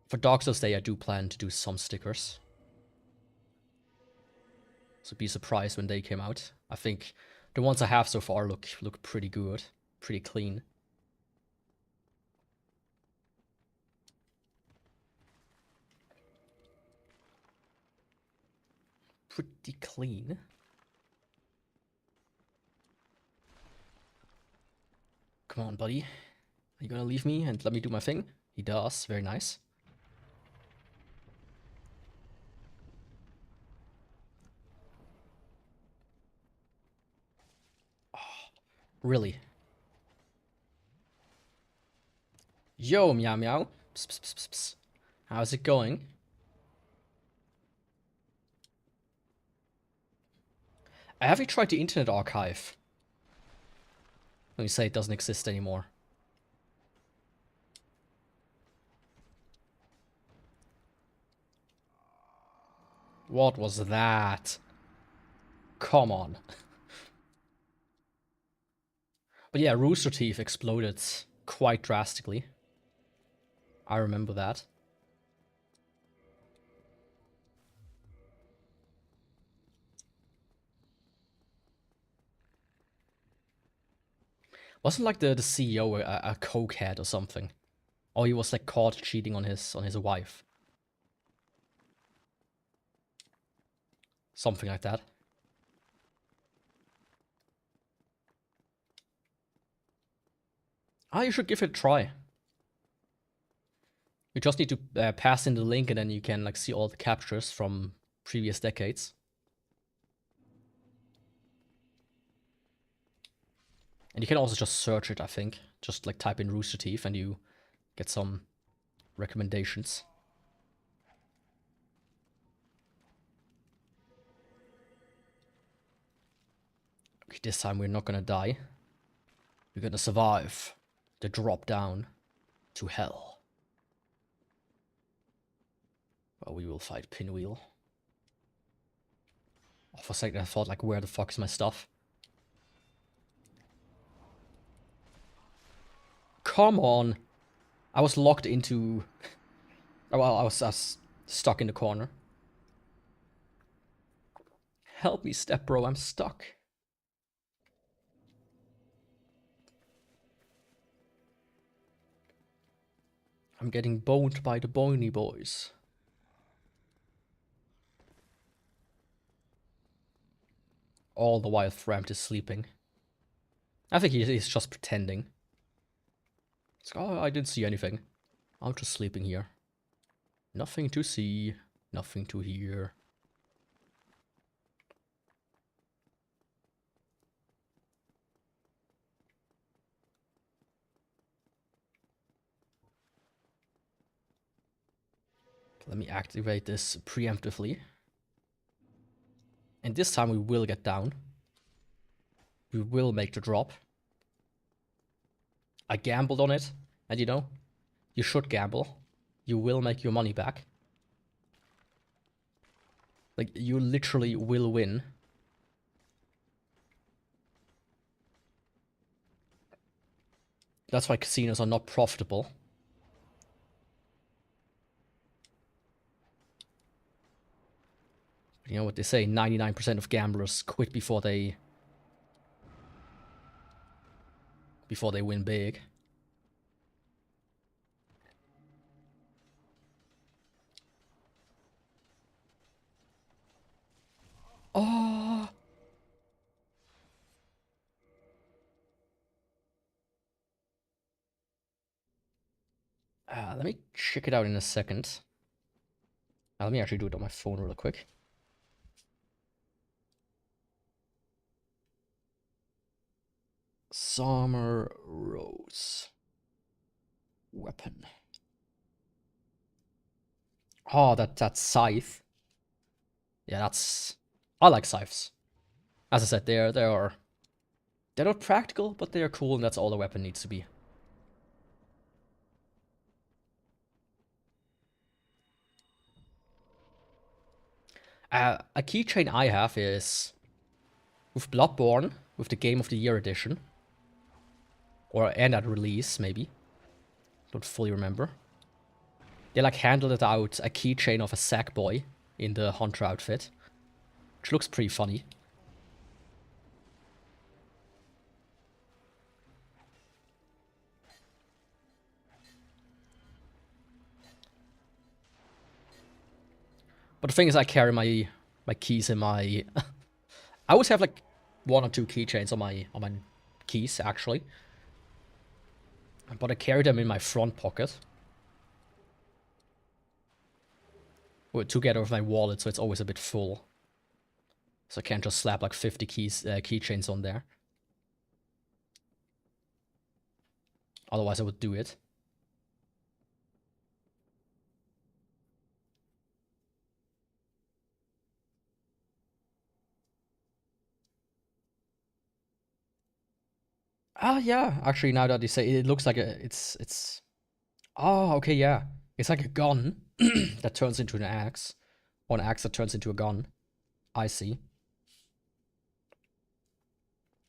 for Dark Souls Day, I do plan to do some stickers. So be surprised when they came out. I think the ones I have so far look pretty good, pretty clean. Pretty clean. Come on, buddy. Are you gonna leave me and let me do my thing? He does. Very nice. Oh, really? Yo, meow meow. Psst, psst, psst, psst. How's it going? Have you tried the Internet Archive? When you say it doesn't exist anymore. What was that? Come on. But yeah, Rooster Teeth exploded quite drastically. I remember that. Wasn't like the CEO a cokehead or something? Or he was like caught cheating on his wife. Something like that. Ah, you should give it a try. You just need to pass in the link and then you can like see all the captures from previous decades. And you can also just search it, I think. Just like type in Rooster Teeth and you get some recommendations. Okay, this time we're not gonna die. We're gonna survive the drop down to hell. Well, we will fight Pinwheel. Oh, for a second I thought like, where the fuck is my stuff? Come on! I was locked into... Oh, well, I was stuck in the corner. Help me, Step Bro, I'm stuck. I'm getting boned by the Boiny boys. All the while Frampt is sleeping. I think he's just pretending. It's like, oh, I didn't see anything. I'm just sleeping here. Nothing to see, nothing to hear. Let me activate this preemptively. And this time we will get down. We will make the drop. I gambled on it, and you know, you should gamble. You will make your money back. Like, you literally will win. That's why casinos are not profitable. You know what they say, 99% of gamblers quit before they win big. Oh! Let me check it out in a second. Let me actually do it on my phone real quick. Summer Rose. Weapon. Oh, that scythe. Yeah, that's... I like scythes. As I said, they're not practical, but they are cool, and that's all the weapon needs to be. A keychain I have is with Bloodborne, with the Game of the Year edition. And at release, maybe. Don't fully remember. They like handled it out a keychain of a Sackboy in the Hunter outfit. Which looks pretty funny. But the thing is, I carry my keys in my... I always have like 1 or 2 keychains on my keys, actually. But I carry them in my front pocket. Together with my wallet, so it's always a bit full. So I can't just slap like 50 keychains on there. Otherwise I would do it. Ah, yeah. Actually, now that you say it, it looks like it's. Oh, okay, yeah. It's like a gun that turns into an axe, or an axe that turns into a gun. I see.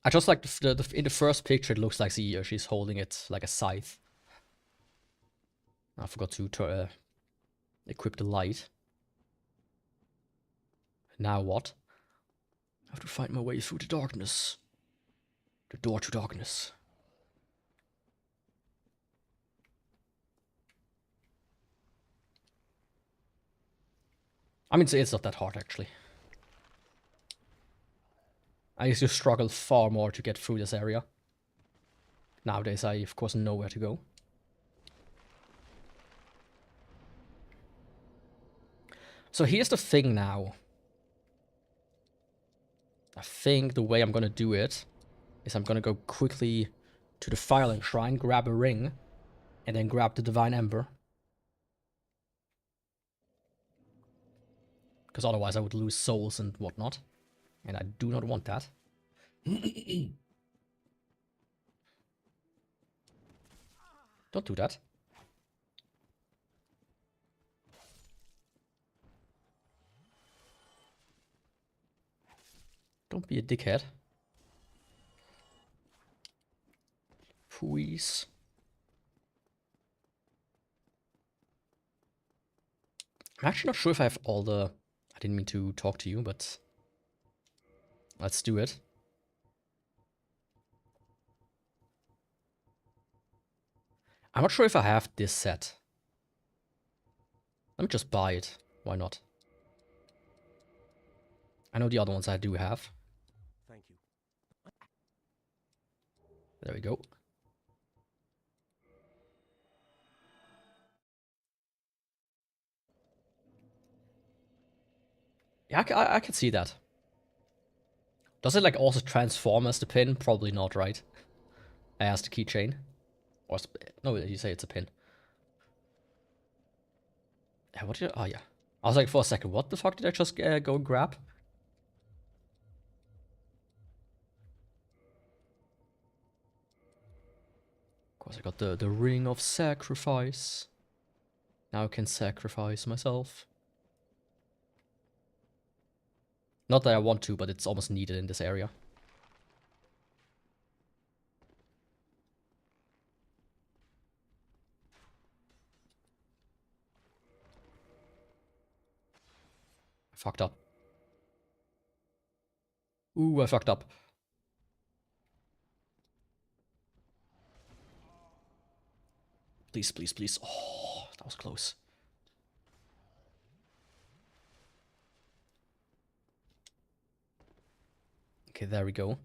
I just like in the first picture, it looks like she's holding it like a scythe. I forgot to equip the light. Now what? I have to find my way through the darkness. The door to darkness. I mean, it's not that hard, actually. I used to struggle far more to get through this area. Nowadays, I, of course, know where to go. So here's the thing now. I think the way I'm gonna do it is I'm gonna go quickly to the Firelink Shrine, grab a ring, and then grab the Divine Ember. Because otherwise I would lose souls and whatnot. And I do not want that. Don't do that. Don't be a dickhead. Please. I'm actually not sure if I have all the... I didn't mean to talk to you, but... Let's do it. I'm not sure if I have this set. Let me just buy it. Why not? I know the other ones I do have. Thank you. There we go. Yeah, I can see that. Does it like also transform as the pin? Probably not, right? As the keychain. Or no, you say it's a pin. Yeah, what did oh yeah. I was like for a second, what the fuck did I just go and grab? Of course I got the ring of sacrifice. Now I can sacrifice myself. Not that I want to, but it's almost needed in this area. I fucked up. Ooh, I fucked up. Please, please, please. Oh, that was close. Okay, there we go.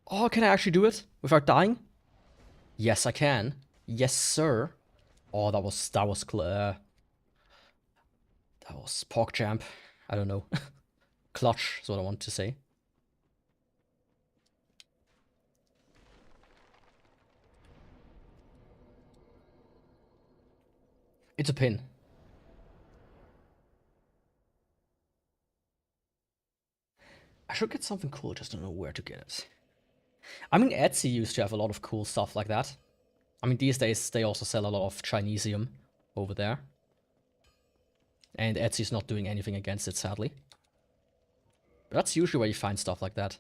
Oh, can I actually do it without dying? Yes, I can. Yes, sir. Oh, that was pork champ. I don't know. Clutch is what I want to say. It's a pin. I should get something cool, just don't know where to get it. I mean, Etsy used to have a lot of cool stuff like that. I mean, these days they also sell a lot of Chinesium over there. And Etsy's not doing anything against it, sadly. But that's usually where you find stuff like that.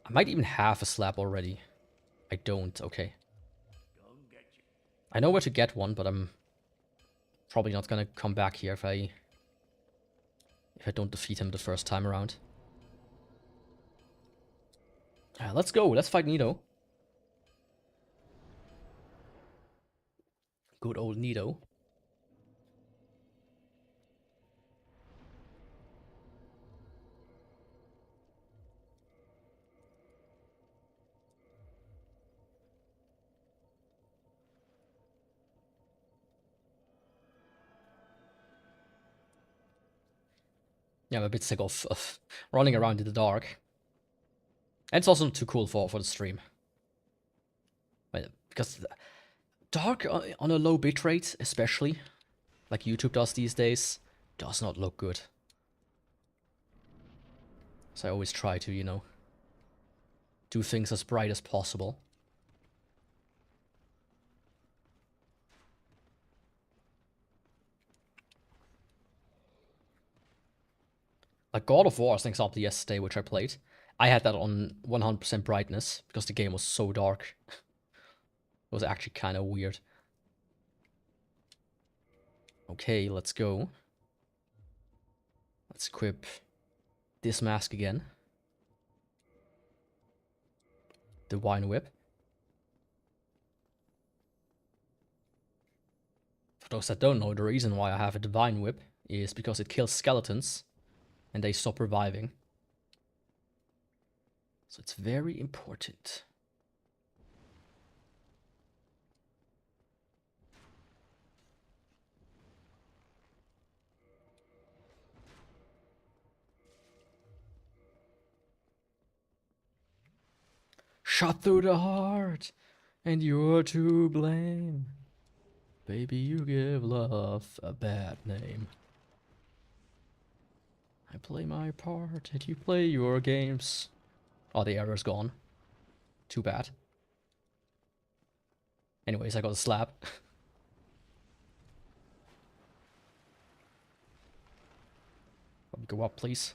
I might even have a slab already. I don't, okay. I know where to get one, but I'm probably not gonna come back here if I don't defeat him the first time around. Let's go, let's fight Nido. Good old Nido. Yeah, I'm a bit sick of running around in the dark. And it's also not too cool for the stream. Because dark on a low bitrate, especially, like YouTube does these days, does not look good. So I always try to, you know, do things as bright as possible. Like God of War, as an example, yesterday, which I played, I had that on 100% brightness because the game was so dark. It was actually kind of weird. Okay, let's go. Let's equip this mask again. Divine Whip. For those that don't know, the reason why I have a Divine Whip is because it kills skeletons and they stop reviving. So it's very important. Shot through the heart, and you're to blame. Baby, you give love a bad name. I play my part, and you play your games. Oh, the error's gone. Too bad. Anyways, I got a slap. Go up, please.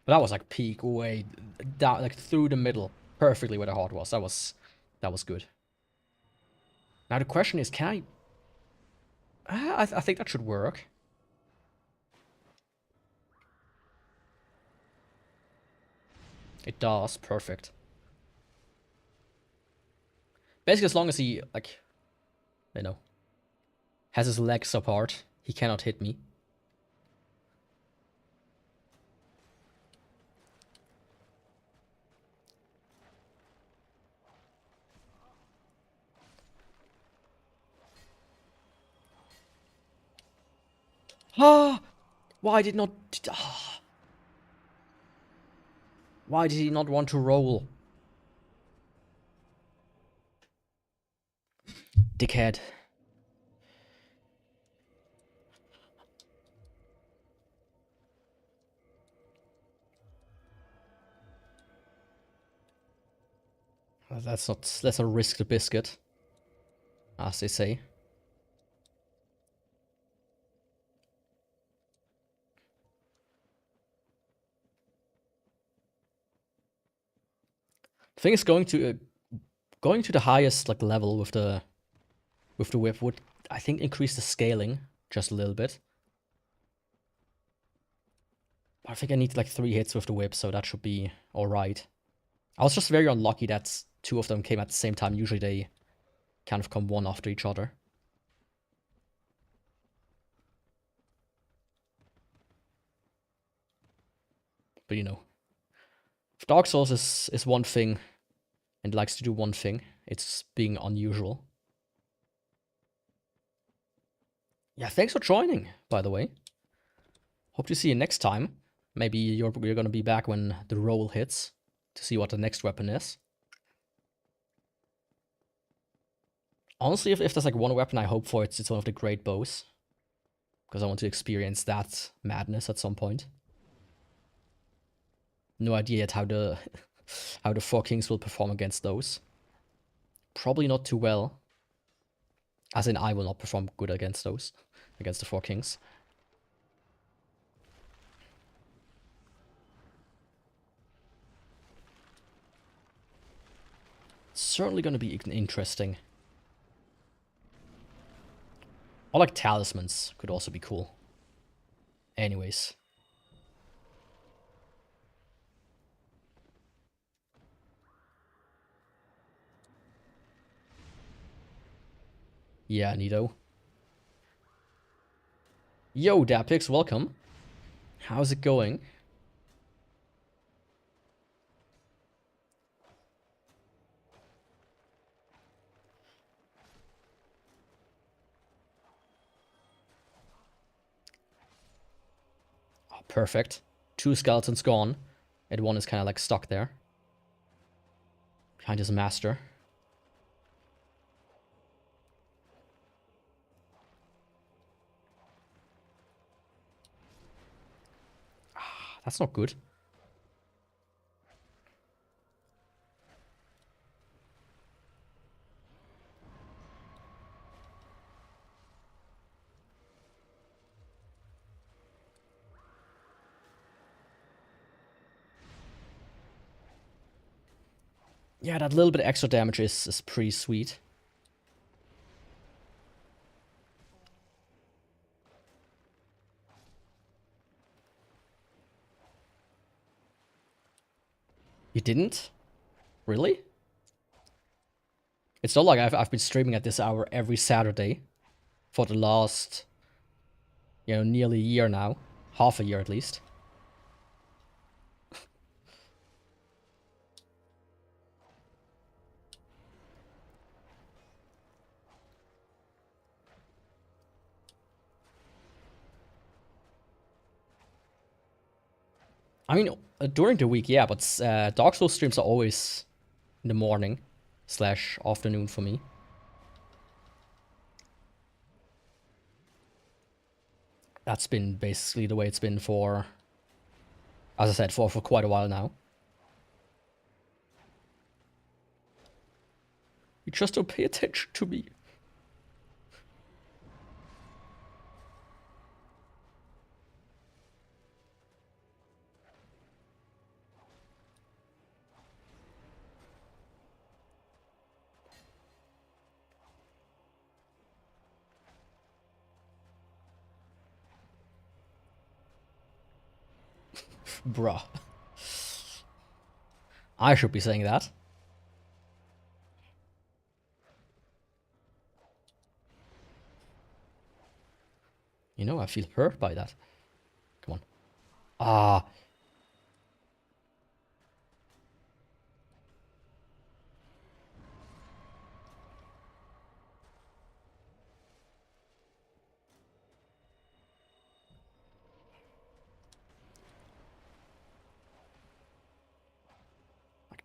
But that was like peak way down, like through the middle, perfectly where the heart was. That was good. Now the question is, can I? I think that should work. It does, perfect. Basically, as long as he like, you know, has his legs apart, he cannot hit me. Ah! Why did not... Ah. Why did he not want to roll? Dickhead. Let's not risk the biscuit, as they say. The thing is, going to the highest like level with the whip would, I think, increase the scaling just a little bit. But I think I need like 3 hits with the whip, so that should be alright. I was just very unlucky that 2 of them came at the same time. Usually they kind of come one after each other. But you know, if Dark Souls is one thing and likes to do one thing, it's being unusual. Yeah, thanks for joining, by the way. Hope to see you next time. Maybe you're gonna be back when the roll hits to see what the next weapon is. Honestly, if there's like one weapon I hope for, it's one of the great bows. Because I want to experience that madness at some point. No idea yet how the how the 4 Kings will perform against those. Probably not too well. As in, I will not perform good against those. Against the 4 Kings. It's certainly going to be interesting. Or like talismans could also be cool. Anyways. Yeah, Nito. Yo, Dapix, welcome. How's it going? Perfect. 2 skeletons gone. And 1 is kind of like stuck there. Behind his master. That's not good. Yeah, that little bit extra damage is pretty sweet. You didn't? Really? It's not like I've been streaming at this hour every Saturday for the last, you know, nearly a year now. Half a year at least. I mean, during the week, yeah, but Dark Souls streams are always in the morning / afternoon for me. That's been basically the way it's been for, as I said, for quite a while now. You just don't pay attention to me. Bruh. I should be saying that. You know, I feel hurt by that. Come on. Ah.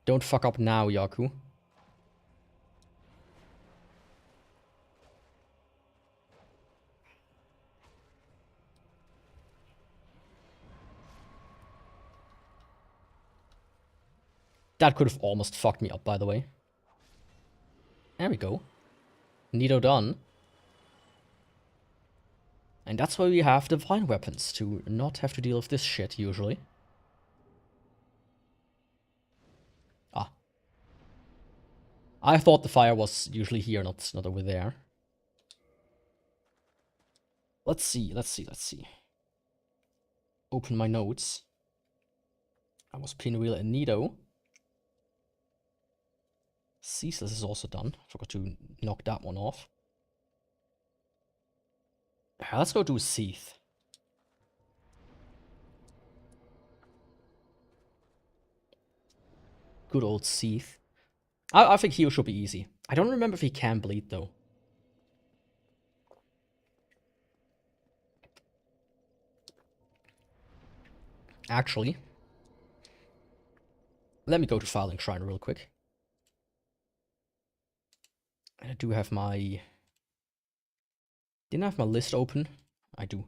Don't fuck up now, Yaku. That could have almost fucked me up, by the way. There we go. Neato done. And that's why we have divine weapons, to not have to deal with this shit, usually. Ah. I thought the fire was usually here, not over there. Let's see. Open my notes. I was Pinwheel and Neato. Ceaseless is also done. Forgot to knock that one off. Let's go do Seath. Good old Seath. I think heal should be easy. I don't remember if he can bleed, though. Actually, let me go to Filing Shrine real quick. I do have my... Didn't I have my list open? I do.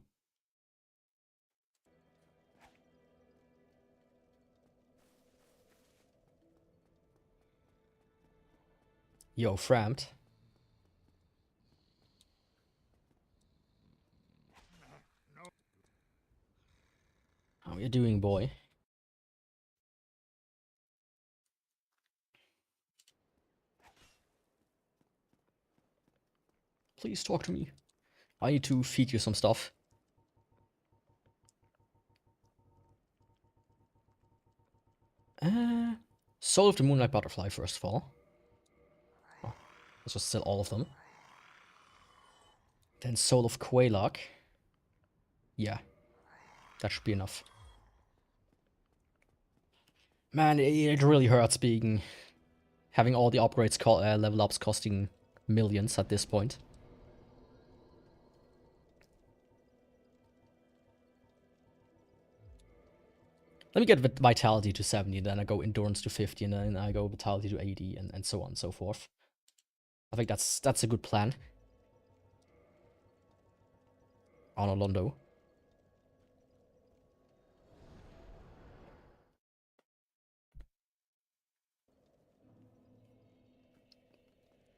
Yo, Framed. How you doing, boy? Please talk to me. I need to feed you some stuff. Soul of the Moonlight Butterfly, first of all. Oh, this was still all of them. Then Soul of Quaylok. Yeah, that should be enough. Man, it really hurts having all the upgrades level ups costing millions at this point. Let me get vitality to 70, then I go endurance to 50, and then I go vitality to 80, and so on and so forth. I think that's a good plan. Oh no, Londo.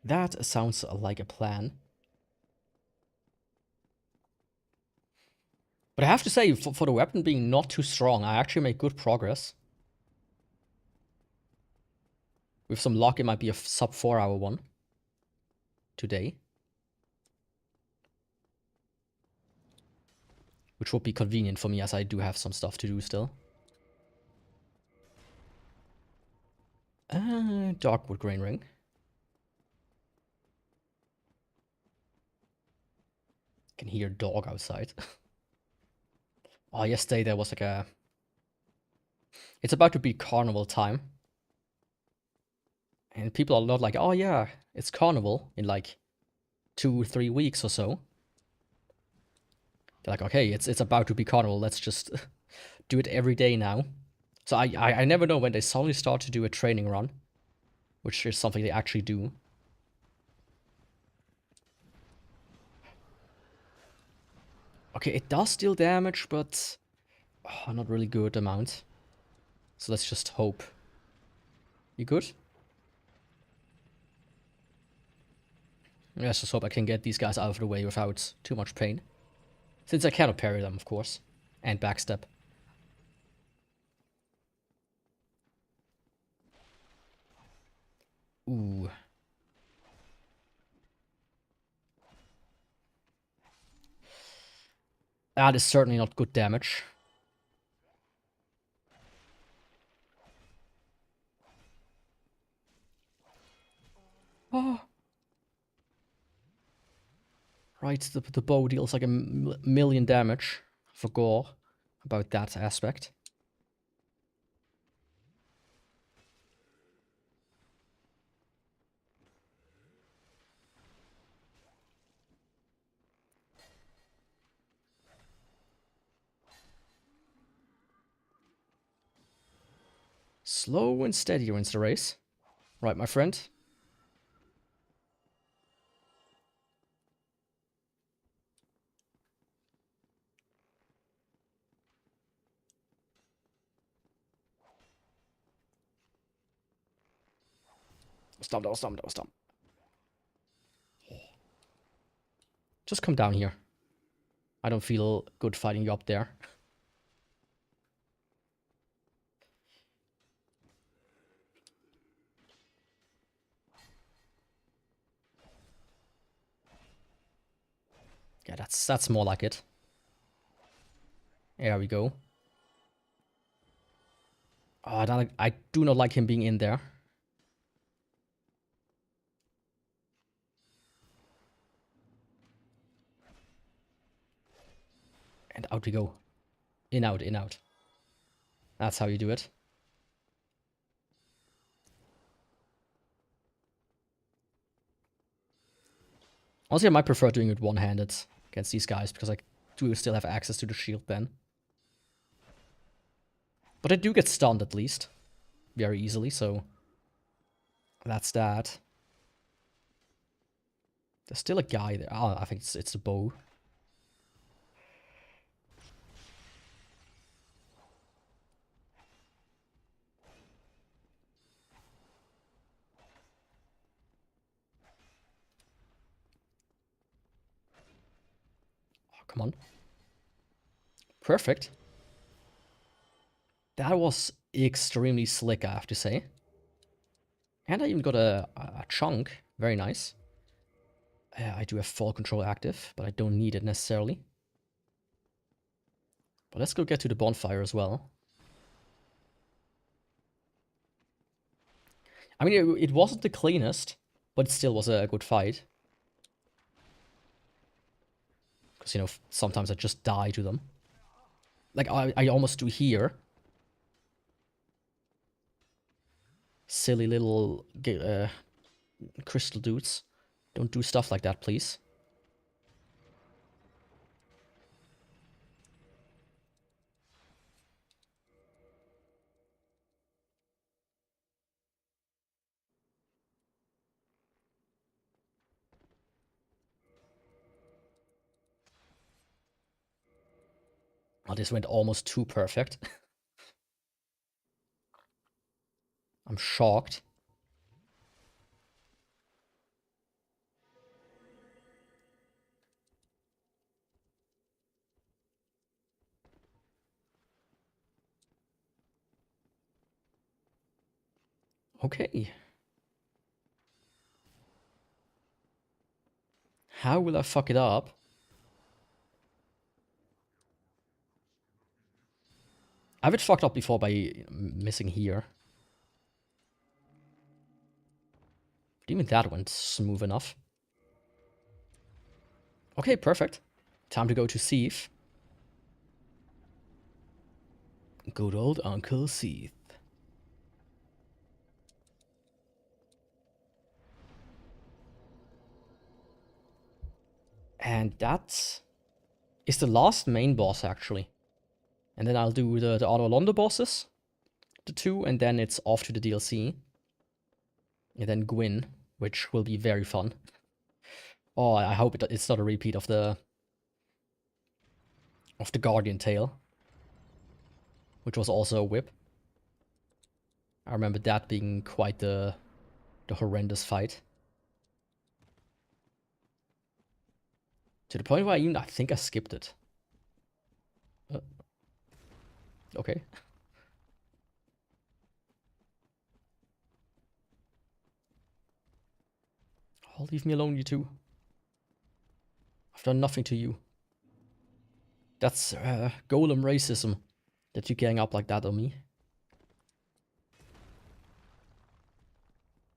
That sounds like a plan. But I have to say, for the weapon being not too strong, I actually make good progress. With some luck, it might be a sub 4-hour one today. Which would be convenient for me, as I do have some stuff to do still. Darkwood Grain Ring. Can hear a dog outside. Oh, yesterday there was like a... It's about to be carnival time. And people are not like, oh yeah, it's carnival in like 2-3 weeks or so. They're like, okay, it's about to be carnival, let's just do it every day now. So I never know when they suddenly start to do a training run, which is something they actually do. Okay, it does deal damage, but not really good amount. So let's just hope. You good? Let's just hope I can get these guys out of the way without too much pain. Since I cannot parry them, of course. And backstep. Ooh. That is certainly not good damage. Oh. Right, the bow deals like a million damage. Forgot about that aspect. Slow and steady wins the race. Right, my friend. Stomp, that was stomp, that was stomp. Just come down here. I don't feel good fighting you up there. Yeah, that's more like it. There we go. Oh, I do not like him being in there. And out we go. In, out, in, out. That's how you do it. Honestly, I might prefer doing it one-handed against these guys, because I do still have access to the shield then. But I do get stunned at least. Very easily, so... That's that. There's still a guy there. Oh, I think it's the bow. Oh, come on. Perfect. That was extremely slick, I have to say. And I even got a chunk. Very nice. I do have fall control active, but I don't need it necessarily. But let's go get to the bonfire as well. I mean, it wasn't the cleanest, but it still was a good fight. Because, you know, sometimes I just die to them. Like, I almost do here. Silly little crystal dudes. Don't do stuff like that, please. Oh, this went almost too perfect. I'm shocked. Okay. How will I fuck it up? I've been fucked up before by missing here. But even that went smooth enough. Okay, perfect. Time to go to Seath. Good old Uncle Seath. And that is the last main boss, actually. And then I'll do the other Londo bosses. The 2, and then it's off to the DLC. And then Gwyn, which will be very fun. Oh, I hope it's not a repeat of the Guardian Tale, which was also a whip. I remember that being quite the horrendous fight. To the point where I think I skipped it. Okay. Oh, leave me alone, you two. I've done nothing to you. That's golem racism that you gang up like that on me.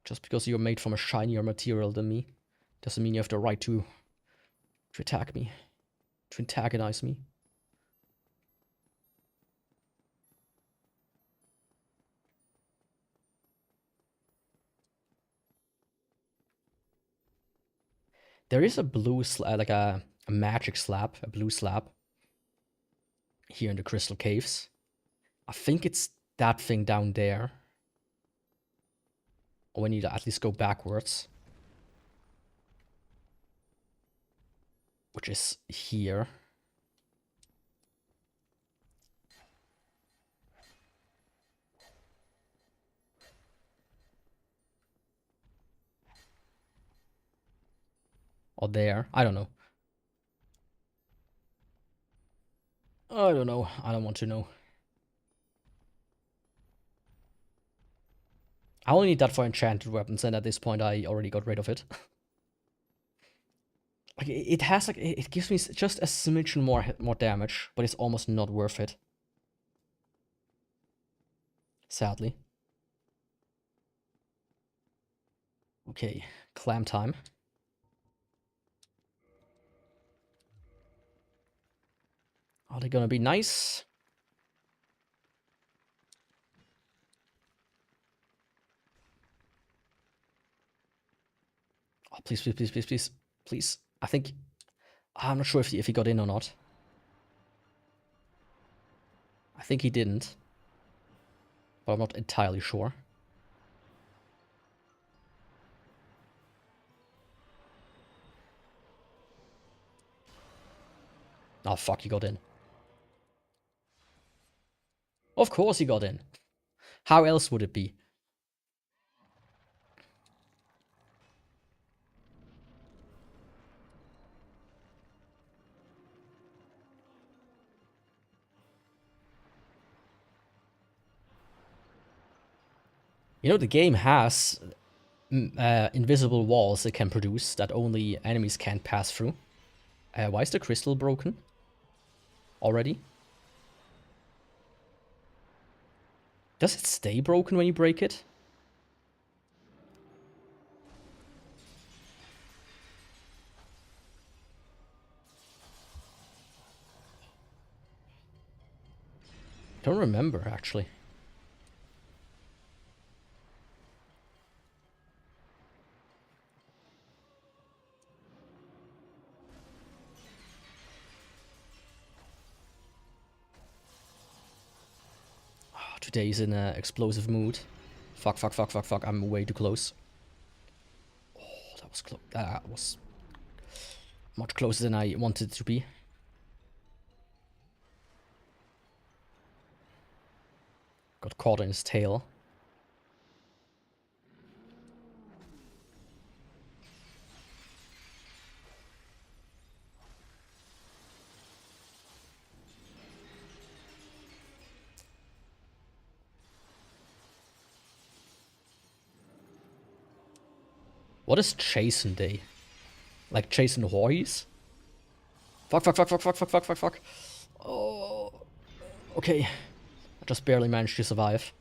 Just because you're made from a shinier material than me doesn't mean you have the right to attack me, to antagonize me. There is a blue like a magic slab, a blue slab here in the Crystal Caves. I think it's that thing down there. Or we need to at least go backwards. Which is here. Or there. I don't know. I don't know. I don't want to know. I only need that for enchanted weapons, and at this point I already got rid of it. Like, it has, like, it gives me just a smidgen more damage, but it's almost not worth it. Sadly. Okay, clam time. Are they gonna be nice? Oh, please, please, please, please, please, please. I think... I'm not sure if he got in or not. I think he didn't. But I'm not entirely sure. Oh, fuck, he got in. Of course he got in. How else would it be? You know, the game has invisible walls it can produce that only enemies can't pass through. Why is the crystal broken? Already? Does it stay broken when you break it? I don't remember, actually. Today's in an explosive mood. Fuck, fuck, fuck, fuck, fuck. I'm way too close. Oh, that was close. That was much closer than I wanted it to be. Got caught in his tail. What is Chasen Day? Like Chasen Horse? Fuck, fuck, fuck, fuck, fuck, fuck, fuck, fuck, fuck. Oh. Okay. I just barely managed to survive.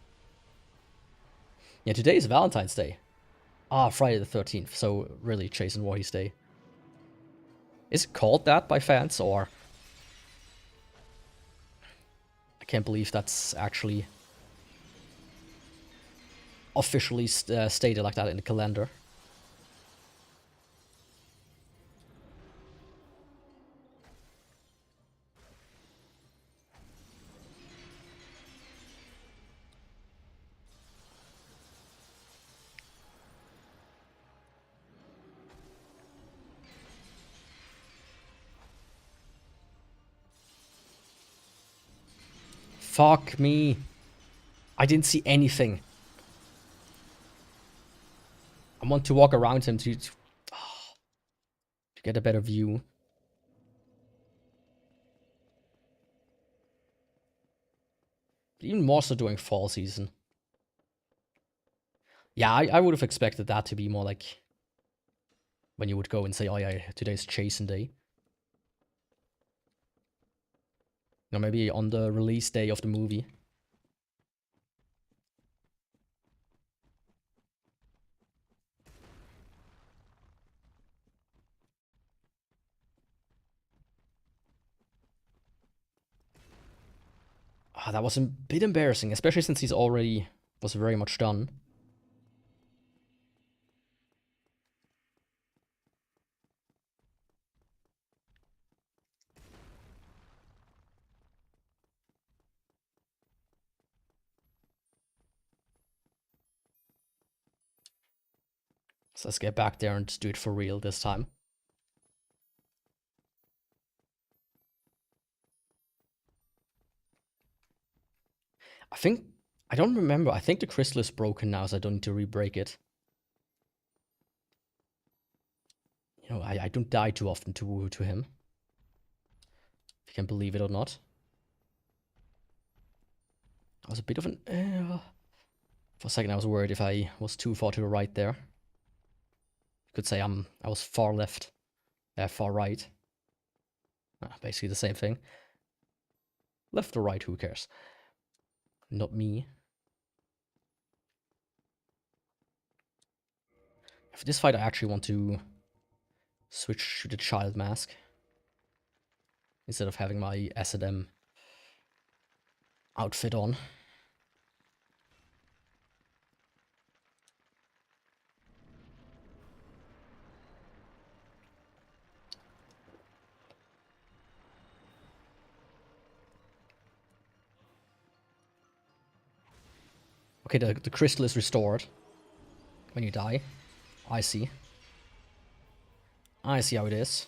Yeah, today is Valentine's Day. Ah, Friday the 13th, so really Chasen Horse Day. Is it called that by fans, or... I can't believe that's actually... officially stated like that in the calendar. Fuck me. I didn't see anything. I want to walk around him to get a better view. Even more so during fall season. Yeah, I would have expected that to be more like when you would go and say, oh yeah, today's Chasen Day. Or maybe on the release day of the movie. Ah, that was a bit embarrassing, especially since he's already was very much done. So let's get back there and do it for real this time. I don't remember. I think the crystal is broken now, so I don't need to re-break it. You know, I don't die too often to him. If you can believe it or not. I was a bit of an... for a second I was worried if I was too far to the right there. You could say I was far left. Far right. Basically the same thing. Left or right, who cares? Not me. For this fight I actually want to switch to the child mask. Instead of having my S&M outfit on. Okay, the crystal is restored when you die. I see. I see how it is.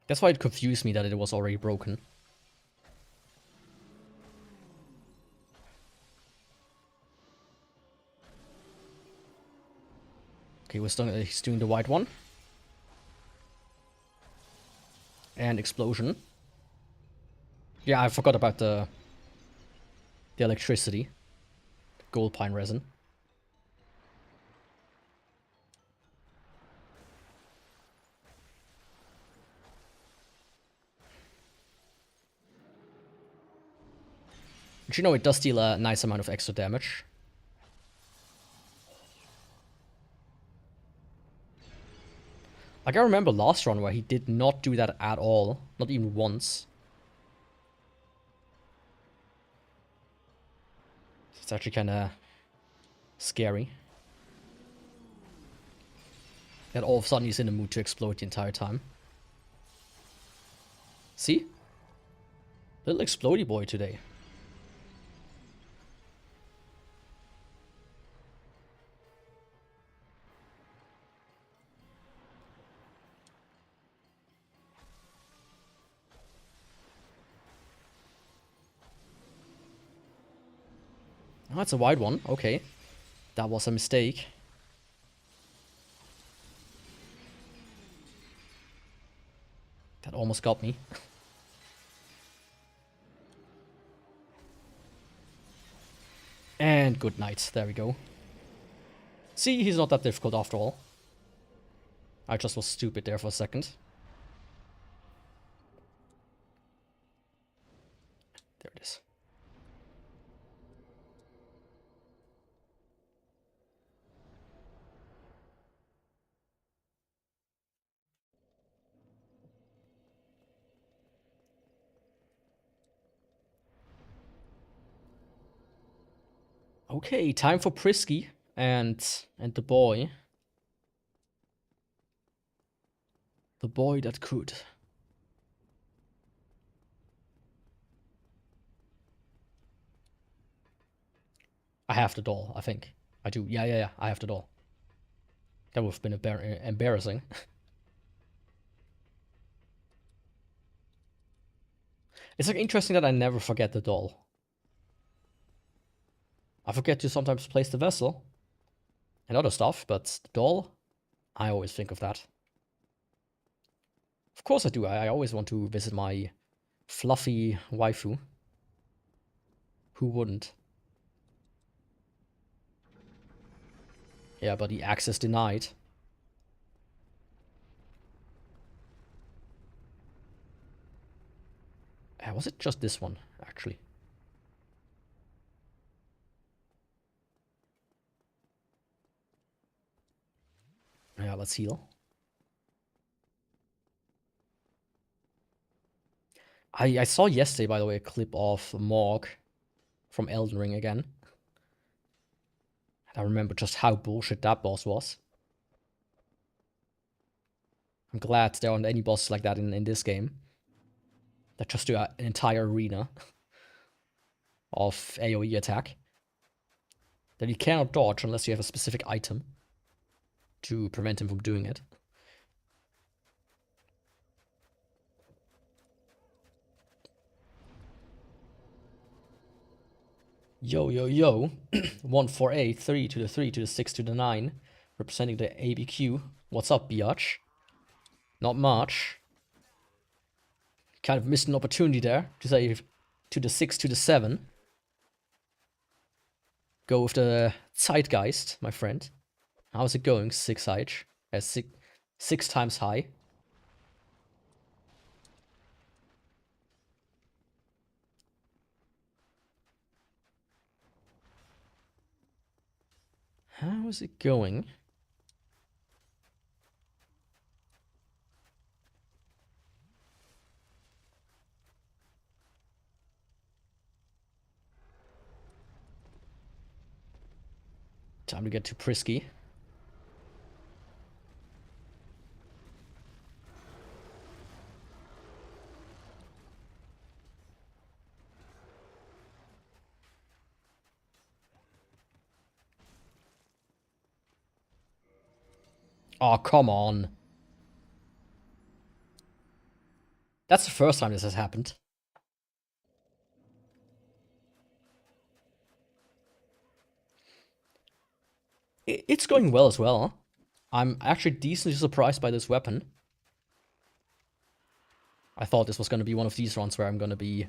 That's why it confused me that it was already broken. Okay, he's doing the white one. And explosion. Yeah, I forgot about the electricity. Gold pine resin. But you know, it does deal a nice amount of extra damage. Like, I remember last run where he did not do that at all. Not even once. It's actually kind of scary. That all of a sudden he's in the mood to explode the entire time. See? Little explodey boy today. Oh, that's a wide one. Okay. That was a mistake. That almost got me. And good night. There we go. See, he's not that difficult after all. I just was stupid there for a second. There it is. Okay, time for Prisky and the boy. The boy that could. I have the doll, I think. I do. Yeah, I have the doll. That would have been embarrassing. It's like interesting that I never forget the doll. I forget to sometimes place the vessel and other stuff, but the doll, I always think of that. Of course I do. I always want to visit my fluffy waifu. Who wouldn't? Yeah, but the access denied. Was it just this one, actually? Yeah, let's heal. I saw yesterday, by the way, a clip of Morg from Elden Ring again. And I remember just how bullshit that boss was. I'm glad there aren't any bosses like that in this game. That just do an entire arena of AoE attack. That you cannot dodge unless you have a specific item to prevent him from doing it. Yo, yo, yo. 148, 3 to the 3 to the 6 to the 9. Representing the ABQ. What's up, biatch? Not much. Kind of missed an opportunity there to say to the 6 to the 7. Go with the Zeitgeist, my friend. How's it going, 6H? Six times high. How is it going? Time to get to Prisky. Oh, come on. That's the first time this has happened. It's going well as well. I'm actually decently surprised by this weapon. I thought this was going to be one of these runs where I'm going to be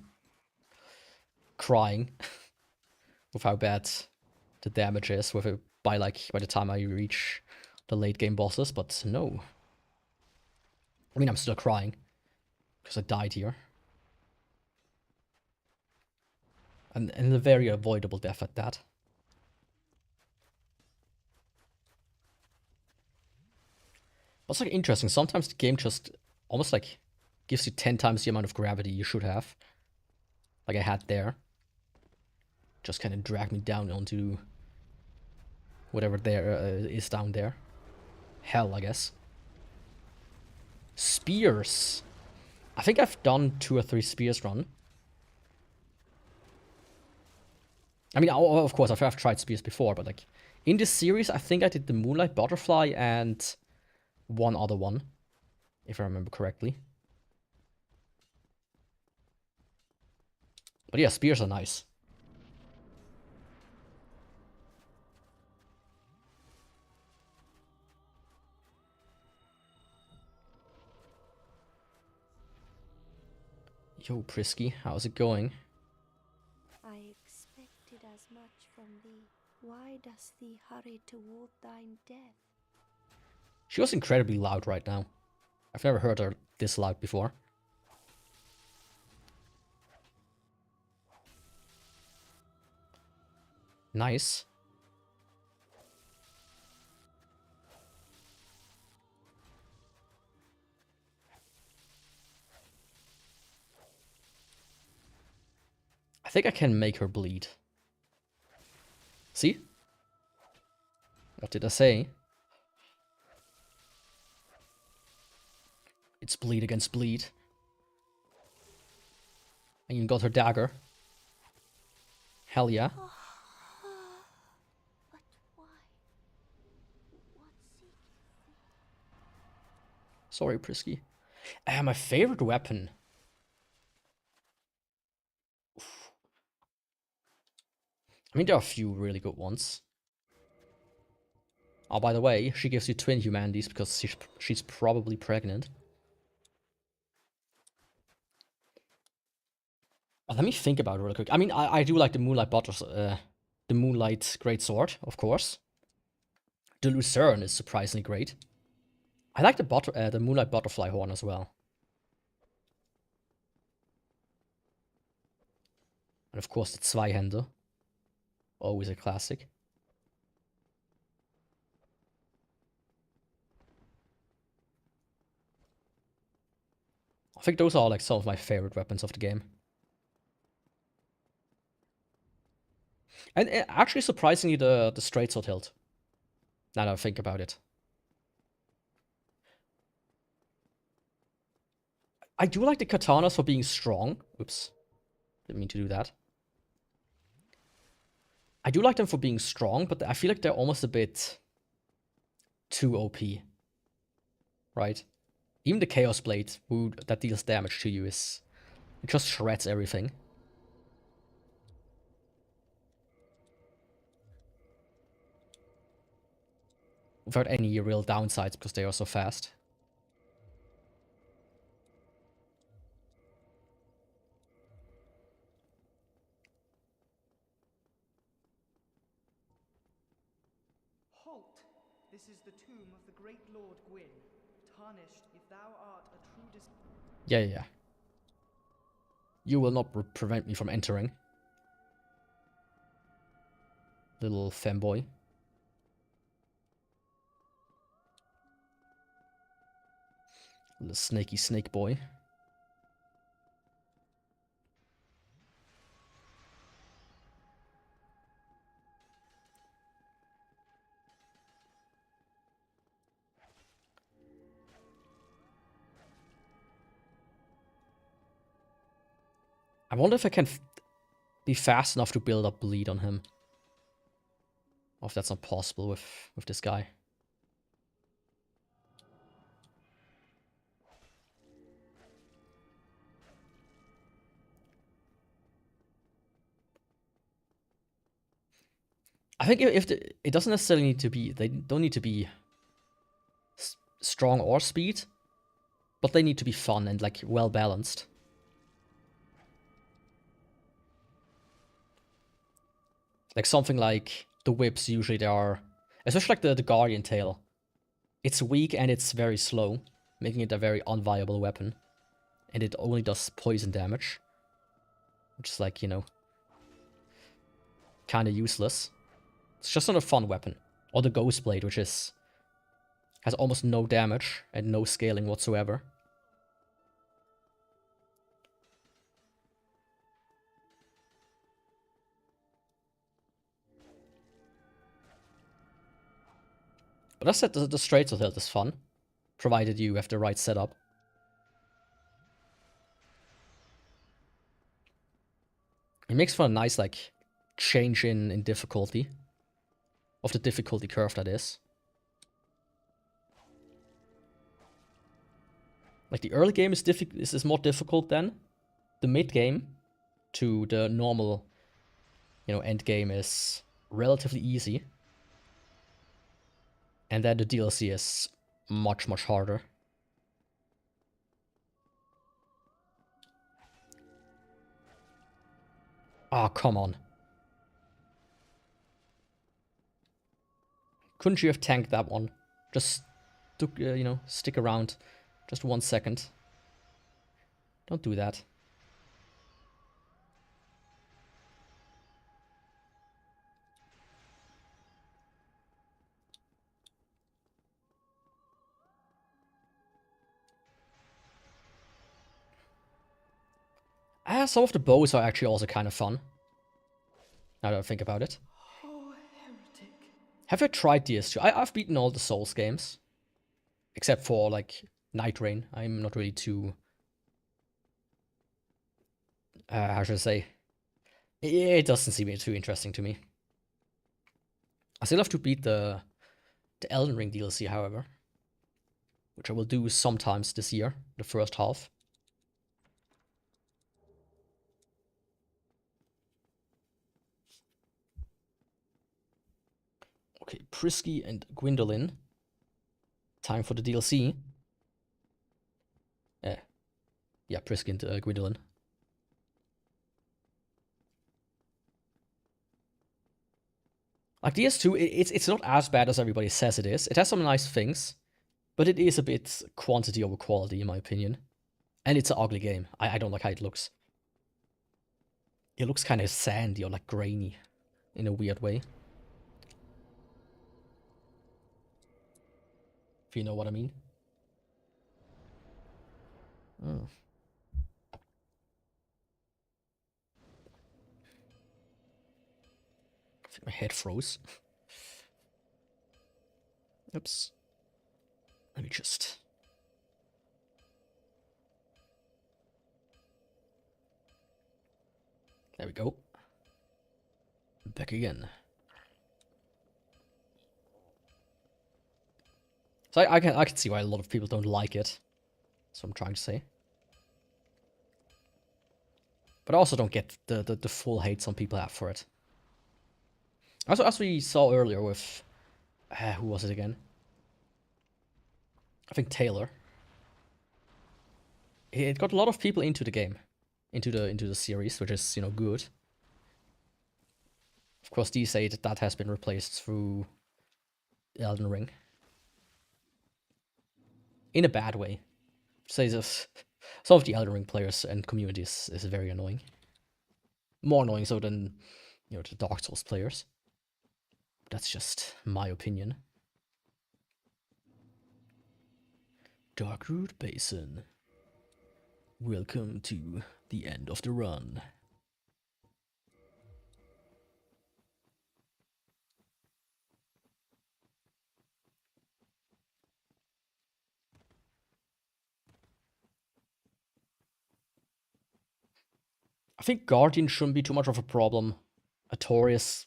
crying with how bad the damage is with it by the time I reach the late game bosses, but no. I mean, I'm still crying because I died here. And a very avoidable death at that. But it's like interesting. Sometimes the game just almost like gives you 10 times the amount of gravity you should have. Like I had there. Just kind of drag me down onto whatever there is down there. Hell, I guess. Spears. I think I've done 2 or 3 spears run. I mean, of course, I've tried spears before, but like in this series, I think I did the Moonlight Butterfly and one other one, if I remember correctly. But yeah, spears are nice. Yo, Prisky, how's it going? I expected as much from thee. Why dost thee hurry toward thine death? She was incredibly loud right now. I've never heard her this loud before. Nice. I think I can make her bleed. See? What did I say? It's bleed against bleed. And you got her dagger. Hell yeah. But why? What seeketh thee? Sorry, Prisky. My favorite weapon. Oof. I mean, there are a few really good ones. Oh, by the way, she gives you twin humanities because she's probably pregnant. Let me think about it real quick. I mean, I do like the Moonlight the Moonlight Greatsword, of course. The Lucerne is surprisingly great. I like the Moonlight Butterfly Horn as well. And of course the Zweihänder. Always a classic. I think those are like some of my favorite weapons of the game. And actually, surprisingly, the straight sword hilt. Now that I think about it. I do like the katanas for being strong. Oops. Didn't mean to do that. I do like them for being strong, but I feel like they're almost a bit too OP. Right? Even the Chaos Blade that deals damage to you it just shreds everything. Without any real downsides because they are so fast. Halt! This is the tomb of the great Lord Gwyn. Tarnished, if thou art a true Yeah. You will not prevent me from entering. Little femboy. Little snaky snake boy. I wonder if I can be fast enough to build up bleed on him. Or if that's not possible with this guy. I think it doesn't necessarily need to be, they don't need to be strong or speed, but they need to be fun and like well balanced. Like something like the whips, usually they are, especially like the Guardian Tail. It's weak and it's very slow, making it a very unviable weapon. And it only does poison damage. Which is like, you know, kind of useless. It's just not a fun weapon. Or the Ghost Blade, which has almost no damage and no scaling whatsoever. But I said the straight sword hilt is fun, provided you have the right setup. It makes for a nice, like, change in difficulty. Of the difficulty curve, that is. Like, the early game is more difficult than the mid game to the normal, you know, end game is relatively easy. And then the DLC is much, much harder. Ah, come on. Couldn't you have tanked that one? Just, you know, stick around just 1 second. Don't do that. Some of the bows are actually also kind of fun. Now that I think about it. Oh, heretic. Have I tried DS2? I've beaten all the Souls games. Except for, like, Night Rain. I'm not really too... how should I say? It doesn't seem too interesting to me. I still have to beat the Elden Ring DLC, however. Which I will do sometimes this year, the first half. Okay, Prisky and Gwendolyn. Time for the DLC. Yeah, Prisky and Gwendolyn. Like DS2, it's not as bad as everybody says it is. It has some nice things, but it is a bit quantity over quality, in my opinion. And it's an ugly game. I don't like how it looks. It looks kind of sandy or like grainy in a weird way. If you know what I mean. Oh. I think my head froze. Oops. Let me just... There we go. Back again. So I can see why a lot of people don't like it. That's what I'm trying to say. But I also don't get the full hate some people have for it. As we saw earlier with... who was it again? I think Taylor. It got a lot of people into the game. Into the series, which is, you know, good. Of course, these say that has been replaced through Elden Ring. In a bad way. Say this, some of the Elden Ring players and communities is very annoying. More annoying so than, you know, the Dark Souls players. That's just my opinion. Darkroot Basin. Welcome to the end of the run. I think Guardian shouldn't be too much of a problem. Artorias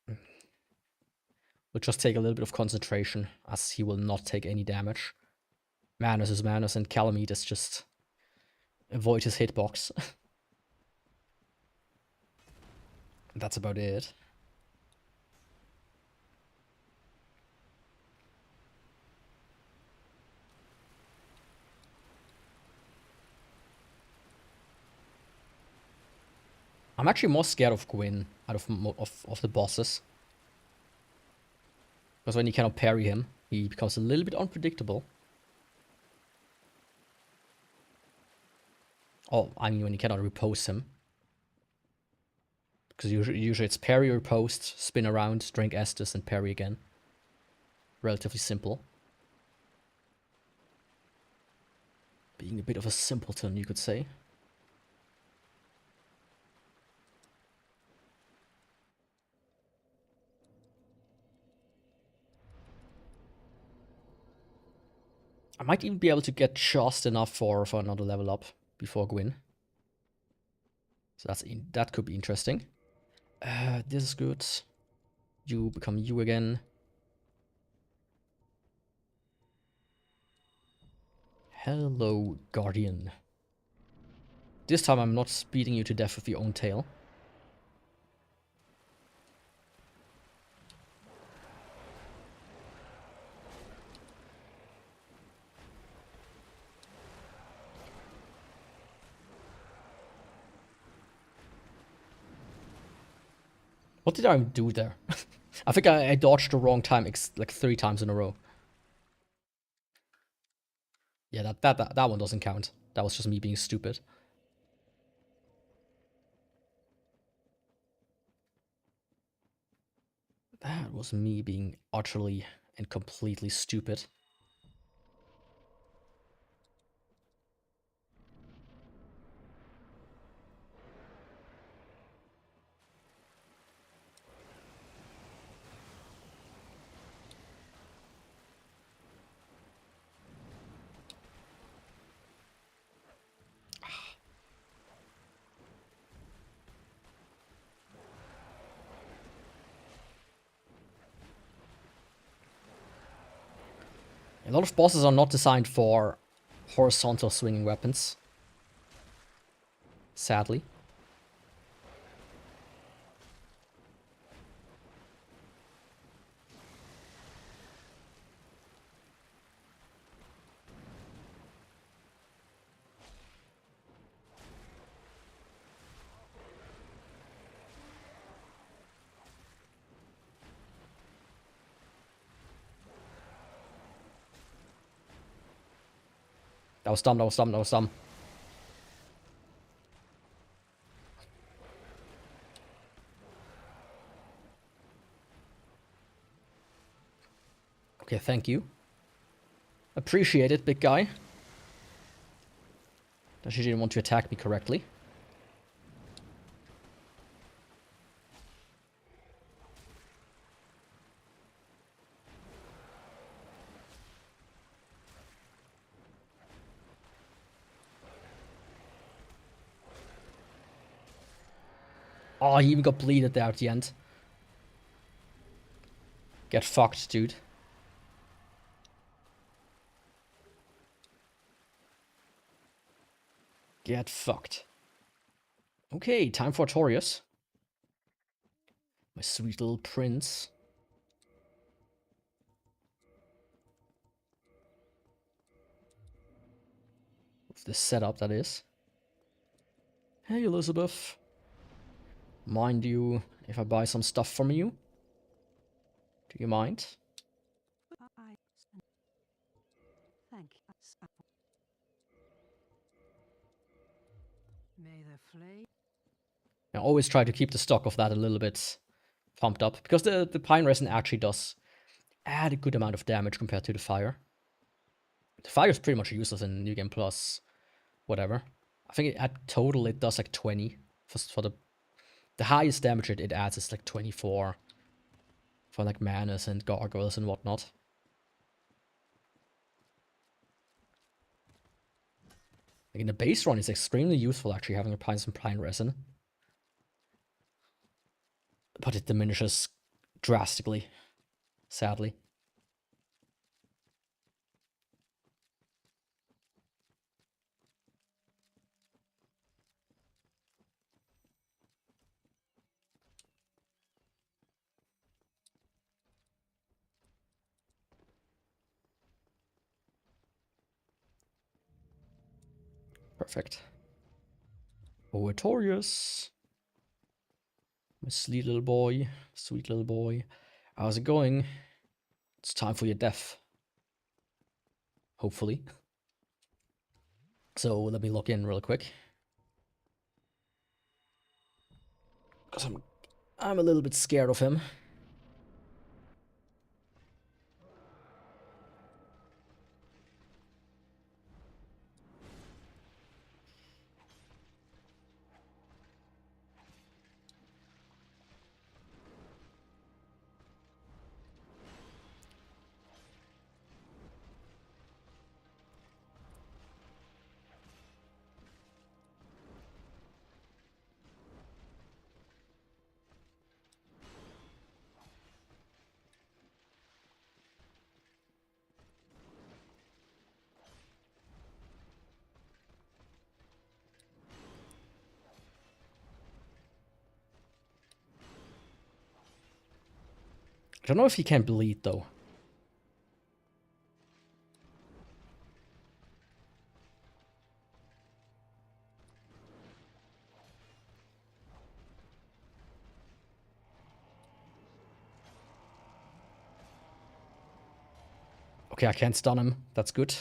will just take a little bit of concentration, as he will not take any damage. Manus is Manus, and Calamite is just avoid his hitbox. That's about it. I'm actually more scared of Gwyn out of the bosses. Because when you cannot parry him, he becomes a little bit unpredictable. Oh, I mean when you cannot repose him. Because usually it's parry, riposte, spin around, drink Estus, and parry again. Relatively simple. Being a bit of a simpleton, you could say. I might even be able to get just enough for another level up before Gwyn. So that could be interesting. This is good. You become you again. Hello, Guardian. This time I'm not beating you to death with your own tail. What did I do there? I think I dodged the wrong time like 3 times in a row. Yeah, that one doesn't count. That was just me being stupid. That was me being utterly and completely stupid. A lot of bosses are not designed for horizontal swinging weapons. Sadly. That was dumb, that was dumb, that was dumb. Okay, thank you. Appreciate it, big guy. That you didn't want to attack me correctly. Oh, he even got bleeded there at the end. Get fucked, dude. Get fucked. Okay, time for Torius. My sweet little prince. With the setup, that is. Hey, Elizabeth. Mind you, if I buy some stuff from you? Do you mind? Thank you. May the flame. I always try to keep the stock of that a little bit pumped up, because the pine resin actually does add a good amount of damage compared to the fire. The fire is pretty much useless in New Game Plus, whatever. I think at total it does like 20 for the highest damage it adds is like 24 for like manas and gargoyles and whatnot. Like in the base run, it's extremely useful actually having some pine resin. But it diminishes drastically, sadly. Perfect. Oratorius. My sweet little boy. Sweet little boy. How's it going? It's time for your death. Hopefully. So let me log in real quick. Because I'm a little bit scared of him. I don't know if he can bleed though. Okay, I can't stun him. That's good.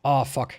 Oh, fuck.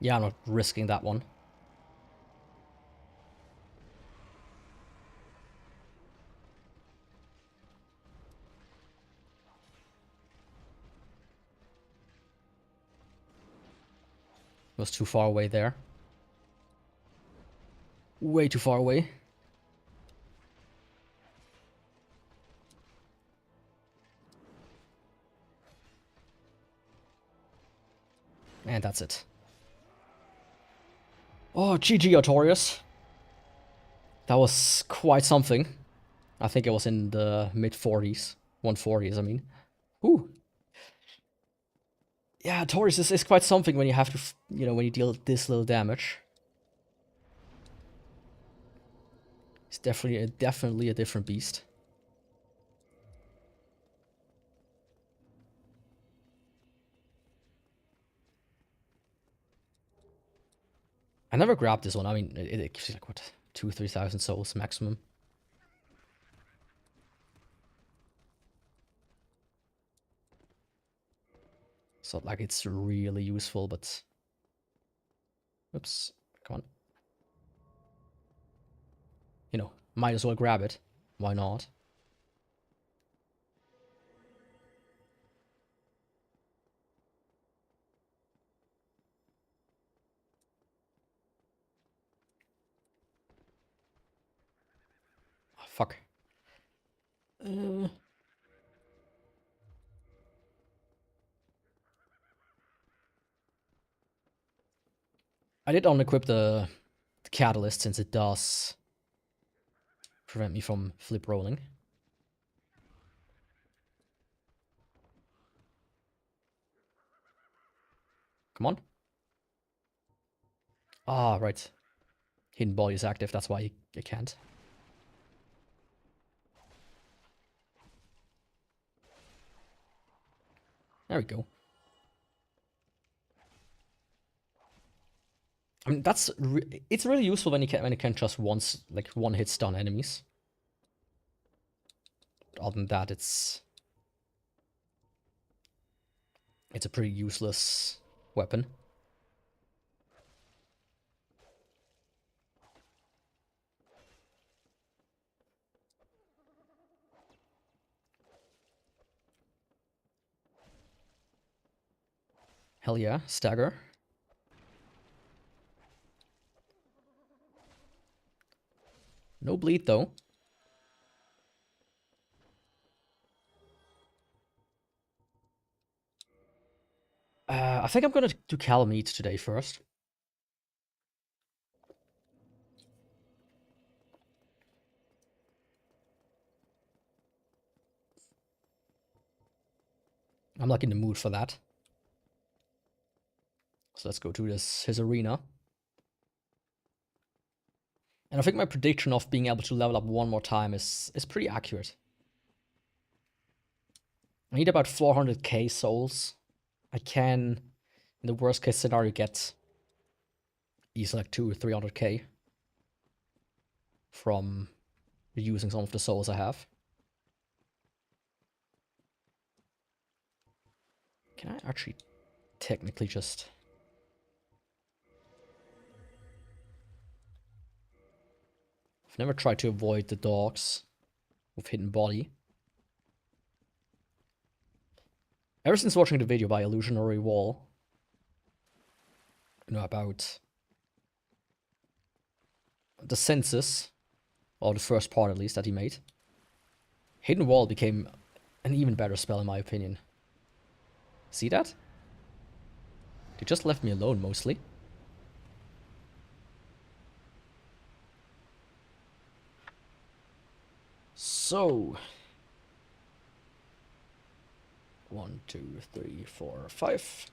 Yeah, I'm not risking that one. Was too far away there. Way too far away. And that's it. Oh, GG Artorias. That was quite something. I think it was in the mid-40s. 140s, I mean. Ooh. Yeah, Artorias is quite something when you have to, you know, when you deal this little damage. It's definitely a different beast. I never grabbed this one. I mean, it gives you like, what, 2,000-3,000 souls maximum. So, like, it's really useful, but... Oops. Come on. You know, might as well grab it. Why not? Oh, fuck. I did unequip the catalyst since it does prevent me from flip rolling. Come on. Ah, right. Hidden body is active, that's why you can't. There we go. I mean, it's really useful when you can just one hit stun enemies. But other than that, it's a pretty useless weapon. Hell yeah, stagger. No bleed though. I think I'm gonna do Calamite today first. I'm like in the mood for that. So let's go to his arena. And I think my prediction of being able to level up one more time is pretty accurate. I need about 400k souls. I can, in the worst case scenario, get easily like 200 or 300k from using some of the souls I have. Can I actually technically just... I've never tried to avoid the dogs with hidden body. Ever since watching the video by Illusionary Wall, you know, about the census, or the first part at least that he made, Hidden Wall became an even better spell in my opinion. See that? They just left me alone mostly. So 1, 2, 3, 4, 5.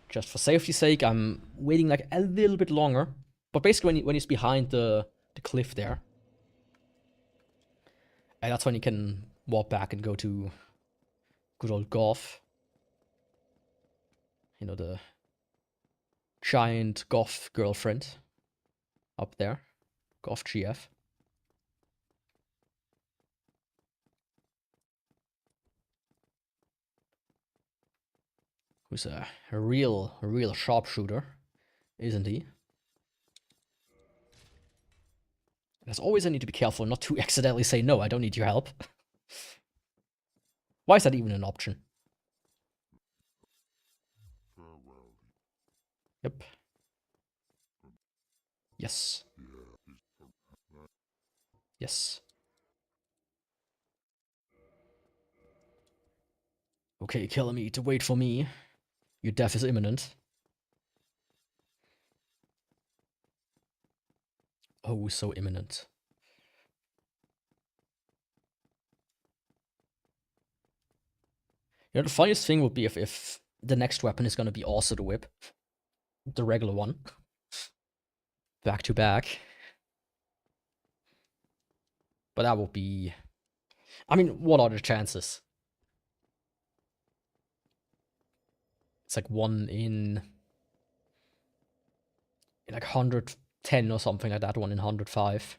Just for safety's sake, I'm waiting like a little bit longer. But basically when he's behind the cliff there, and that's when you can walk back and go to good old Goth. You know, the giant Goth girlfriend up there. Goth GF. Who's a real sharpshooter, isn't he? As always, I need to be careful not to accidentally say, no, I don't need your help. Why is that even an option? Yep. Yes. Yes. Okay, kill me to wait for me. Your death is imminent. Oh, so imminent. You know, the funniest thing would be if the next weapon is gonna be also the whip. The regular one. Back to back. But that would be... I mean, what are the chances? It's like 1 in like 110 or something like that, 1 in 105.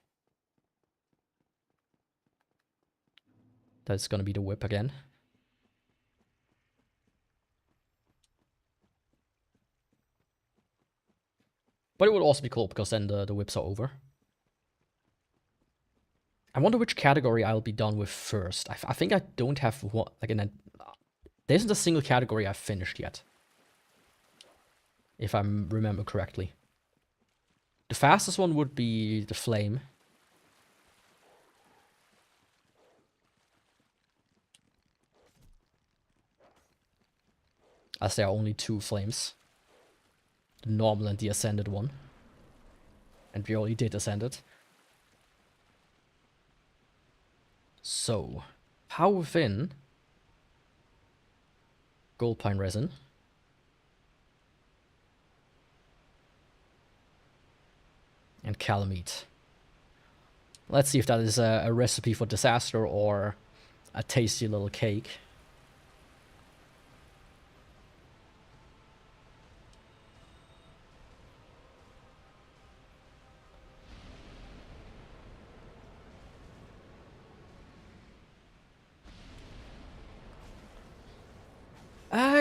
That's gonna be the whip again. But it would also be cool, because then the whips are over. I wonder which category I'll be done with first. I think I don't have one, like, there isn't a single category I've finished yet. If I remember correctly. The fastest one would be the flame. As there are only 2 flames. The normal and the ascended one. And we already did ascended. So, power within. Gold pine resin. And calamite. Let's see if that is a recipe for disaster or a tasty little cake.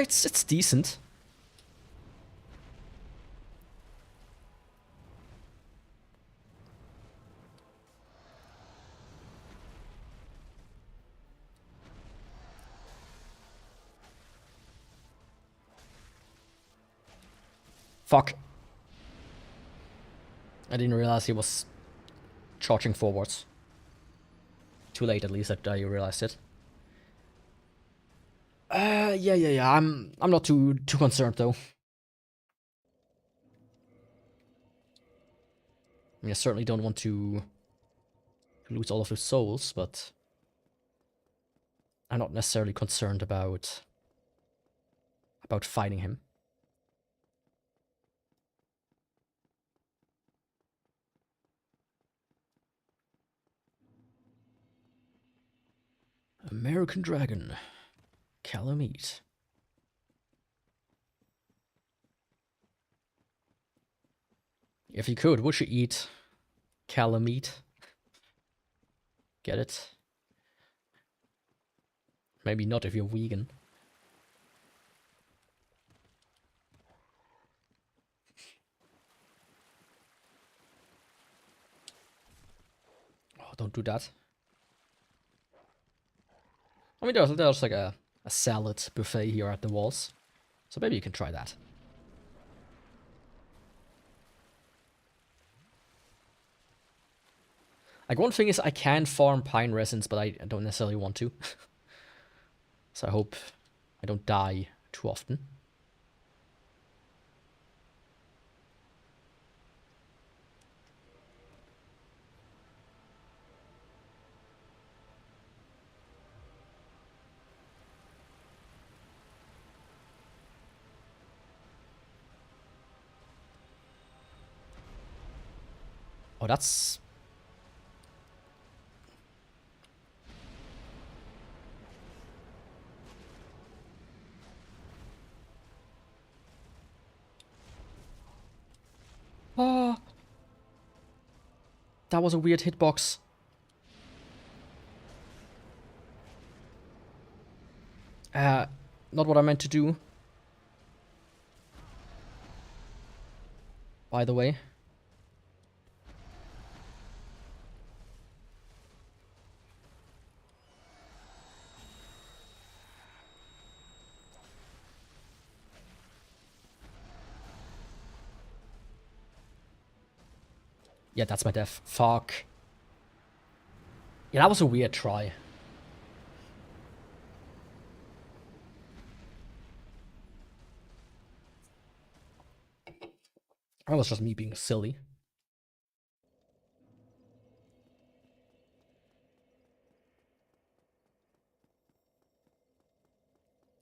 It's decent. Fuck. I didn't realize he was charging forwards. Too late, at least, that I realized it. Yeah. I'm not too concerned though. I mean, I certainly don't want to lose all of his souls, but I'm not necessarily concerned about fighting him. American Dragon. Calamite. If you could, would you eat calamite? Get it? Maybe not if you're vegan. Oh, don't do that. I mean, there's like a salad buffet here at the walls. So maybe you can try that. Like, one thing is I can farm pine resins, but I don't necessarily want to. So I hope I don't die too often. Oh, that's... Oh, that was a weird hitbox. Not what I meant to do. By the way. Yeah, that's my death. Fuck. Yeah, that was a weird try. That was just me being silly.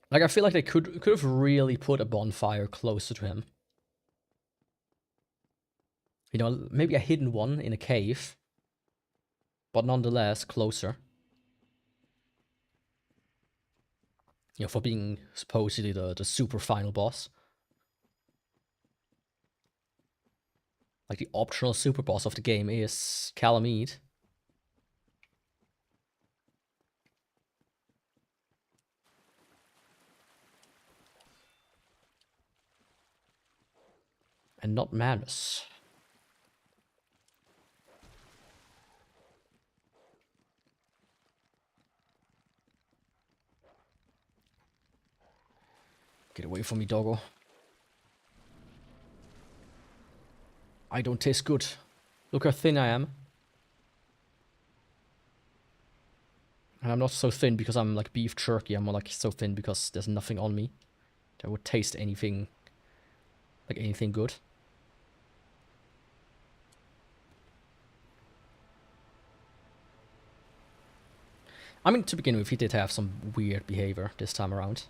Like, I feel like they could have really put a bonfire closer to him. You know, maybe a hidden one in a cave. But nonetheless, closer. You know, for being supposedly the super final boss. Like, the optional super boss of the game is Calamite. And not madness. Get away from me, doggo. I don't taste good. Look how thin I am. And I'm not so thin because I'm like beef jerky. I'm more like so thin because there's nothing on me that would taste anything, like anything good. I mean, to begin with, he did have some weird behavior this time around.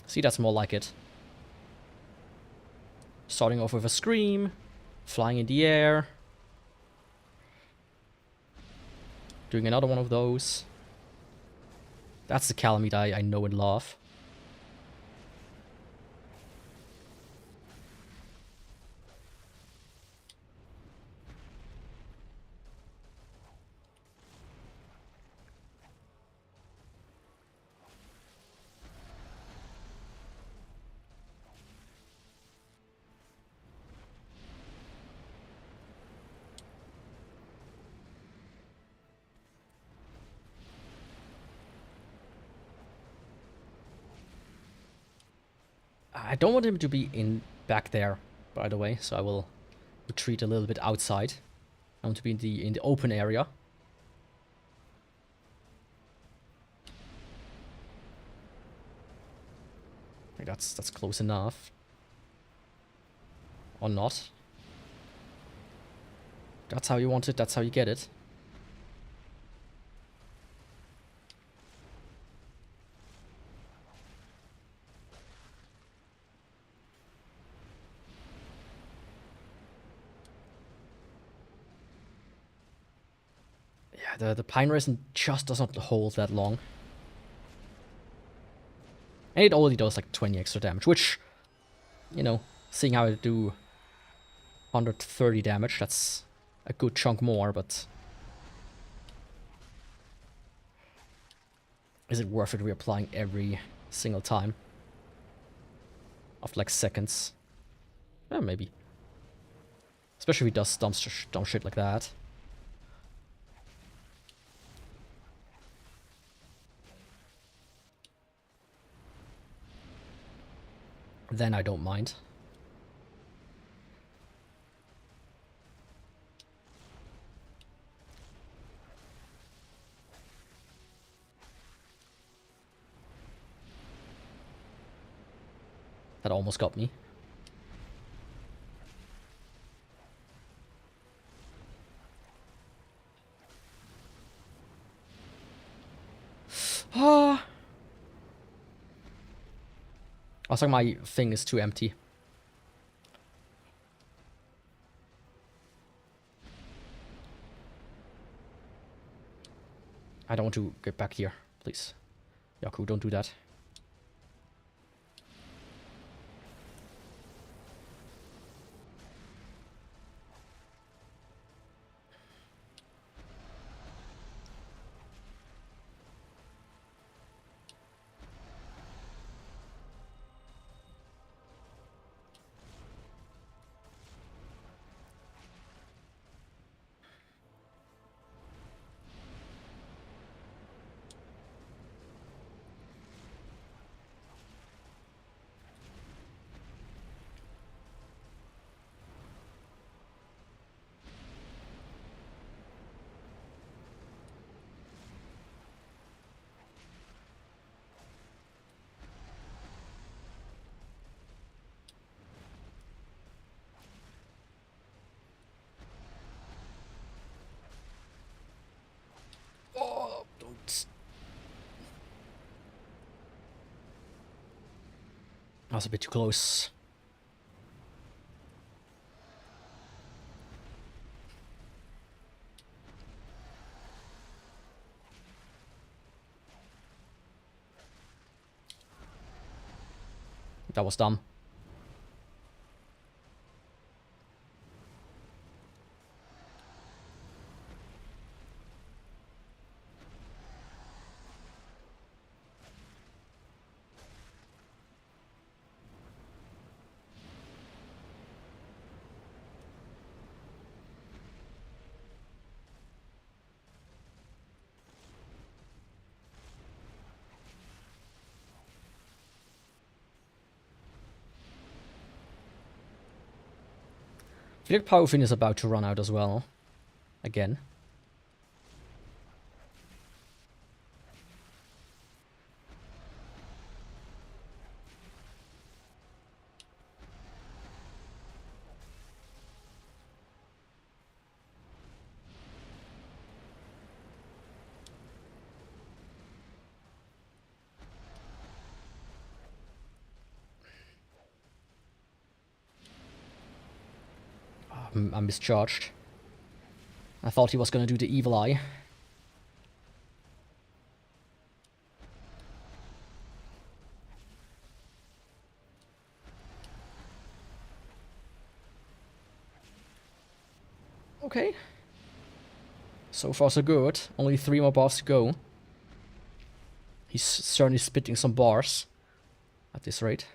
See, that's more like it. Starting off with a scream, flying in the air, doing another one of those. That's the Calamite I know and love. I don't want him to be in back there, by the way, so I will retreat a little bit outside. I want to be in the open area. That's close enough. Or not. That's how you want it, that's how you get it. Yeah, the pine resin just doesn't hold that long. And it only does like 20 extra damage, which, you know, seeing how I do 130 damage, that's a good chunk more, but is it worth it reapplying every single time? Of like seconds? Yeah, maybe. Especially if he does dumb shit like that. Then I don't mind. That almost got me. Ah. I was like, my thing is too empty. I don't want to get back here, please. Yaku, don't do that. Oh, don't. That was a bit too close. That was dumb. I feel like Paraffin is about to run out as well. Again. I'm mischarged. I thought he was gonna do the evil eye. Okay. So far so good. Only 3 more bars to go. He's certainly spitting some bars at this rate.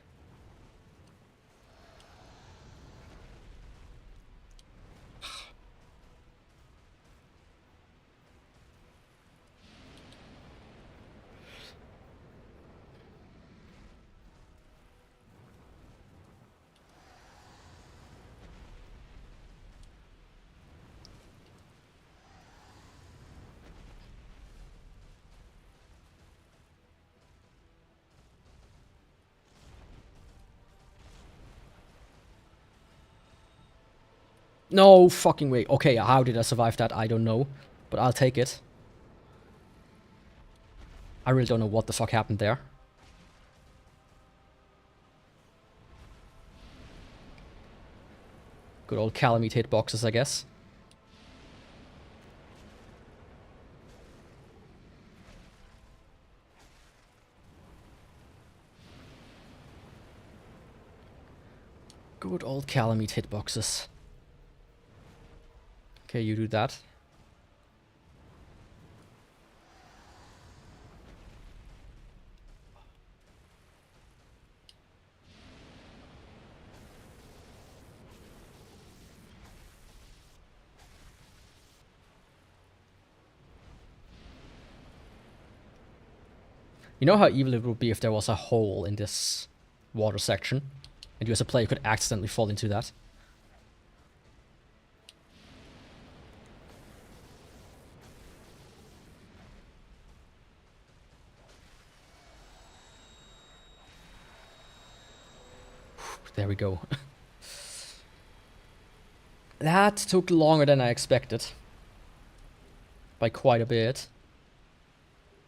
No fucking way. Okay, how did I survive that? I don't know. But I'll take it. I really don't know what the fuck happened there. Good old Calamite hitboxes, I guess. Good old Calamite hitboxes. Okay, you do that. You know how evil it would be if there was a hole in this water section, and you as a player could accidentally fall into that? There we go. That took longer than I expected. By quite a bit.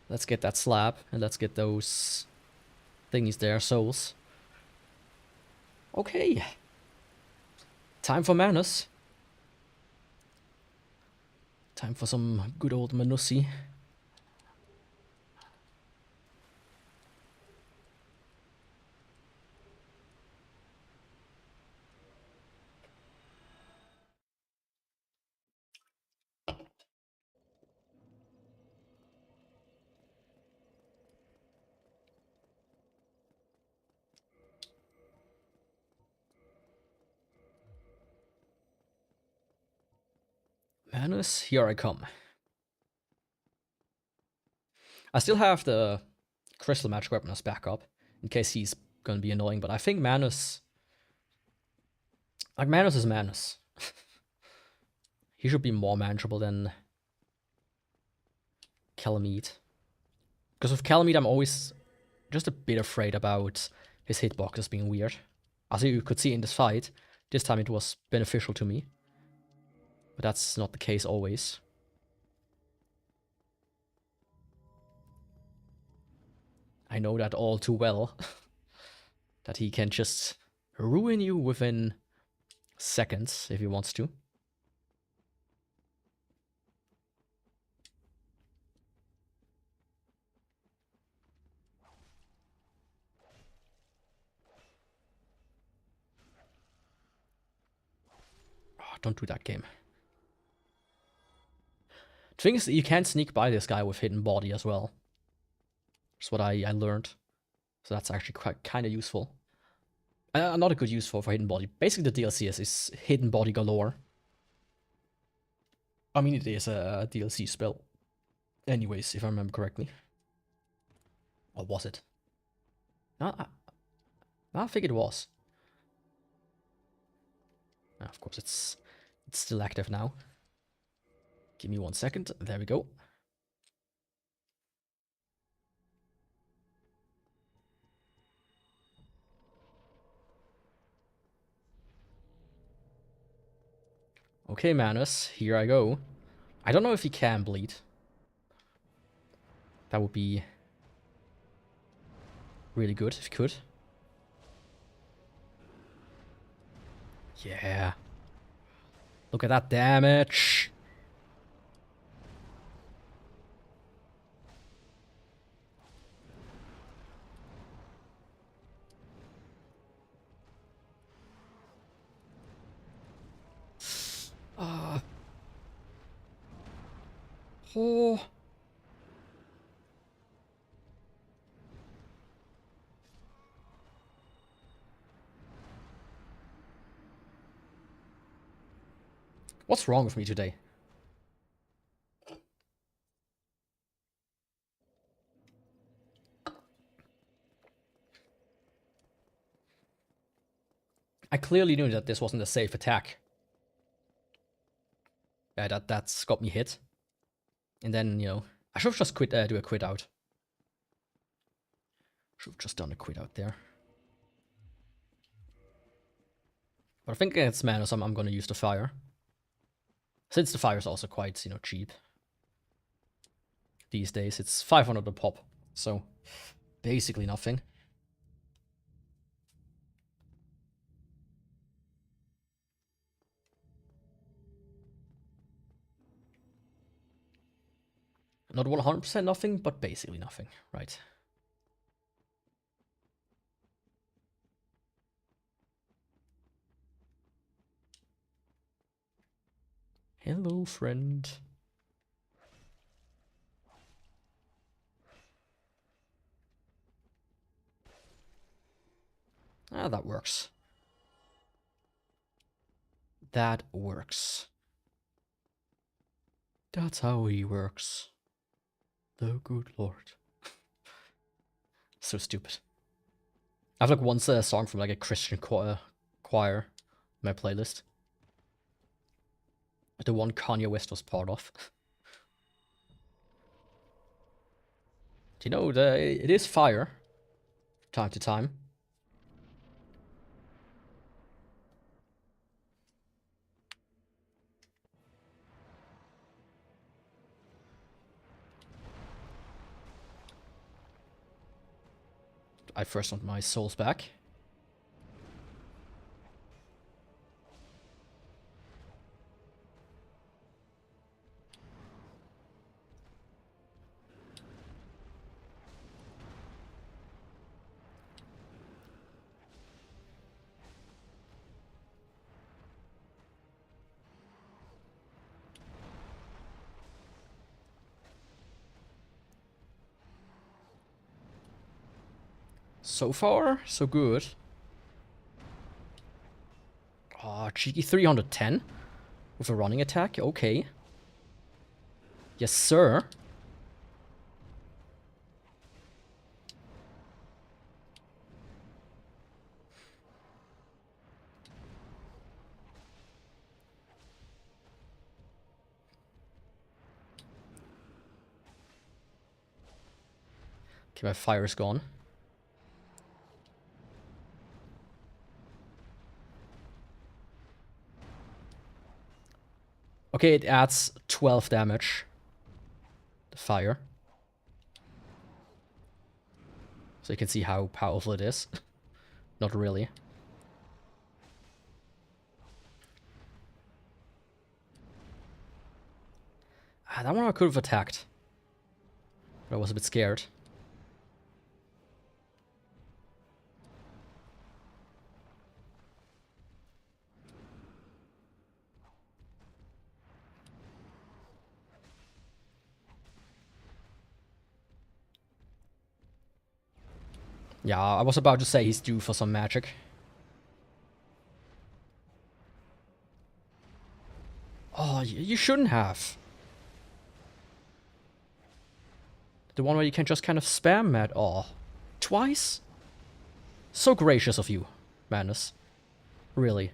Let's get that slab, and let's get those thingies there, souls. Okay. Time for Manus. Time for some good old Manussi. Manus, here I come. I still have the Crystal Magic Weapon as backup, in case he's gonna be annoying, but I think Manus... Like, Manus is Manus. He should be more manageable than Calamite. Because with Calamite, I'm always just a bit afraid about his hitboxes being weird. As you could see in this fight, this time it was beneficial to me. But that's not the case always. I know that all too well. That he can just ruin you within seconds if he wants to. Oh, don't do that, game. The thing is, you can sneak by this guy with hidden body as well. That's what I learned. So that's actually quite kind of useful. Not a good use for hidden body. Basically, the DLC is hidden body galore. I mean, it is a DLC spell. Anyways, if I remember correctly. Or was it? No, I think it was. Of course, it's still active now. Give me 1 second. There we go. Okay, Manus, here I go. I don't know if he can bleed. That would be really good if he could. Yeah. Look at that damage. Oh. What's wrong with me today? I clearly knew that this wasn't a safe attack. Yeah, that's got me hit. And then, you know, I should have just do a quit out. Should have just done a quit out there. But I think against Manus, I'm gonna use the fire. Since the fire is also quite, you know, cheap. These days, it's 500 a pop. So, basically nothing. Not 100% nothing, but basically nothing, right? Hello, friend. Ah, that works. That works. That's how he works. The good Lord. So stupid. I have like once a song from like a Christian choir in my playlist. The one Kanye West was part of. Do you know, it is fire. Time to time. I first want my souls back. So far, so good. Oh, cheeky 310 with a running attack. Okay. Yes, sir. Okay, my fire is gone. Okay, it adds 12 damage. The fire. So you can see how powerful it is. Not really. Ah, that one I could have attacked. But I was a bit scared. Yeah, I was about to say he's due for some magic. Oh, you shouldn't have. The one where you can just kind of spam mad. Oh, twice? So gracious of you, Manus. Really.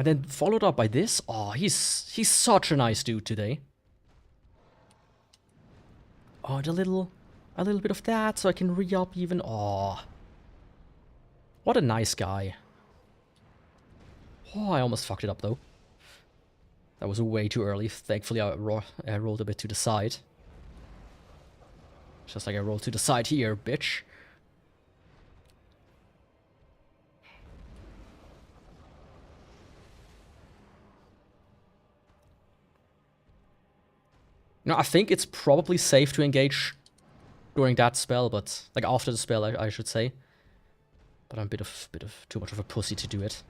And then followed up by this. Oh, he's such a nice dude today. Oh, and a little bit of that so I can re-up even. Oh, what a nice guy. Oh, I almost fucked it up though. That was way too early. Thankfully, I rolled a bit to the side. Just like I rolled to the side here, bitch. You know, I think it's probably safe to engage during that spell, but like after the spell, I should say. But I'm a bit of too much of a pussy to do it.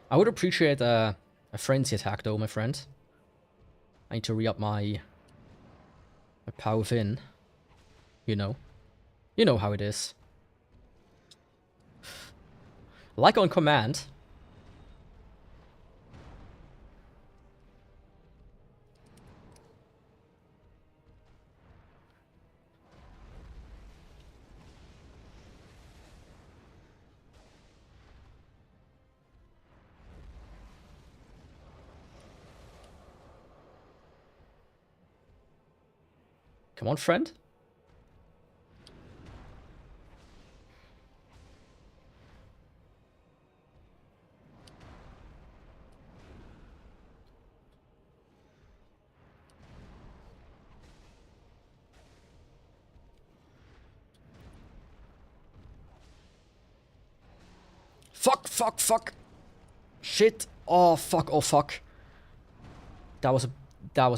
I would appreciate a frenzy attack though, my friend. I need to re-up my power within. You know. You know how it is. Like on command. Come on, friend. Fuck, fuck, fuck. Shit. Oh, fuck, oh, fuck. That was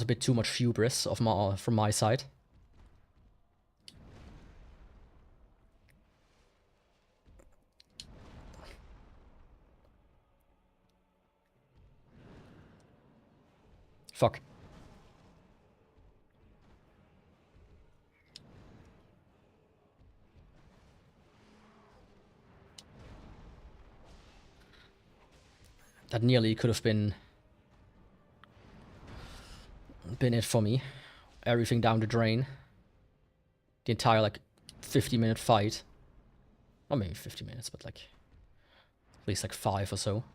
a bit too much hubris of from my side. Fuck. That nearly could have been it for me. Everything down the drain. The entire like 50-minute fight. Not maybe 50 minutes, but like at least like 5 or so.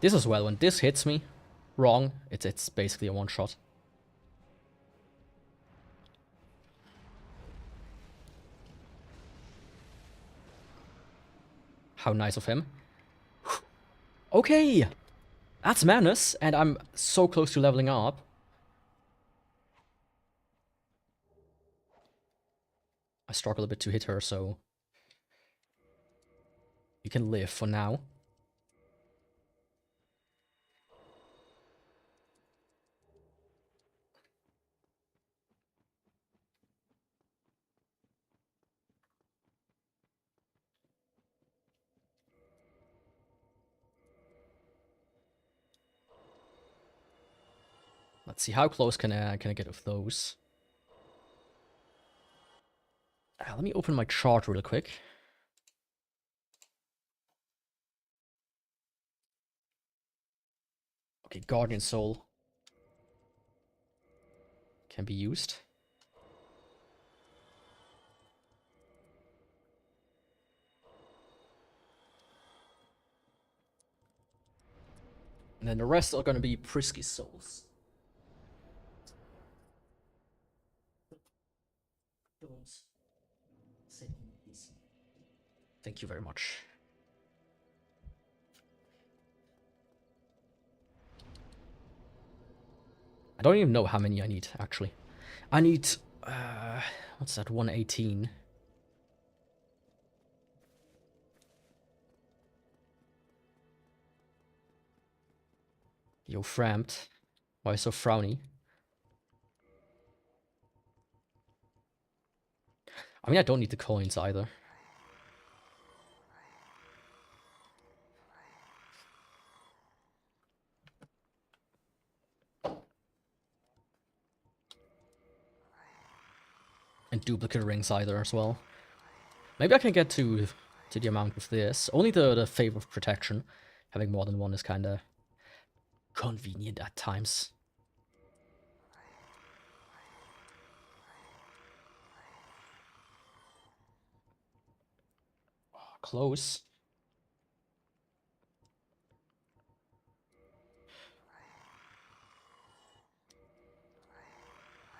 This as well, when this hits me wrong, it's basically a one-shot. How nice of him. Okay! That's madness, and I'm so close to leveling up. I struggle a bit to hit her, so you can live for now. Let's see, how close can I get with those? Let me open my chart real quick. Okay, Guardian Soul can be used. And then the rest are gonna be Prisky Souls. Thank you very much. I don't even know how many I need, actually. I need, what's that, 118. Yo, Framped. Why so frowny? I mean, I don't need the coins either. And duplicate rings either as well. Maybe I can get to the amount with this. Only the favor of protection. Having more than one is kinda convenient at times. Oh, close.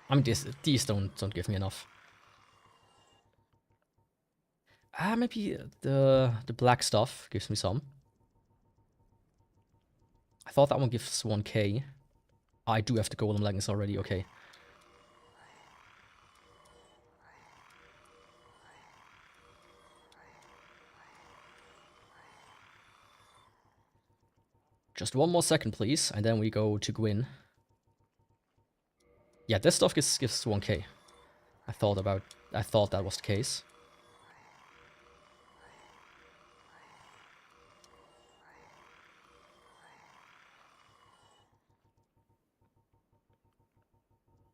I mean, these don't give me enough. Maybe the black stuff gives me some. I thought that one gives 1k. I do have the golem leggings already, okay. Just one more second, please, and then we go to Gwyn. Yeah, this stuff gives 1k. I thought that was the case.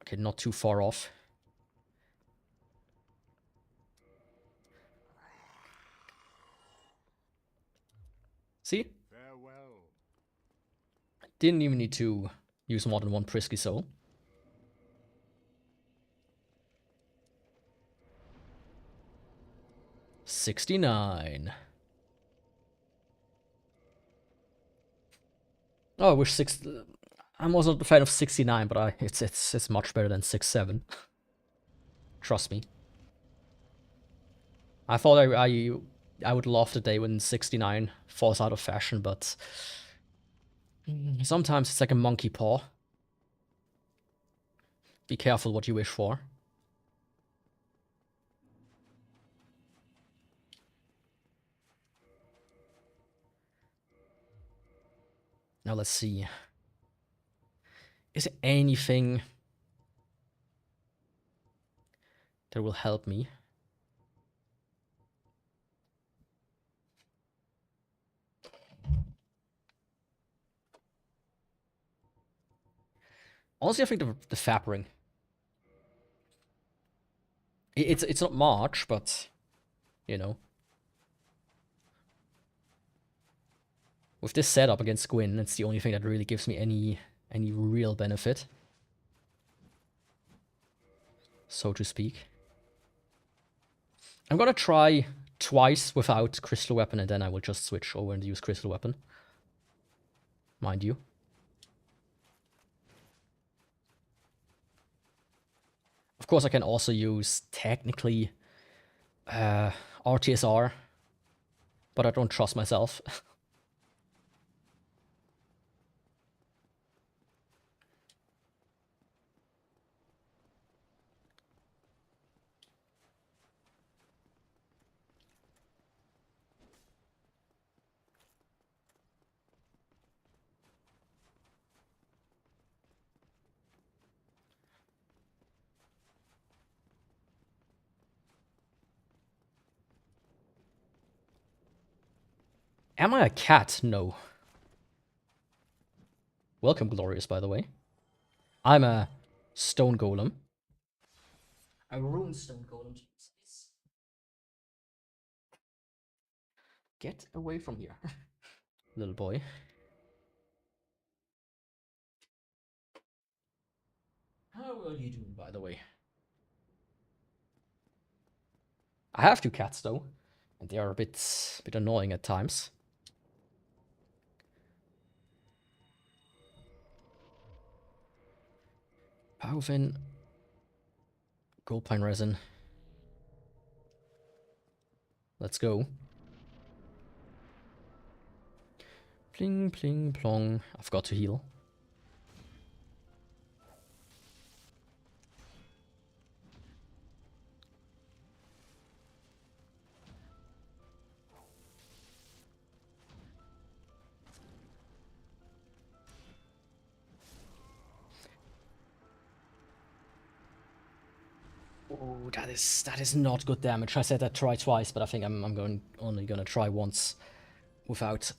Okay, not too far off. See? Farewell. Didn't even need to use more than one Prisky Soul. $69. Oh, I wish I'm also a fan of 69, but it's much better than 67. Trust me. I thought I would love the day when 69 falls out of fashion, but sometimes it's like a monkey paw. Be careful what you wish for. Now let's see. Is there anything that will help me? Honestly, I think the fab ring. It's not much, but you know. With this setup against Gwyn, it's the only thing that really gives me any real benefit, so to speak. I'm gonna try twice without Crystal Weapon, and then I will just switch over and use Crystal Weapon. Mind you. Of course, I can also use, technically, RTSR, but I don't trust myself. Am I a cat? No. Welcome, Glorious, by the way. I'm a stone golem. A Rune Stone Golem. Get away from here, little boy. How are you doing, by the way? I have two cats, though, and they are a bit annoying at times. Powfin. Gold pine resin. Let's go. Pling, pling, plong. I've got to heal. Oh, that is not good damage. I said I'd try twice, but I think I'm only gonna try once without.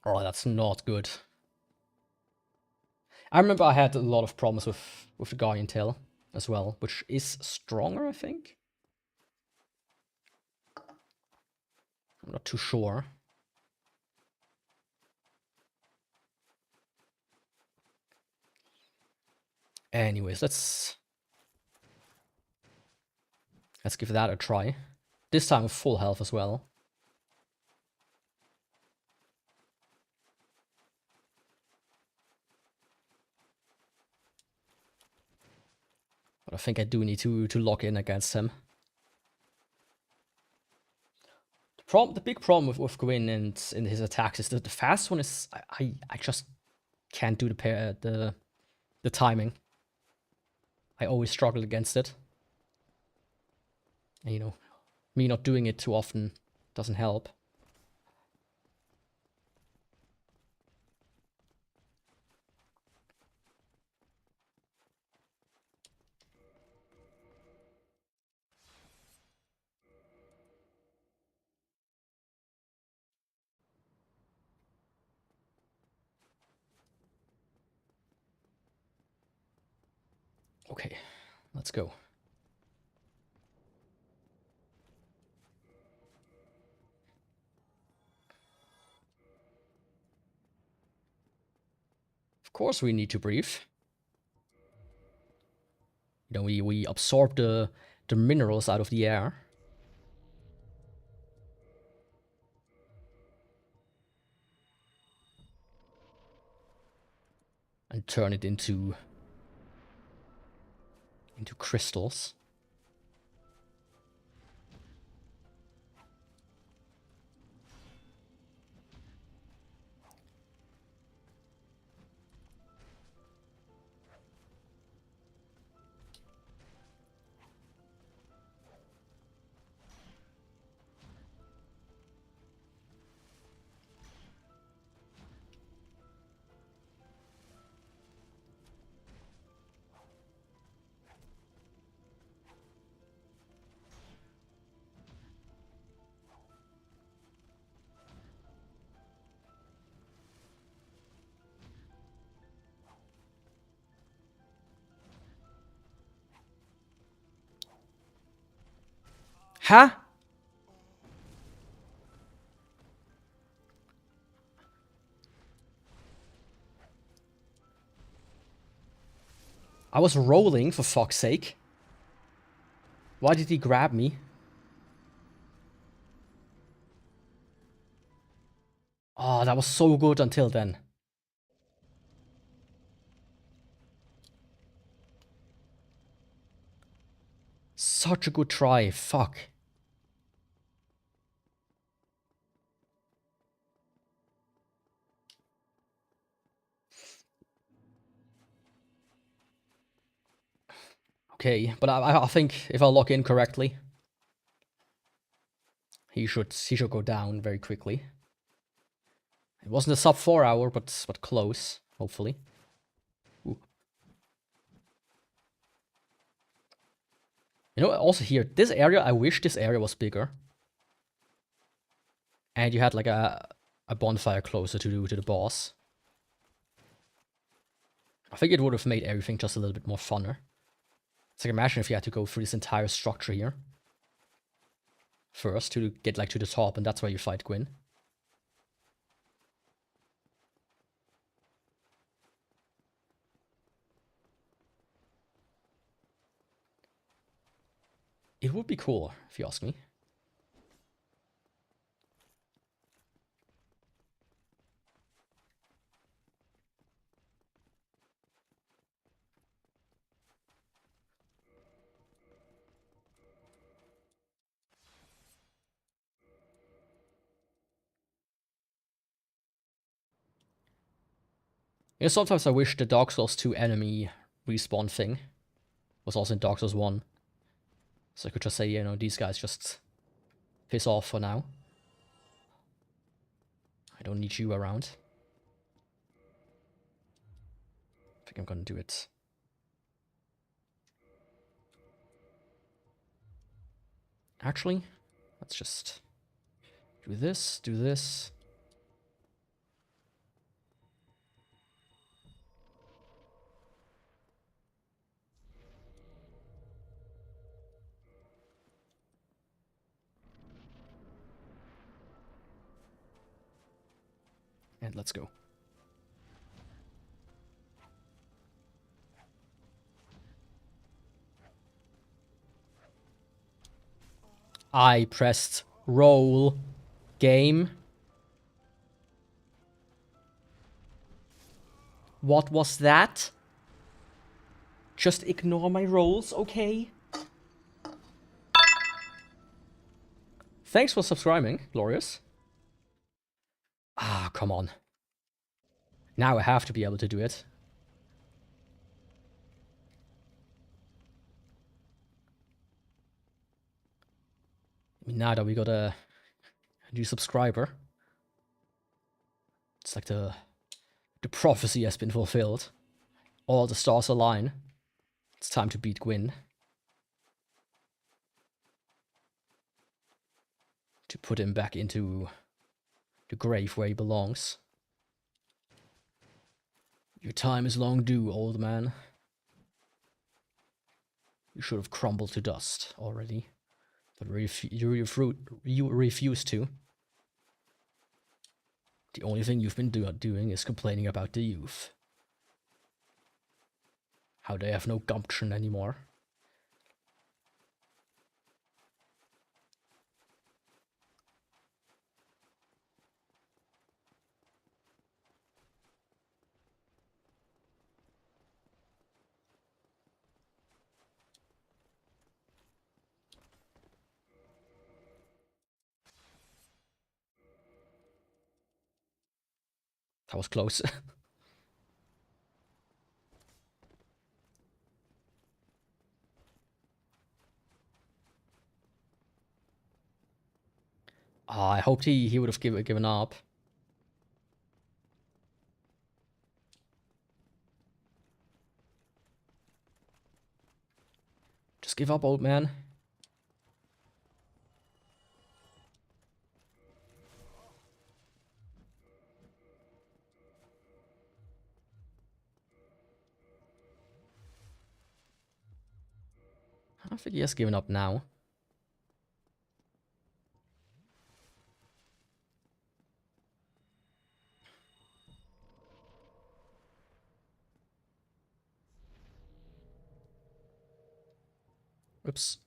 Oh, that's not good. I remember I had a lot of problems with the Guardian Tail as well, which is stronger, I think. I'm not too sure. Anyways, let's give that a try. This time with full health as well. But I think I do need to lock in against him. The big problem with Gwyn and in his attacks is that the fast one is I just can't do the timing. I always struggle against it. And, you know, me not doing it too often doesn't help. Okay, let's go. Of course we need to breathe. You know, we absorb the minerals out of the air. And turn it into crystals. Huh? I was rolling, for fuck's sake. Why did he grab me? Oh, that was so good until then. Such a good try, fuck. Okay, but I think if I lock in correctly, he should go down very quickly. It wasn't a sub 4 hour, but close, hopefully. Ooh. You know, also here, this area, I wish this area was bigger. And you had like a bonfire closer to the boss. I think it would have made everything just a little bit more funner. It's like, imagine if you had to go through this entire structure here first to get like to the top, and that's where you fight Gwyn. It would be cool, if you ask me. You know, sometimes I wish the Dark Souls 2 enemy respawn thing was also in Dark Souls 1. So I could just say, you know, these guys just piss off for now. I don't need you around. I think I'm gonna do it. Actually, let's just do this, And let's go. I pressed roll game. What was that? Just ignore my rolls, okay? Thanks for subscribing, Glorious. Ah, come on. Now I have to be able to do it. I mean, now that we got a new subscriber, it's like the prophecy has been fulfilled. All the stars align. It's time to beat Gwyn. To put him back into the grave where he belongs. Your time is long due, old man. You should have crumbled to dust already. But you refuse to. The only thing you've been doing is complaining about the youth. How they have no gumption anymore. That was close. I hoped he would have given up. Just give up, old man. I think he has given up now. Oops.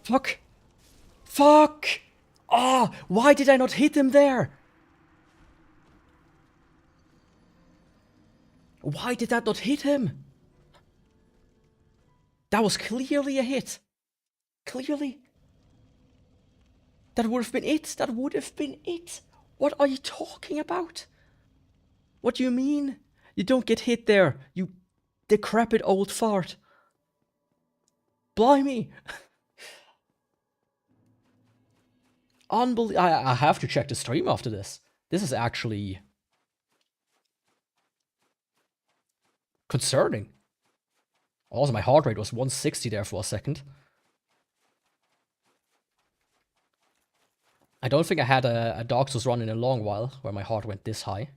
Fuck! Fuck! Ah, oh, why did I not hit him there? Why did that not hit him? That was clearly a hit. Clearly. That would have been it. That would have been it. What are you talking about? What do you mean? You don't get hit there, you decrepit old fart. Blimey. Unbelievable. I have to check the stream after this. This is actually concerning. Also, my heart rate was 160 there for a second. I don't think I had a Dark Souls run in a long while where my heart went this high.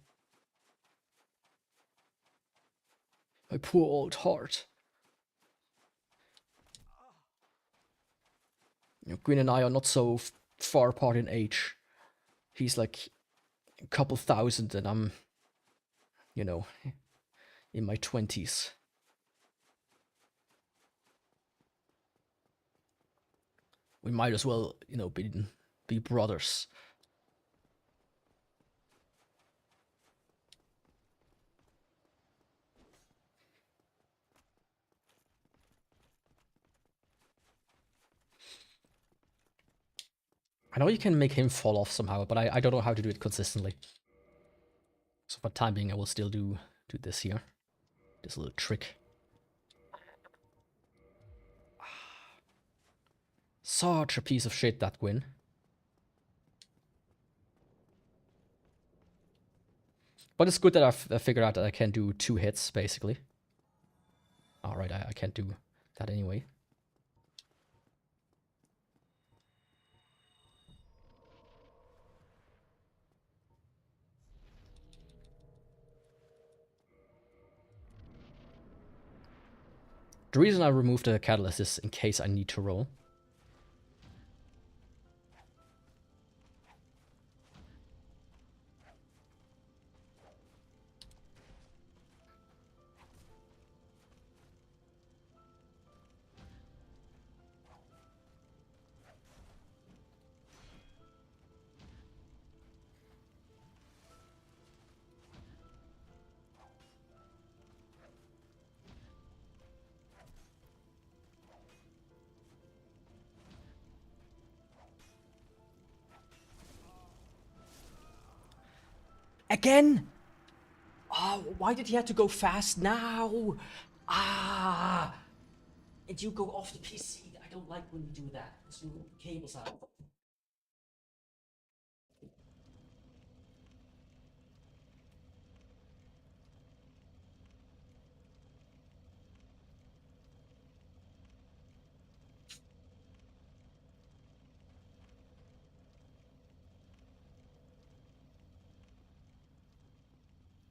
My poor old heart. You know, Gwyn and I are not so far apart in age. He's like a couple thousand and I'm, you know, in my 20s. We might as well, you know, be brothers. I know you can make him fall off somehow, but I don't know how to do it consistently. So for the time being, I will still do this here. This little trick. Such a piece of shit, that Gwyn. But it's good that I figured out that I can do 2 hits, basically. Alright, I can't do that anyway. The reason I removed the catalyst is in case I need to roll. Again? Oh, why did he have to go fast now? Ah! And you go off the PC. I don't like when you do that. Because your cables out.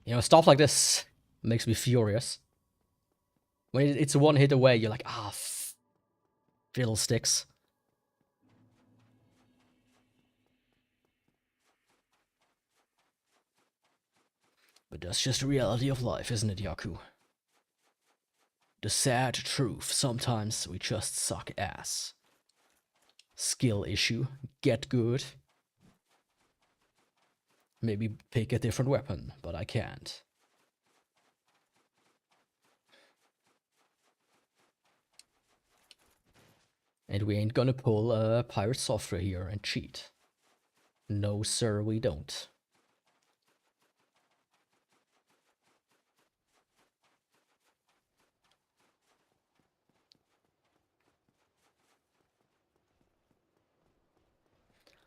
You know, stuff like this makes me furious. When it's a one hit away, you're like, ah, fiddlesticks. But that's just the reality of life, isn't it, Yaku? The sad truth, sometimes we just suck ass. Skill issue, get good. Maybe pick a different weapon, but I can't. And we ain't gonna pull a pirate software here and cheat. No sir, we don't.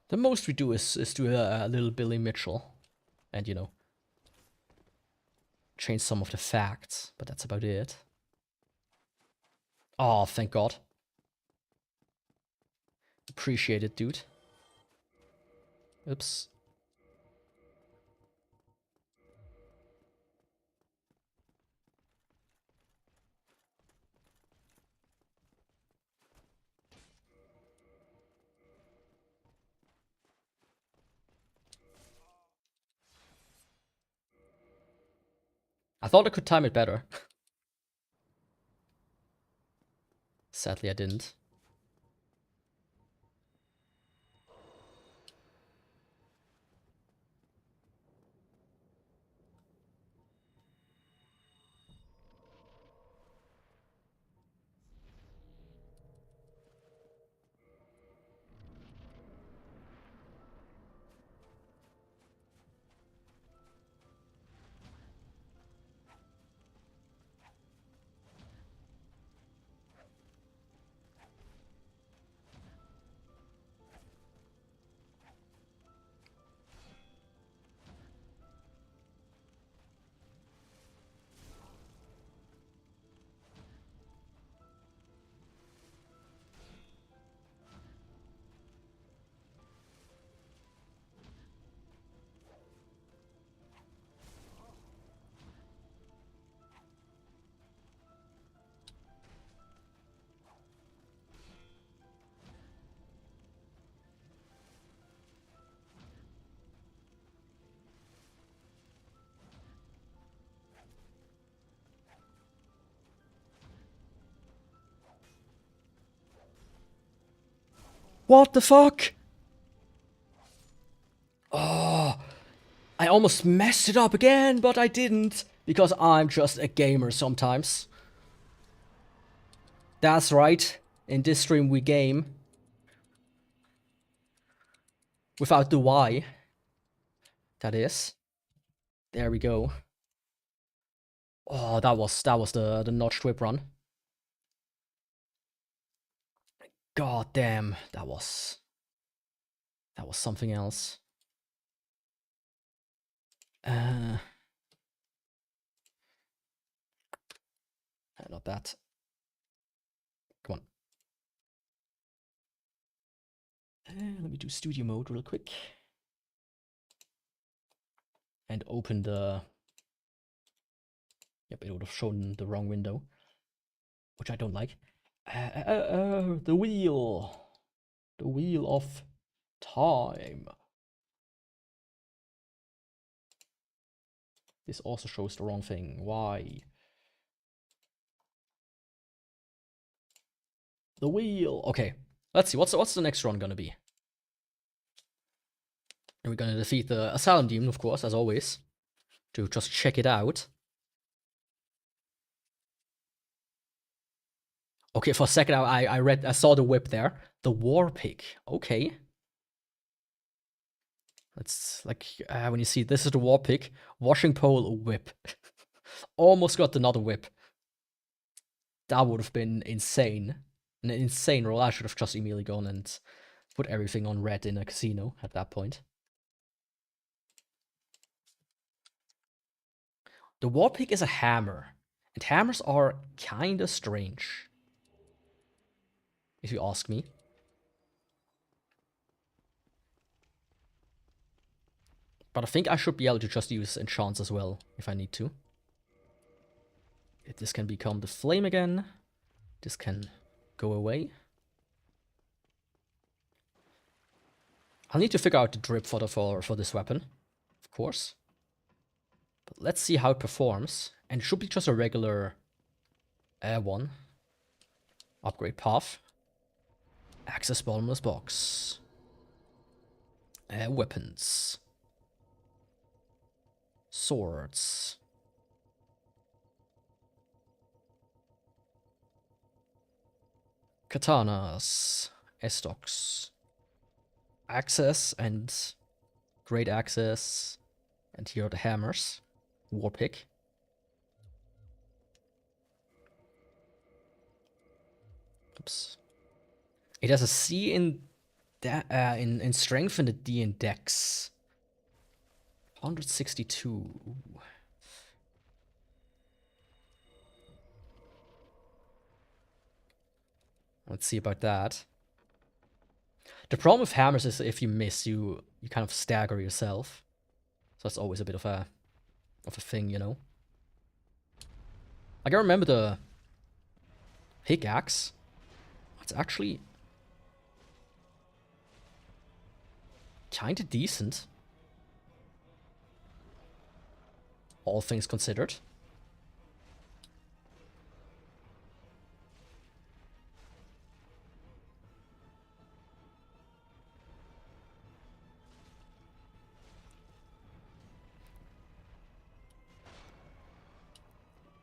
The most we do is do a little Billy Mitchell. And, you know, change some of the facts, but that's about it. Oh, thank God. Appreciate it, dude. Oops. I thought I could time it better. Sadly, I didn't. What the fuck? Oh, I almost messed it up again, but I didn't. Because I'm just a gamer sometimes. That's right. In this stream we game. Without the Y. That is. There we go. Oh, that was the notched whip run. God damn, that was something else. Not that. Come on. Let me do studio mode real quick. And open the... Yep, it would have shown the wrong window. Which I don't like. The wheel. The wheel of time. This also shows the wrong thing. Why? The wheel. Okay, let's see. What's the next run gonna be? And we're gonna defeat the Asylum Demon, of course, as always, to just check it out. Okay, for a second I saw the whip there. The War Pig. Okay. It's like when you see this is the War Pig, washing pole, whip. Almost got another whip. That would have been insane. An insane roll. I should have just immediately gone and put everything on red in a casino at that point. The War Pig is a hammer. And hammers are kinda strange, if you ask me. But I think I should be able to just use enchants as well, if I need to. This can become the flame again. This can go away. I'll need to figure out the drip for this weapon, of course. But let's see how it performs. And it should be just a regular one. Upgrade path. Access bottomless box. Weapons. Swords. Katanas. Estocks. Access and great access. And here are the hammers. War Pig. Oops. It has a C in in strength and a D in dex. 162. Let's see about that. The problem with hammers is if you miss, you kind of stagger yourself. So that's always a bit of a thing, you know. Like I remember the pickaxe. It's actually kinda decent, all things considered.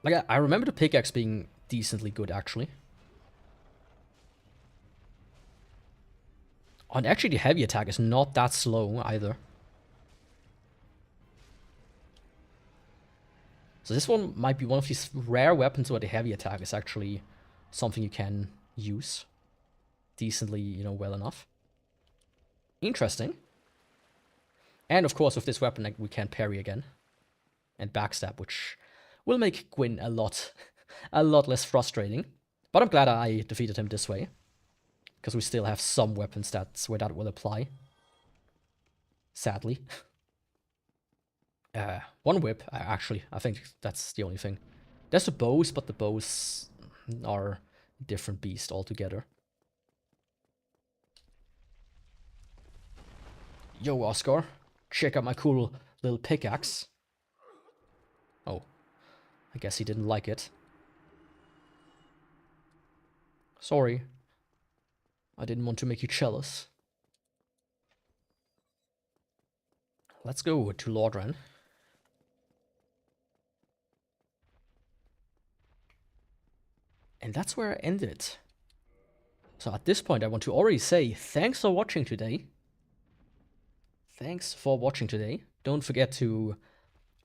Like, I remember the pickaxe being decently good, actually. And actually, the heavy attack is not that slow, either. So this one might be one of these rare weapons where the heavy attack is actually something you can use decently, you know, well enough. Interesting. And of course, with this weapon, like, we can parry again. And backstab, which will make Gwyn a lot less frustrating. But I'm glad I defeated him this way. Because we still have some weapon stats where that will apply. Sadly. One whip, actually. I think that's the only thing. There's the bows, but the bows are a different beast altogether. Yo, Oscar. Check out my cool little pickaxe. Oh. I guess he didn't like it. Sorry. I didn't want to make you jealous. Let's go to Lordran. And that's where I ended. So at this point I want to already say thanks for watching today. thanks for watching today. Don't forget to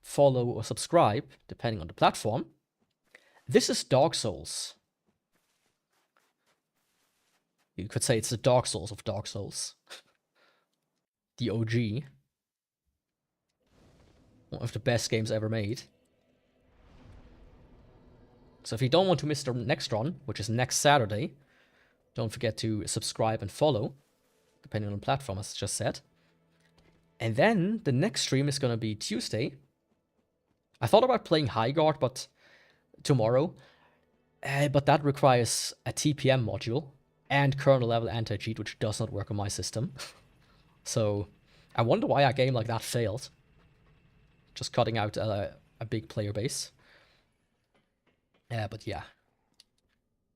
follow or subscribe, depending on the platform. This is Dark Souls. You could say it's the Dark Souls of Dark Souls. The OG. One of the best games ever made. So if you don't want to miss the next run, which is next Saturday, don't forget to subscribe and follow, depending on the platform, as I just said. And then the next stream is going to be Tuesday. I thought about playing Highguard, but tomorrow. But that requires a TPM module and kernel level anti-cheat, which does not work on my system. So I wonder why a game like that failed. Just cutting out a big player base. But yeah.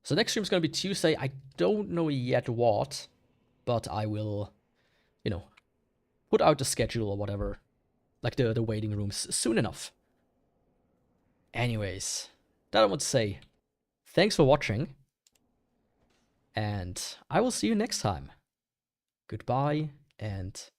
So next stream is going to be Tuesday. I don't know yet what, but I will, you know, put out the schedule or whatever, like the waiting rooms, soon enough. Anyways, that I want to say. Thanks for watching, and I will see you next time. Goodbye, and